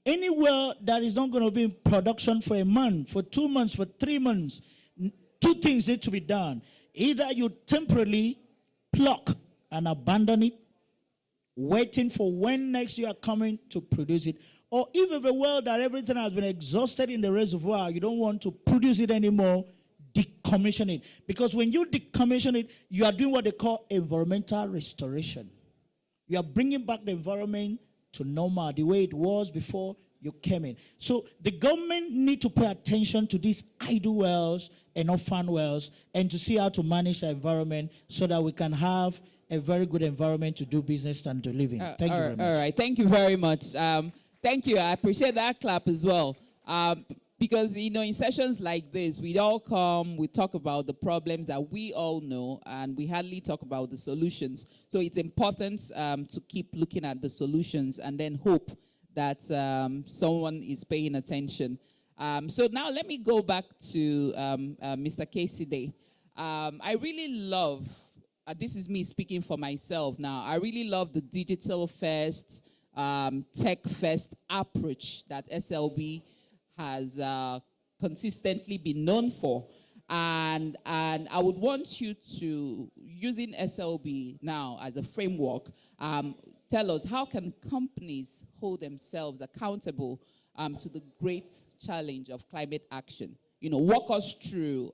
V: any well that is not going to be in production for a month, for 2 months, for 3 months, 2 things need to be done. Either you temporarily pluck and abandon it, waiting for when next you are coming to produce it, or even if a well that everything has been exhausted in the reservoir, you don't want to produce it anymore, decommission it. Because when you decommission it, you are doing what they call environmental restoration. You are bringing back the environment to normal, the way it was before you came in. So the government need to pay attention to these idle wells and orphan wells, and to see how to manage the environment so that we can have a very good environment to do business and to live in. Thank you very much.
U: All right, thank you very much. Thank you. I appreciate that clap as well. Because, in sessions like this, we all come, we talk about the problems that we all know, and we hardly talk about the solutions. So it's important to keep looking at the solutions and then hope that someone is paying attention. So now let me go back to Mr. Casey. I really love, this is me speaking for myself now, I really love the digital first, tech first approach that SLB has consistently been known for. And I would want you to, using SLB now as a framework, tell us how can companies hold themselves accountable to the great challenge of climate action? Walk us through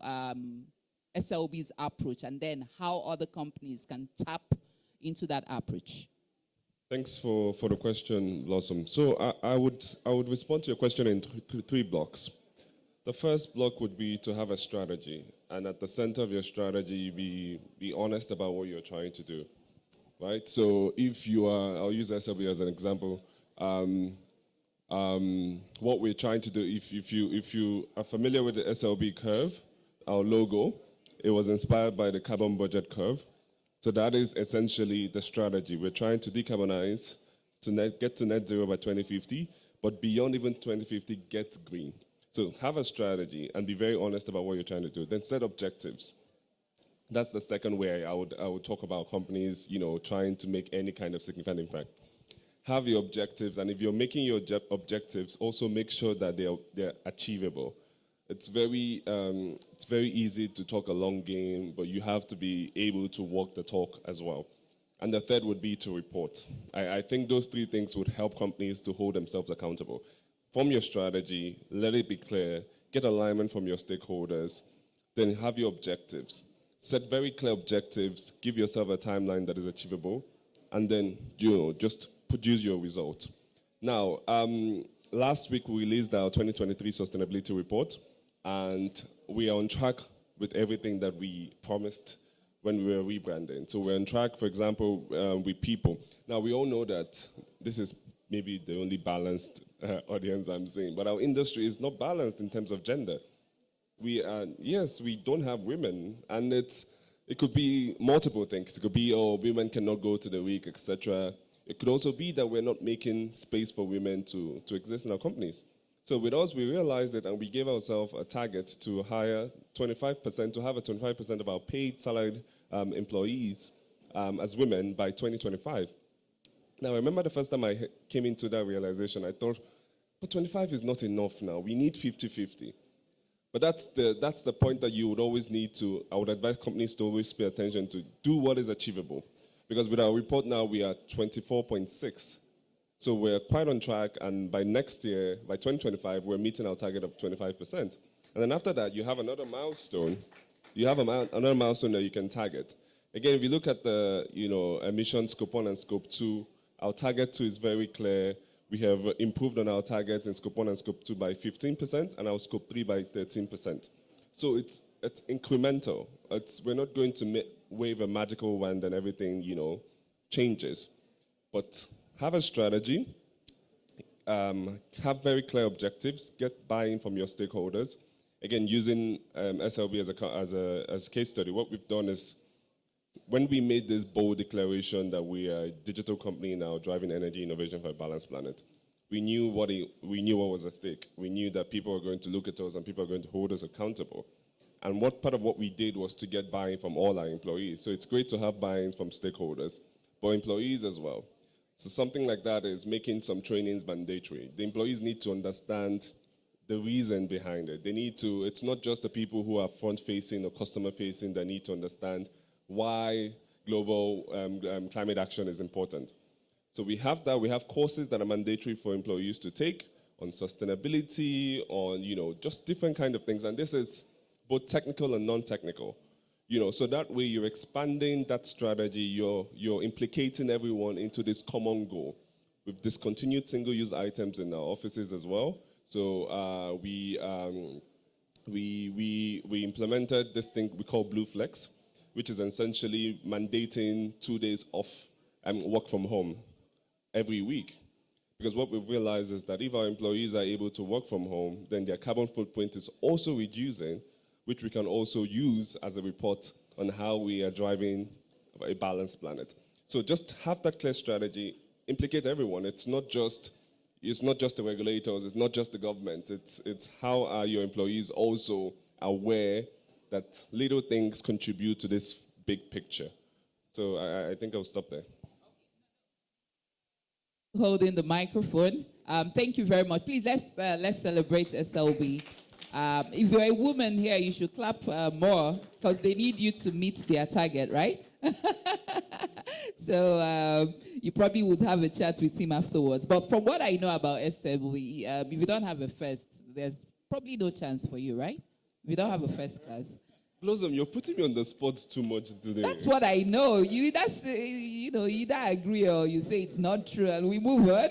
U: SLB's approach, and then how other companies can tap into that approach.
X: Thanks for the question, Blossom. So I would respond to your question in 3 blocks. The first block would be to have a strategy, and at the center of your strategy, be honest about what you're trying to do, right? So if you are, I'll use SLB as an example. What we're trying to do, if you are familiar with the SLB curve, our logo, it was inspired by the carbon budget curve. So that is essentially the strategy. We're trying to decarbonize, to get to net zero by 2050, but beyond even 2050, get green. So have a strategy and be very honest about what you're trying to do. Then set objectives. That's the second way I would talk about companies, trying to make any kind of significant impact. Have your objectives, and if you're making your objectives, also make sure that they're achievable. It's very easy to talk a long game, but you have to be able to walk the talk as well. And the third would be to report. I think those 3 things would help companies to hold themselves accountable. form your strategy, let it be clear, get alignment from your stakeholders, then have your objectives. Set very clear objectives, give yourself a timeline that is achievable, and then, just produce your result. Now, last week we released our 2023 sustainability report, and we are on track with everything that we promised when we were rebranding. So we're on track, for example, with people. Now, we all know that this is maybe the only balanced audience I'm seeing, but our industry is not balanced in terms of gender. Yes, we don't have women, and it could be multiple things. It could be, women cannot go to the week, etc. It could also be that we're not making space for women to exist in our companies. So with us, we realized it, and we gave ourselves a target to hire 25%, to have a 25% of our paid salaried employees as women by 2025. Now, I remember the first time I came into that realization, I thought, but 25 is not enough now. We need 50-50. But that's the point that you would always need to, I would advise companies to always pay attention to, do what is achievable. Because with our report now, we are 24.6. So we're quite on track, and by next year, by 2025, we're meeting our target of 25%. And then after that, you have another milestone. You have another milestone that you can target. Again, if you look at the emissions Scope 1 and Scope 2, our target 2 is very clear. We have improved on our target in Scope 1 and Scope 2 by 15%, and our Scope 3 by 13%. So it's incremental. We're not going to wave a magical wand and everything, changes. But have a strategy, have very clear objectives, get buy-in from your stakeholders. Again, using SLB as a case study, what we've done is, when we made this bold declaration that we are a digital company now driving energy innovation for a balanced planet, we knew what was at stake. We knew that people were going to look at us and people are going to hold us accountable. And part of what we did was to get buy-in from all our employees. So it's great to have buy-ins from stakeholders, but employees as well. So something like that is making some trainings mandatory. The employees need to understand the reason behind it. It's not just the people who are front-facing or customer-facing that need to understand why global climate action is important. So we have that. We have courses that are mandatory for employees to take on sustainability, on just different kind of things. And this is both technical and non-technical. So that way you're expanding that strategy. You're implicating everyone into this common goal. We've discontinued single-use items in our offices as well. So we implemented this thing we call Blue Flex, which is essentially mandating 2 days off and work from home every week. Because what we've realized is that if our employees are able to work from home, then their carbon footprint is also reducing, which we can also use as a report on how we are driving a balanced planet. So just have that clear strategy, implicate everyone. It's not just the regulators, it's not just the government, it's how are your employees also aware that little things contribute to this big picture. So I think I'll stop there.
U: Holding the microphone. Thank you very much. Please, let's celebrate SLB. If you're a woman here, you should clap more because they need you to meet their target, right? So you probably would have a chat with him afterwards. But from what I know about SLB, if you don't have a first, there's probably no chance for you, right? We don't have a first class.
X: Blossom, you're putting me on the spot too much today.
U: That's what I know. You either agree or you say it's not true, and we move on.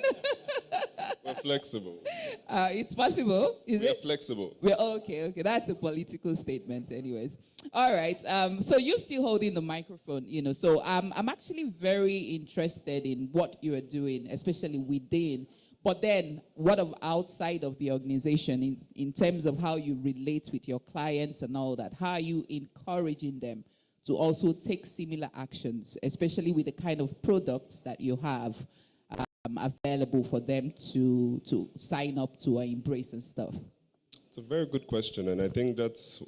X: We're flexible.
U: It's possible.
X: We're flexible.
U: We're okay. That's a political statement, anyways. All right. So you're still holding the microphone, So I'm actually very interested in what you are doing, especially within. But then, what of outside of the organization in terms of how you relate with your clients and all that? How are you encouraging them to also take similar actions, especially with the kind of products that you have available for them to sign up to or embrace and stuff?
X: It's a very good question, and I think that's,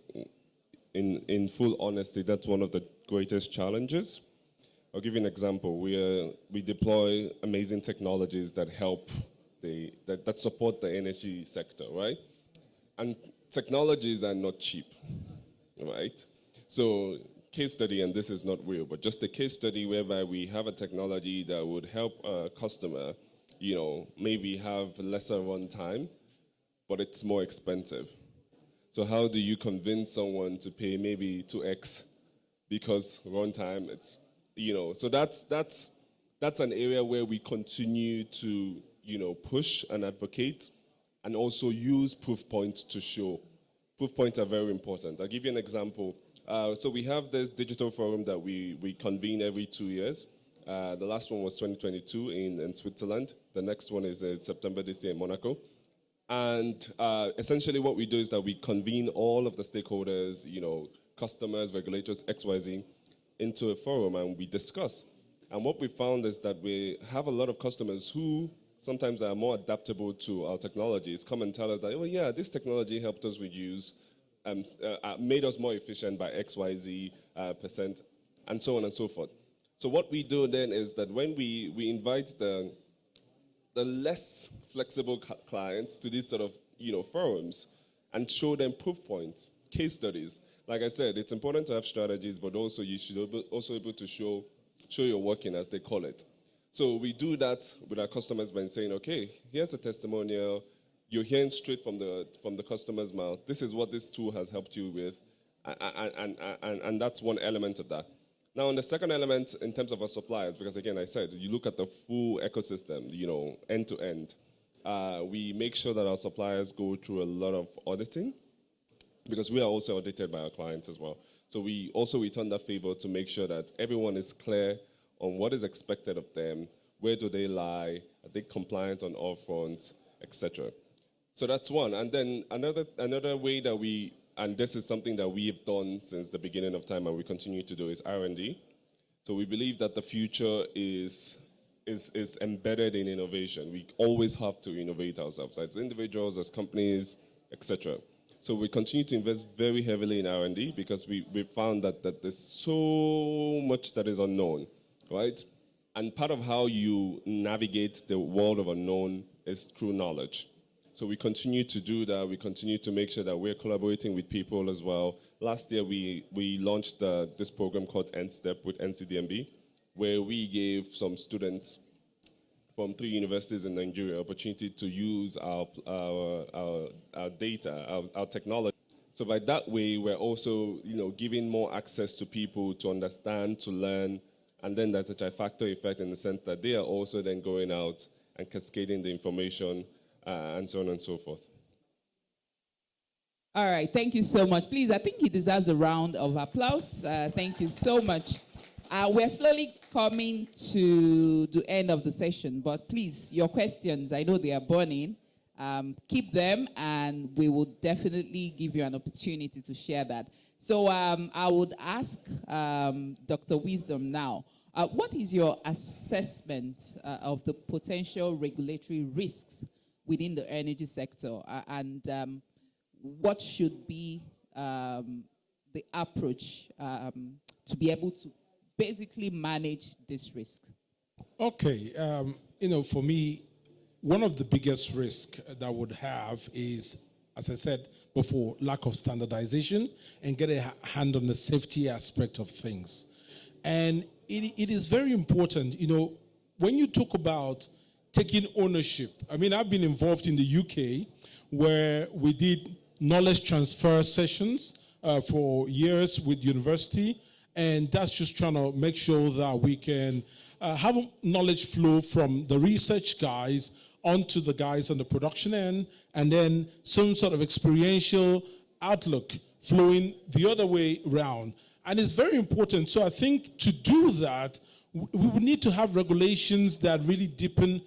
X: in full honesty, that's one of the greatest challenges. I'll give you an example. We deploy amazing technologies that help that support the energy sector, right? And technologies are not cheap, right? So case study, and this is not real, but just a case study whereby we have a technology that would help a customer, maybe have lesser run time but it's more expensive. So how do you convince someone to pay maybe 2x because runtime, it's, so that's an area where we continue to, push and advocate and also use proof points to show. Proof points are very important. I'll give you an example. So we have this digital forum that we convene every 2 years. The last one was 2022 in Switzerland. The next one is September this year in Monaco. And essentially what we do is that we convene all of the stakeholders, customers, regulators, XYZ, into a forum and we discuss. And what we found is that we have a lot of customers who sometimes are more adaptable to our technologies, come and tell us that, oh yeah, this technology helped us reduce, made us more efficient by XYZ percent, and so on and so forth. So what we do then is that when we invite the less flexible clients to these sort of forums and show them proof points, case studies. Like I said, it's important to have strategies, but also you should also able to show your working, as they call it. So we do that with our customers by saying, okay, here's a testimonial. You're hearing straight from the customer's mouth. This is what this tool has helped you with, and that's one element of that. Now, on the second element, in terms of our suppliers, because again, I said, you look at the full ecosystem, end to end. We make sure that our suppliers go through a lot of auditing, because we are also audited by our clients as well. So we also return that favor to make sure that everyone is clear on what is expected of them, where do they lie, are they compliant on all fronts, etc. So that's one. And then another way that we, and this is something that we've done since the beginning of time and we continue to do, is R&D. So we believe that the future is embedded in innovation. We always have to innovate ourselves, as individuals, as companies, etc. So we continue to invest very heavily in R&D because we found that there's so much that is unknown, right? And part of how you navigate the world of unknown is through knowledge. So we continue to do that. We continue to make sure that we're collaborating with people as well. Last year, we launched this program called N.I.E.S with NCDMB, where we gave some students from 3 universities in Nigeria opportunity to use our data, our technology. So by that way, we're also giving more access to people to understand, to learn, and then there's a trifactor effect in the sense that they are also then going out and cascading the information and so on and so forth.
U: All right, thank you so much. Please, I think he deserves a round of applause. Thank you so much. We're slowly coming to the end of the session, but please, your questions, I know they are burning. Keep them, and we will definitely give you an opportunity to share that. So I would ask Dr. Wisdom now, what is your assessment of the potential regulatory risks within the energy sector, and what should be the approach to be able to basically manage this risk?
W: Okay, for me, one of the biggest risks that I would have is, as I said before, lack of standardization and get a hand on the safety aspect of things. And it is very important, when you talk about taking ownership. I mean, I've been involved in the UK where we did knowledge transfer sessions for years with university, and that's just trying to make sure that we can have knowledge flow from the research guys onto the guys on the production end, and then some sort of experiential outlook flowing the other way around. And it's very important. So I think to do that, we would need to have regulations that really deepen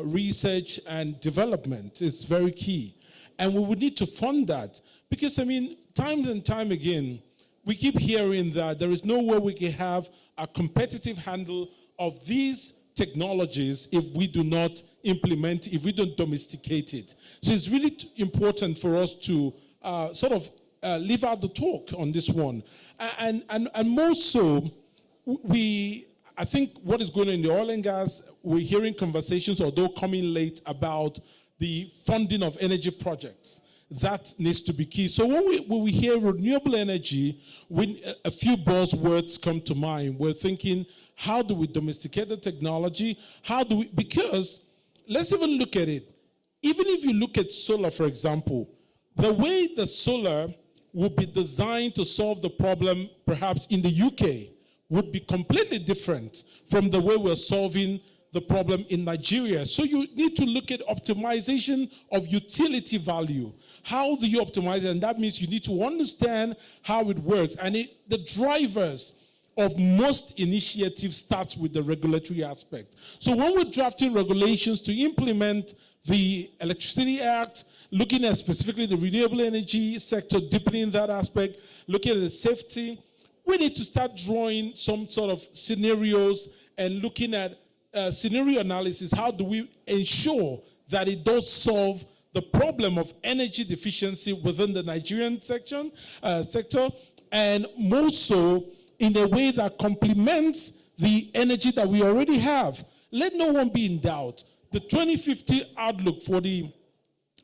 W: research and development. It's very key. And we would need to fund that. Because, time and time again, we keep hearing that there is no way we can have a competitive handle of these technologies if we do not implement, if we don't domesticate it. So it's really important for us to leave out the talk on this one. And more so, I think what is going on in the oil and gas, we're hearing conversations, although coming late, about the funding of energy projects. That needs to be key. So when we hear renewable energy, when a few buzzwords come to mind, we're thinking, how do we domesticate the technology? Because let's even look at it. even if you look at solar, for example, the way the solar would be designed to solve the problem, perhaps in the UK, would be completely different from the way we're solving the problem in Nigeria. So you need to look at optimization of utility value. How do you optimize it? And that means you need to understand how it works. And the drivers of most initiatives starts with the regulatory aspect. So when we're drafting regulations to implement the Electricity Act, looking at specifically the renewable energy sector, deepening that aspect, looking at the safety, we need to start drawing some sort of scenarios and looking at scenario analysis. How do we ensure that it does solve the problem of energy deficiency within the Nigerian sector, and more so in a way that complements the energy that we already have. Let no one be in doubt. The 2050 outlook for the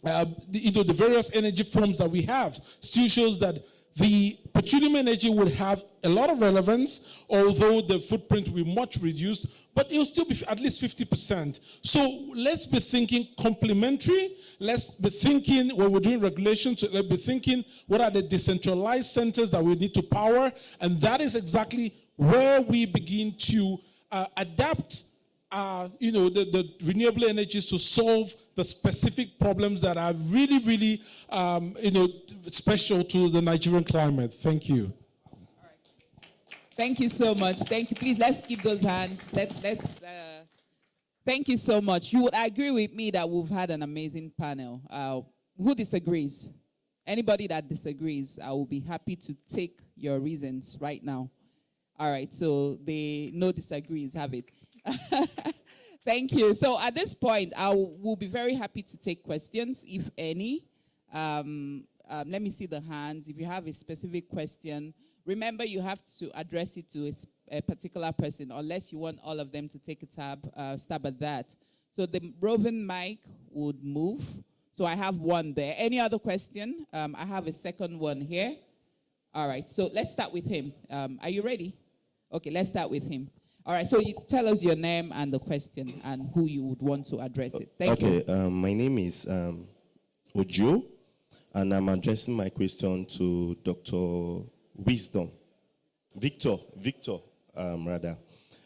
W: various energy forms that we have still shows that the petroleum energy would have a lot of relevance, although the footprint will be much reduced, but it will still be at least 50%. So let's be thinking complementary. Let's be thinking, when we're doing regulations, let's be thinking what are the decentralized centers that we need to power, and that is exactly where we begin to adapt the renewable energies to solve the specific problems that are really, really, special to the Nigerian climate. Thank you.
U: Thank you so much. Thank you. Please, let's keep those hands. Thank you so much. You would agree with me that we've had an amazing panel. Who disagrees? Anybody that disagrees, I will be happy to take your reasons right now. All right, so no disagrees, have it. Thank you. So at this point, I will be very happy to take questions, if any. Let me see the hands. If you have a specific question, remember you have to address it to a particular person, unless you want all of them to take a stab at that. So the roving mic would move. So I have one there. Any other question? I have a second one here. All right, so let's start with him. Are you ready? Okay, let's start with him. All right, so you tell us your name and the question and who you would want to address it. Thank you.
B: Okay, my name is Ojo, and I'm addressing my question to Dr. Victor, rather.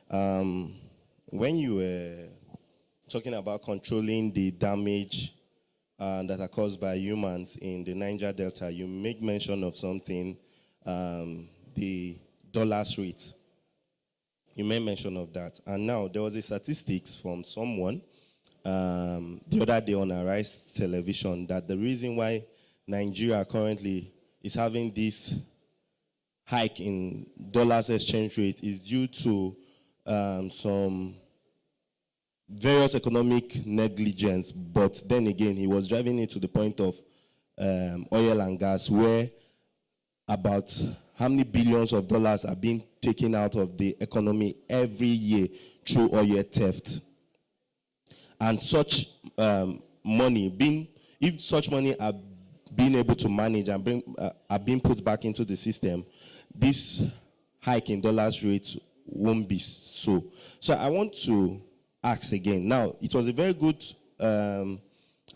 B: When you were talking about controlling the damage that are caused by humans in the Niger Delta, you made mention of something, the dollars rate. You made mention of that. And now there was a statistics from someone the other day on N.I.E.S television that the reason why Nigeria currently is having this hike in dollars exchange rate is due to some various economic negligence. But then again, he was driving it to the point of oil and gas, where about how many billions of dollars are being taken out of the economy every year through oil theft. And such money, if such money are being able to manage and are being put back into the system, this hike in dollars rate won't be so. So I want to ask again. Now, it was a very good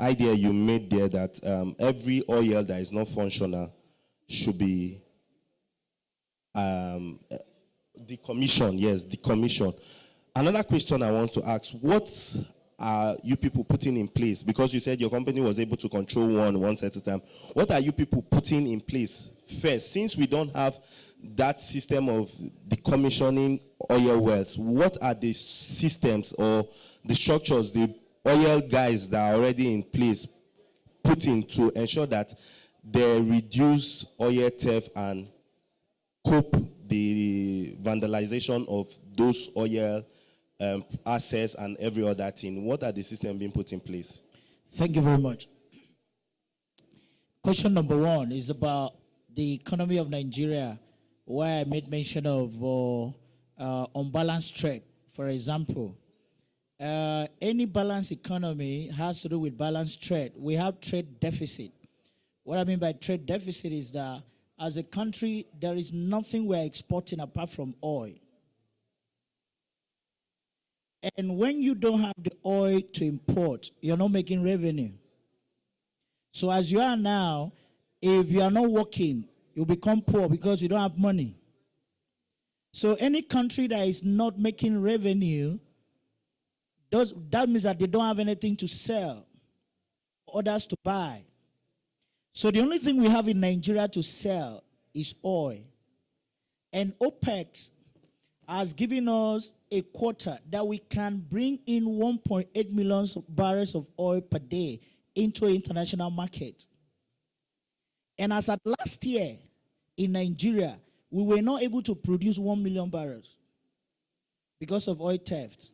B: idea you made there that every oil that is not functional should be decommissioned. Yes, decommissioned. Another question I want to ask, what are you people putting in place? Because you said your company was able to control one set at a time. What are you people putting in place first? Since we don't have that system of decommissioning oil wells, what are the systems or the structures the oil guys that are already in place putting to ensure that they reduce oil theft and cope the vandalization of those oil assets and every other thing? What are the systems being put in place?
V: Thank you very much. Question number one is about the economy of Nigeria, where I made mention of unbalanced trade. For example, any balanced economy has to do with balanced trade. We have trade deficit. What I mean by trade deficit is that as a country, there is nothing we're exporting apart from oil. And when you don't have the oil to import, you're not making revenue. So as you are now, if you are not working, you become poor because you don't have money. So any country that is not making revenue, that means that they don't have anything to sell, others to buy. So the only thing we have in Nigeria to sell is oil. And OPEC has given us a quota that we can bring in 1.8 million barrels of oil per day into the international market. And as at last year in Nigeria, we were not able to produce 1 million barrels because of oil theft.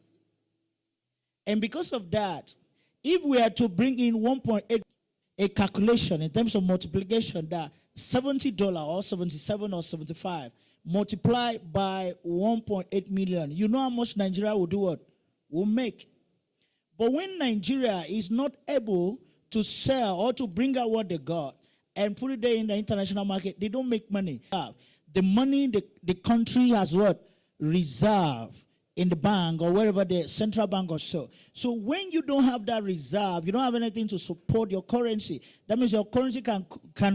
V: And because of that, if we are to bring in 1.8, a calculation in terms of multiplication, that $70 or 77 or 75 multiplied by 1.8 million, you know how much Nigeria will do what? Will make. But when Nigeria is not able to sell or to bring out what they got and put it there in the international market, they don't make money. The money the country has what? Reserve in the bank or wherever, the central bank or so. So when you don't have that reserve, you don't have anything to support your currency. That means your currency can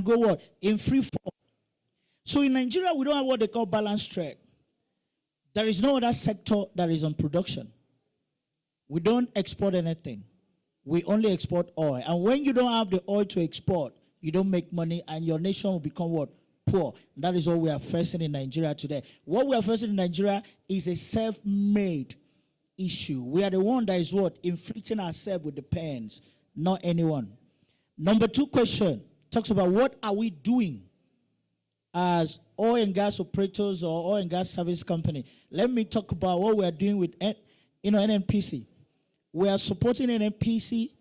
V: go what? In free fall. So in Nigeria, we don't have what they call balanced trade. There is no other sector that is on production. We don't export anything. We only export oil. And when you don't have the oil to export, you don't make money and your nation will become what? Poor. That is what we are facing in Nigeria today. What we are facing in Nigeria is a self-made issue. We are the one that is what? Inflicting ourselves with the pains, not anyone. Number 2 question talks about what are we doing as oil and gas operators or oil and gas service company. Let me talk about what we are doing with NNPC. We are supporting NNPC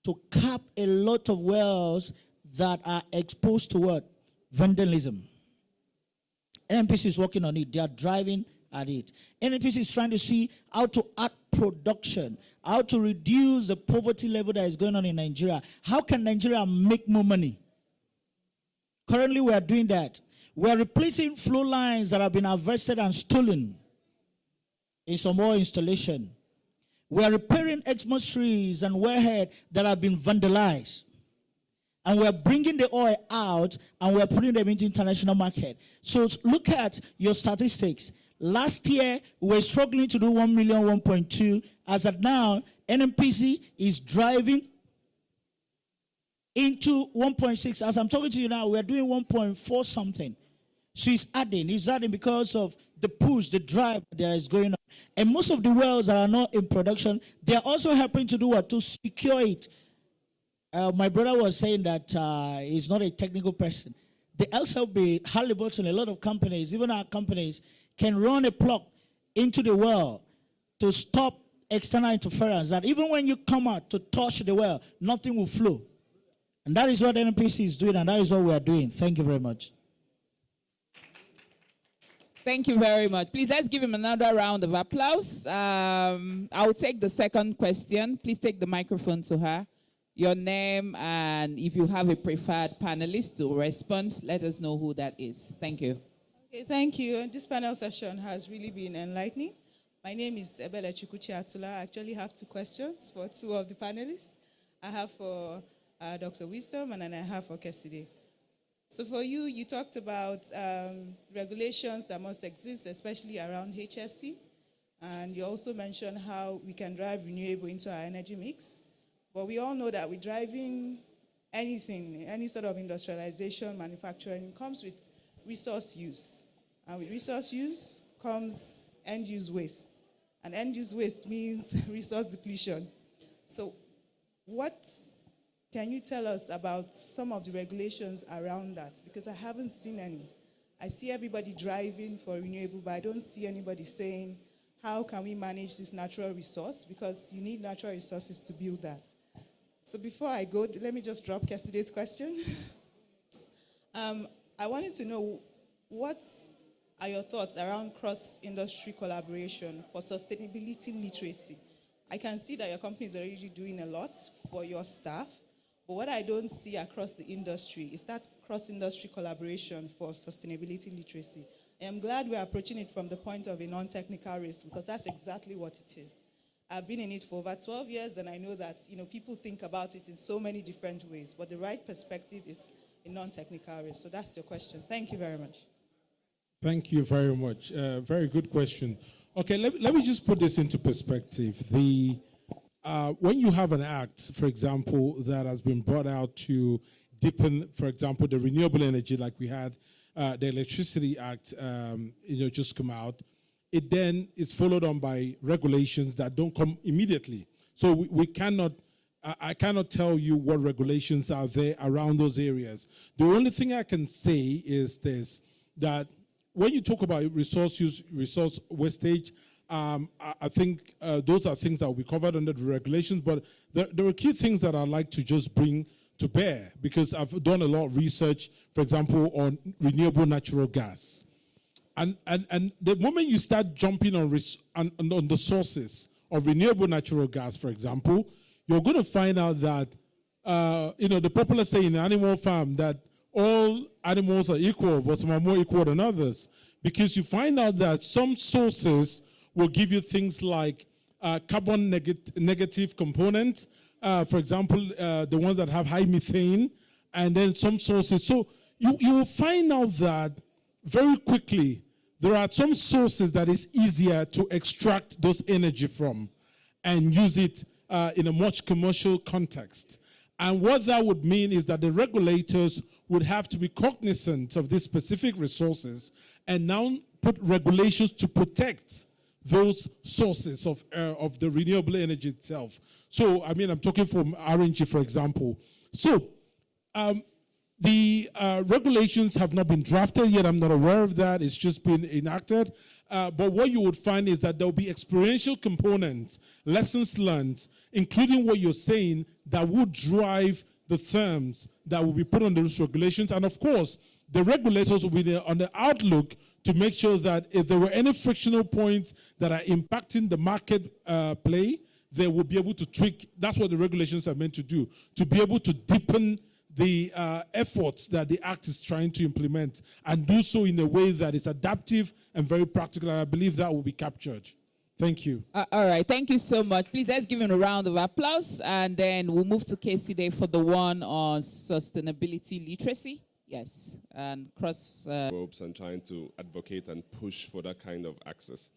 V: to cap a lot of wells that are exposed to what? Vandalism. NNPC is working on it. They are driving at it. NNPC is trying to see how to add production, how to reduce the poverty level that is going on in Nigeria. How can Nigeria make more money? Currently, we are doing that. We are replacing flow lines that have been harvested and stolen in some oil installation. We are repairing Xmas trees and wellhead that have been vandalized. And we're bringing the oil out and we're putting them into international market. So look at your statistics. Last year, we were struggling to do 1 million, 1.2. As of now, NNPC is driving into 1.6. As I'm talking to you now, we're doing 1.4 something. So it's adding because of the push, the drive that is going on. And most of the wells that are not in production, they're also helping to do what? To secure it. My brother was saying that he's not a technical person. The LSLB, Halliburton, a lot of companies, even our companies, can run a plug into the well to stop external interference. That even when you come out to touch the well, nothing will flow. And that is what NPC is doing, and that is what we are doing. Thank you very much.
U: Thank you very much. Please, let's give him another round of applause. I'll take the second question. Please take the microphone to her. Your name, and if you have a preferred panelist to respond, let us know who that is. Thank you.
A: Okay, thank you. This panel session has really been enlightening. My name is Ebele Chukwuchi Atula. I actually have 2 questions for 2 of the panelists. I have for Dr. Wisdom, and then I have for Keside. So for you, you talked about regulations that must exist, especially around HSC. And you also mentioned how we can drive renewable into our energy mix. But we all know that with driving anything, any sort of industrialization, manufacturing, comes with resource use. And with resource use comes end-use waste. And end-use waste means resource depletion. So what can you tell us about some of the regulations around that? Because I haven't seen any. I see everybody driving for renewable, but I don't see anybody saying, how can we manage this natural resource? Because you need natural resources to build that. So before I go, let me just drop Cassidy's question. I wanted to know, what are your thoughts around cross-industry collaboration for sustainability literacy? I can see that your company is already doing a lot for your staff, but what I don't see across the industry is that cross-industry collaboration for sustainability literacy. I am glad we're approaching it from the point of a non-technical risk, because that's exactly what it is. I've been in it for over 12 years, and I know that, people think about it in so many different ways, but the right perspective is a non-technical risk. So that's your question. Thank you very much.
W: Thank you very much. Very good question. Okay, let me just put this into perspective. When you have an act, for example, that has been brought out to deepen, for example, the renewable energy, like we had the Electricity Act, just come out, it then is followed on by regulations that don't come immediately. So we cannot, I cannot tell you what regulations are there around those areas. The only thing I can say is this, that when you talk about resource use, resource wastage, I think those are things that will be covered under the regulations, but there are key things that I'd like to just bring to bear, because I've done a lot of research, for example, on renewable natural gas. And the moment you start jumping on the sources of renewable natural gas, for example, you're going to find out that, the popular saying in Animal Farm that all animals are equal, but some are more equal than others. Because you find out that some sources will give you things like carbon negative components, for example, the ones that have high methane, and then some sources. So you will find out that very quickly there are some sources that is easier to extract those energy from and use it in a much commercial context. And what that would mean is that the regulators would have to be cognizant of these specific resources and now put regulations to protect those sources of the renewable energy itself. So, I'm talking from RNG, for example. So, the regulations have not been drafted yet. I'm not aware of that. It's just been enacted. But what you would find is that there will be experiential components, lessons learned, including what you're saying, that would drive the terms that will be put on those regulations. And of course, the regulators will be on the outlook to make sure that if there were any frictional points that are impacting the market play, they will be able to tweak. That's what the regulations are meant to do, to be able to deepen the efforts that the Act is trying to implement and do so in a way that is adaptive and very practical. And I believe that will be captured. Thank you.
U: All right, thank you so much. Please, let's give him a round of applause, and then we'll move to Casey Day for the one on sustainability literacy. Yes, and cross...
X: ropes and trying to advocate and push for that kind of access.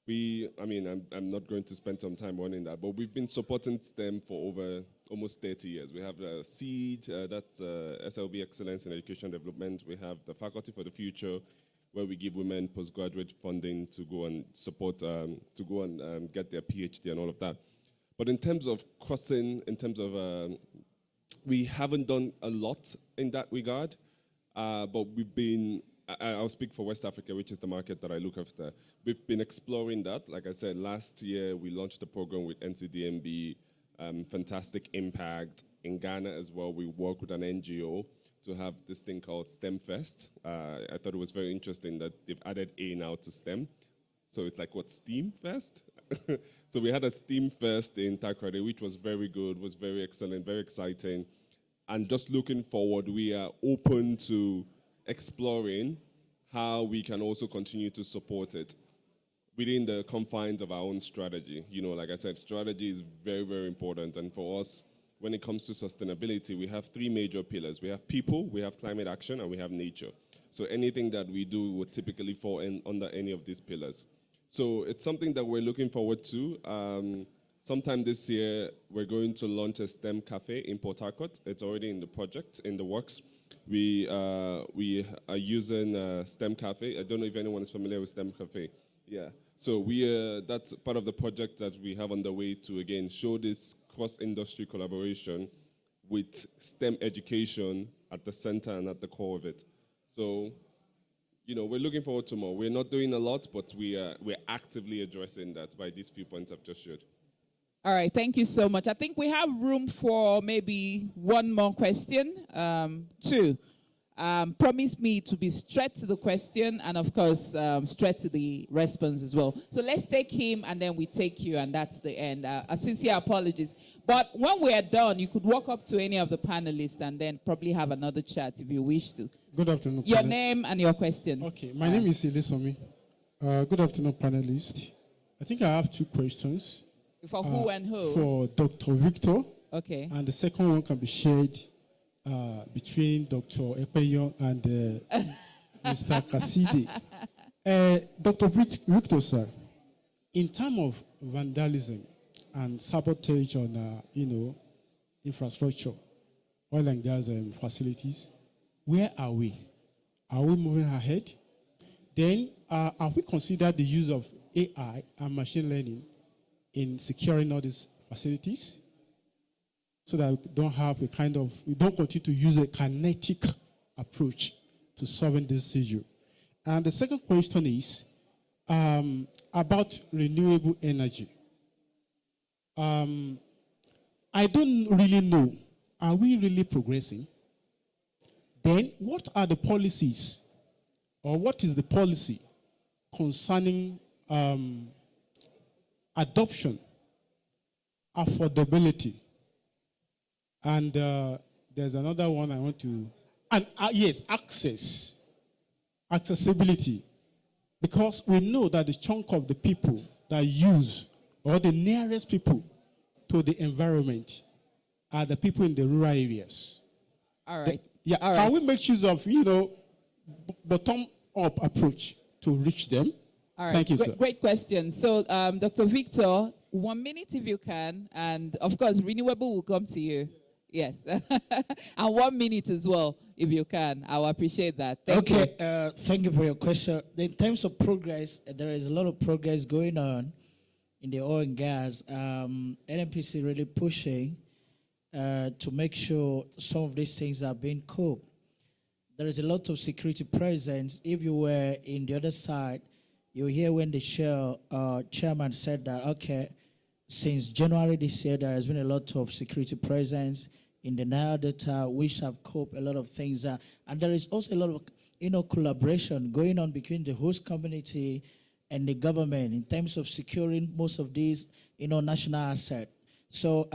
X: I'm not going to spend some time on that, but we've been supporting STEM for over almost 30 years. We have the SEED, that's SLB Excellence in Education Development. We have the Faculty for the Future, where we give women postgraduate funding to go and support, to go and get their PhD and all of that. But in terms of crossing, we haven't done a lot in that regard, but we've been, I'll speak for West Africa, which is the market that I look after. We've been exploring that. Like I said, last year we launched a program with NCDMB, fantastic impact. In Ghana as well, we work with an NGO to have this thing called STEM Fest. I thought it was very interesting that they've added A now to STEM. So it's like, what, STEAM Fest? So we had a STEAM Fest in Takoradi, which was very good, was very excellent, very exciting. And just looking forward, we are open to exploring how we can also continue to support it within the confines of our own strategy. Like I said, strategy is very, very important. And for us, when it comes to sustainability, we have three major pillars. We have people, we have climate action, and we have nature. So anything that we do would typically fall under any of these pillars. So it's something that we're looking forward to. Sometime this year, we're going to launch a STEM cafe in Port Harcourt. It's already in the project, in the works. We are using STEM cafe. I don't know if anyone is familiar with STEM cafe. Yeah. So that's part of the project that we have on the way to, again, show this cross-industry collaboration with STEM education at the center and at the core of it. So, we're looking forward to more. We're not doing a lot, but we're actively addressing that by these few points I've just shared.
U: All right, thank you so much. I think we have room for maybe one more question. Two. Promise me to be straight to the question and, of course, straight to the response as well. So let's take him and then we take you, and that's the end. Sincere apologies. But when we are done, you could walk up to any of the panelists and then probably have another chat if you wish to.
C: Good afternoon.
U: Your name and your question.
C: Okay, my name is Ilisomi. Good afternoon, panelists. I think I have two questions.
U: For who and who?
C: For Dr. Victor.
U: Okay.
C: And the second one can be shared between Dr. Epeyo and Mr. Kaside. Dr. Victor, sir, in terms of vandalism and sabotage on, infrastructure, oil and gas facilities, where are we? Are we moving ahead? Then, have we considered the use of AI and machine learning in securing all these facilities so that we don't continue to use a kinetic approach to solving this issue? And the second question is about renewable energy. I don't really know. Are we really progressing? Then what are the policies, or what is the policy concerning adoption, affordability, and there's another one I want to, and yes, accessibility, because we know that the chunk of the people that use, or the nearest people to the environment, are the people in the rural areas.
U: All right.
C: Can we make use of, bottom-up approach to reach them?
U: All right.
C: Thank you, sir.
U: Great question. So, Dr. Victor, 1 minute if you can, and of course, renewable will come to you. Yes. And 1 minute as well, if you can. I will appreciate that. Thank you.
V: Thank you for your question. In terms of progress, there is a lot of progress going on in the oil and gas. NNPC really pushing to make sure some of these things are being coped. There is a lot of security presence. If you were in the other side, you hear when the chairman said that, okay, since January this year, there has been a lot of security presence in the Nile Delta, which have coped a lot of things. And there is also a lot of collaboration going on between the host community and the government in terms of securing most of these national assets. So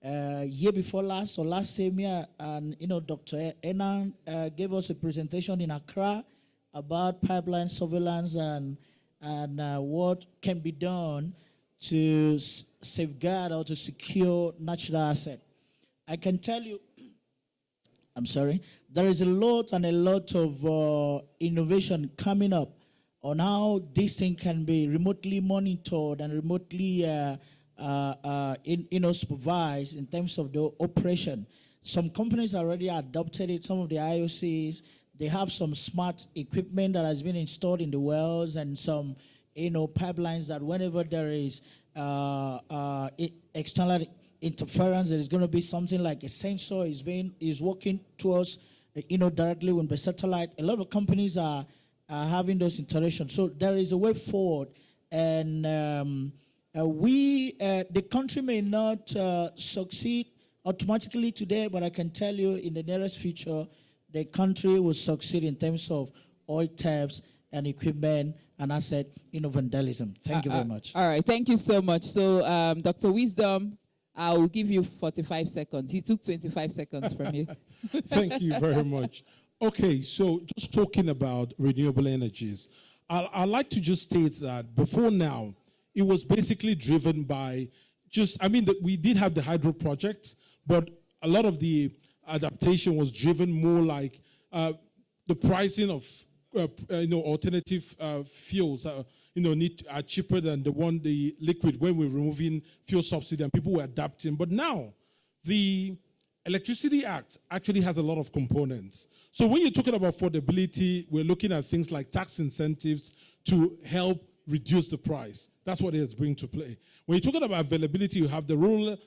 V: year before last or last same year, and Dr. N.I.E.S gave us a presentation in Accra about pipeline surveillance and what can be done to safeguard or to secure natural assets. I can tell you, there is a lot of innovation coming up on how this thing can be remotely monitored and remotely supervised in terms of the operation. Some companies already adopted it. Some of the IOCs, they have some smart equipment that has been installed in the wells, and some pipelines that whenever there is external interference, there is going to be something like a sensor is working towards directly with the satellite. A lot of companies are having those interactions. So there is a way forward, and the country may not succeed automatically today, but I can tell you in the nearest future, the country will succeed in terms of oil thefts and equipment and asset vandalism. Thank you very much.
U: All right, thank you so much. So, Dr. Wisdom, I will give you 45 seconds. He took 25 seconds from you.
W: Thank you very much. Okay, so just talking about renewable energies, I'd like to just state that before now, it was basically driven by we did have the hydro projects, but a lot of the adaptation was driven more like the pricing of alternative fuels are cheaper than the liquid when we're removing fuel subsidy, and people were adapting. But now the Electricity Act actually has a lot of components. So when you're talking about affordability, we're looking at things like tax incentives to help reduce the price. That's what it is bringing to play. When you're talking about availability, you have the Rural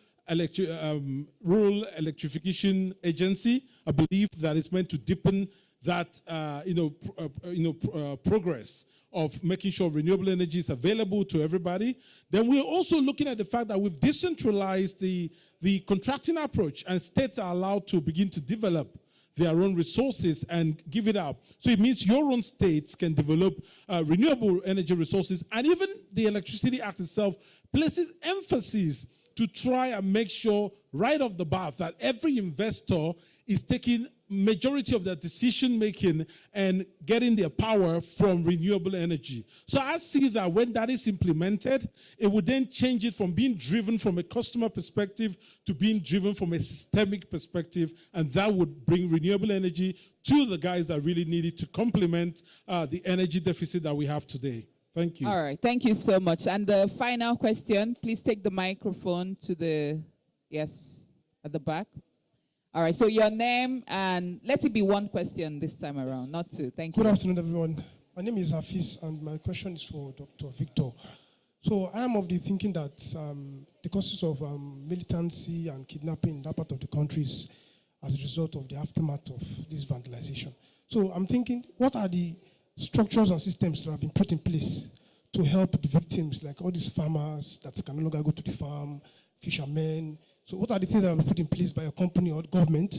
W: Electrification Agency, I believe, that is meant to deepen that progress of making sure renewable energy is available to everybody. Then we're also looking at the fact that we've decentralized the contracting approach, and states are allowed to begin to develop their own resources and give it up. So it means your own states can develop renewable energy resources, and even the Electricity Act itself places emphasis to try and make sure right off the bat that every investor is taking majority of their decision making and getting their power from renewable energy. So I see that when that is implemented, it would then change it from being driven from a customer perspective to being driven from a systemic perspective, and that would bring renewable energy to the guys that really need it to complement the energy deficit that we have today. Thank you.
U: All right, thank you so much. And the final question, please take the microphone to the, yes, at the back. All right, so your name, and let it be one question this time around, not two. Thank you.
D: Good afternoon, everyone. My name is Hafiz, and my question is for Dr. Victor. So I am of the thinking that the causes of militancy and kidnapping in that part of the country is as a result of the aftermath of this vandalization. So I'm thinking, what are the structures and systems that have been put in place to help the victims, like all these farmers that can no longer go to the farm, fishermen? So what are the things that have been put in place by a company or government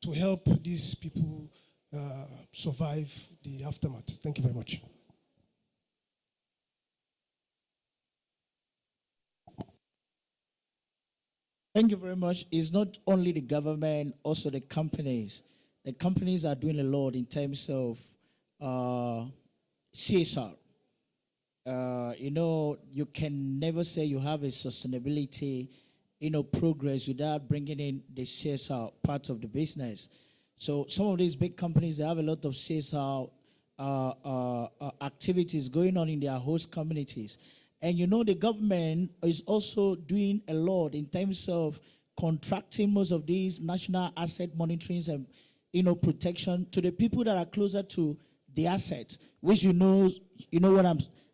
D: to help these people survive the aftermath? Thank you very much.
V: Thank you very much. It's not only the government, also the companies. The companies are doing a lot in terms of CSR. You can never say you have a sustainability progress without bringing in the CSR part of the business. So some of these big companies, they have a lot of CSR activities going on in their host communities. And the government is also doing a lot in terms of contracting most of these national asset monitorings and protection to the people that are closer to the asset, which you know what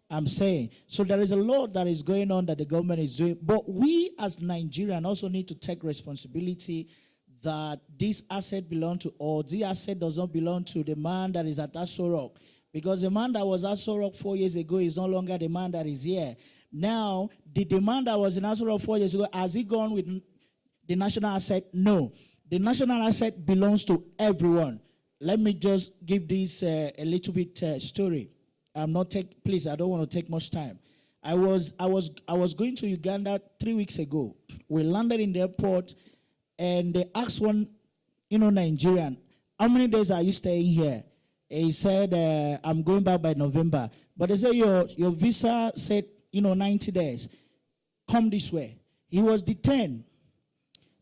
V: I'm saying. So there is a lot that is going on that the government is doing. But we as Nigerians also need to take responsibility that this asset belongs to all. The asset does not belong to the man that is at Aso Rock. Because the man that was at Aso Rock 4 years ago is no longer the man that is here. Now, the man that was in Aso Rock 4 years ago, has he gone with the national asset? No. The national asset belongs to everyone. Let me just give this a little bit story. Please, I don't want to take much time. I was going to Uganda 3 weeks ago. We landed in the airport, and they asked one, Nigerian, how many days are you staying here? He said, I'm going back by November. But they said, your visa said, 90 days. Come this way. He was detained.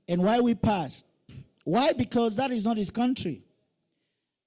V: And why we passed? Why? Because that is not his country.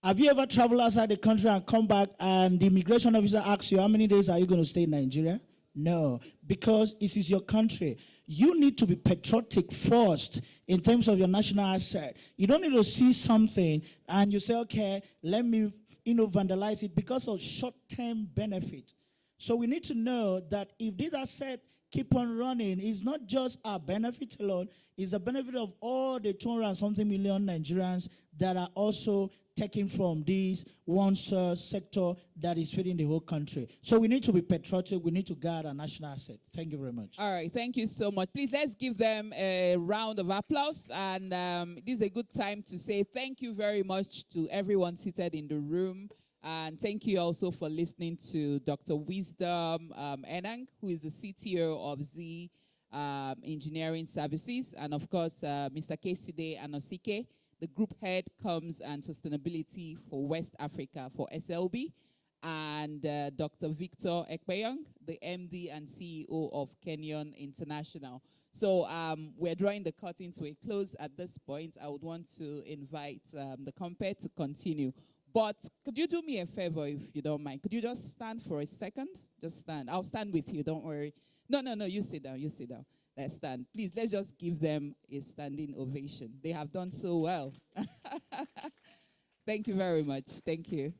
V: Have you ever traveled outside the country and come back and the immigration officer asks you, how many days are you going to stay in Nigeria? No, because this is your country. You need to be patriotic first in terms of your national asset. You don't need to see something and you say, okay, let me vandalize it because of short-term benefit. So we need to know that if this asset keep on running, it's not just our benefit alone, it's the benefit of all the 200 and something million Nigerians that are also taking from this one sector that is feeding the whole country. So we need to be patriotic. We need to guard our national asset. Thank you very much.
U: All right, thank you so much. Please, let's give them a round of applause. And this is a good time to say thank you very much to everyone seated in the room. And thank you also for listening to Dr. Wisdom Enang, who is the CTO of Z Engineering Services. And of course, Mr. Keside Anosike, the group head comms and sustainability for West Africa for SLB, and Dr. Victor Ekpeyong, the MD and CEO of Kenyon International. So we're drawing the curtain to a close at this point. I would want to invite the compere to continue. But could you do me a favor if you don't mind? Could you just stand for a second? Just stand. I'll stand with you, don't worry. No, you sit down, you sit down. Let's stand. Please, let's just give them a standing ovation. They have done so well. Thank you very much. Thank you.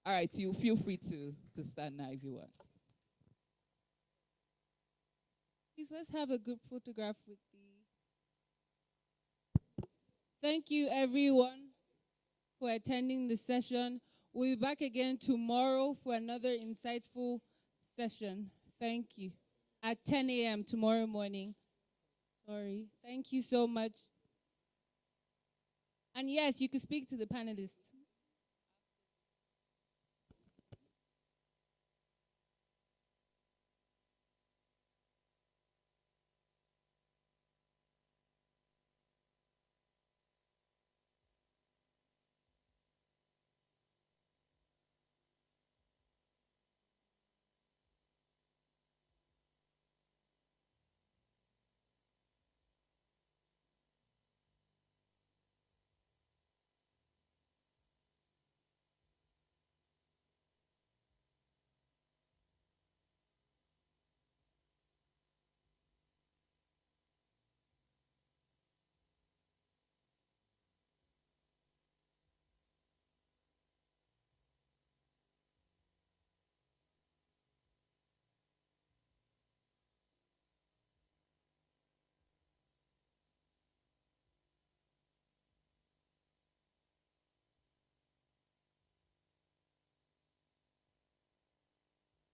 U: All right, you feel free to stand now if you want.
T: Please, let's have a group photograph with the... Thank you, everyone, for attending the session. We'll be back again tomorrow for another insightful session. Thank you. At 10 a.m. tomorrow morning. Sorry. Thank you so much. And yes, you can speak to the panelists.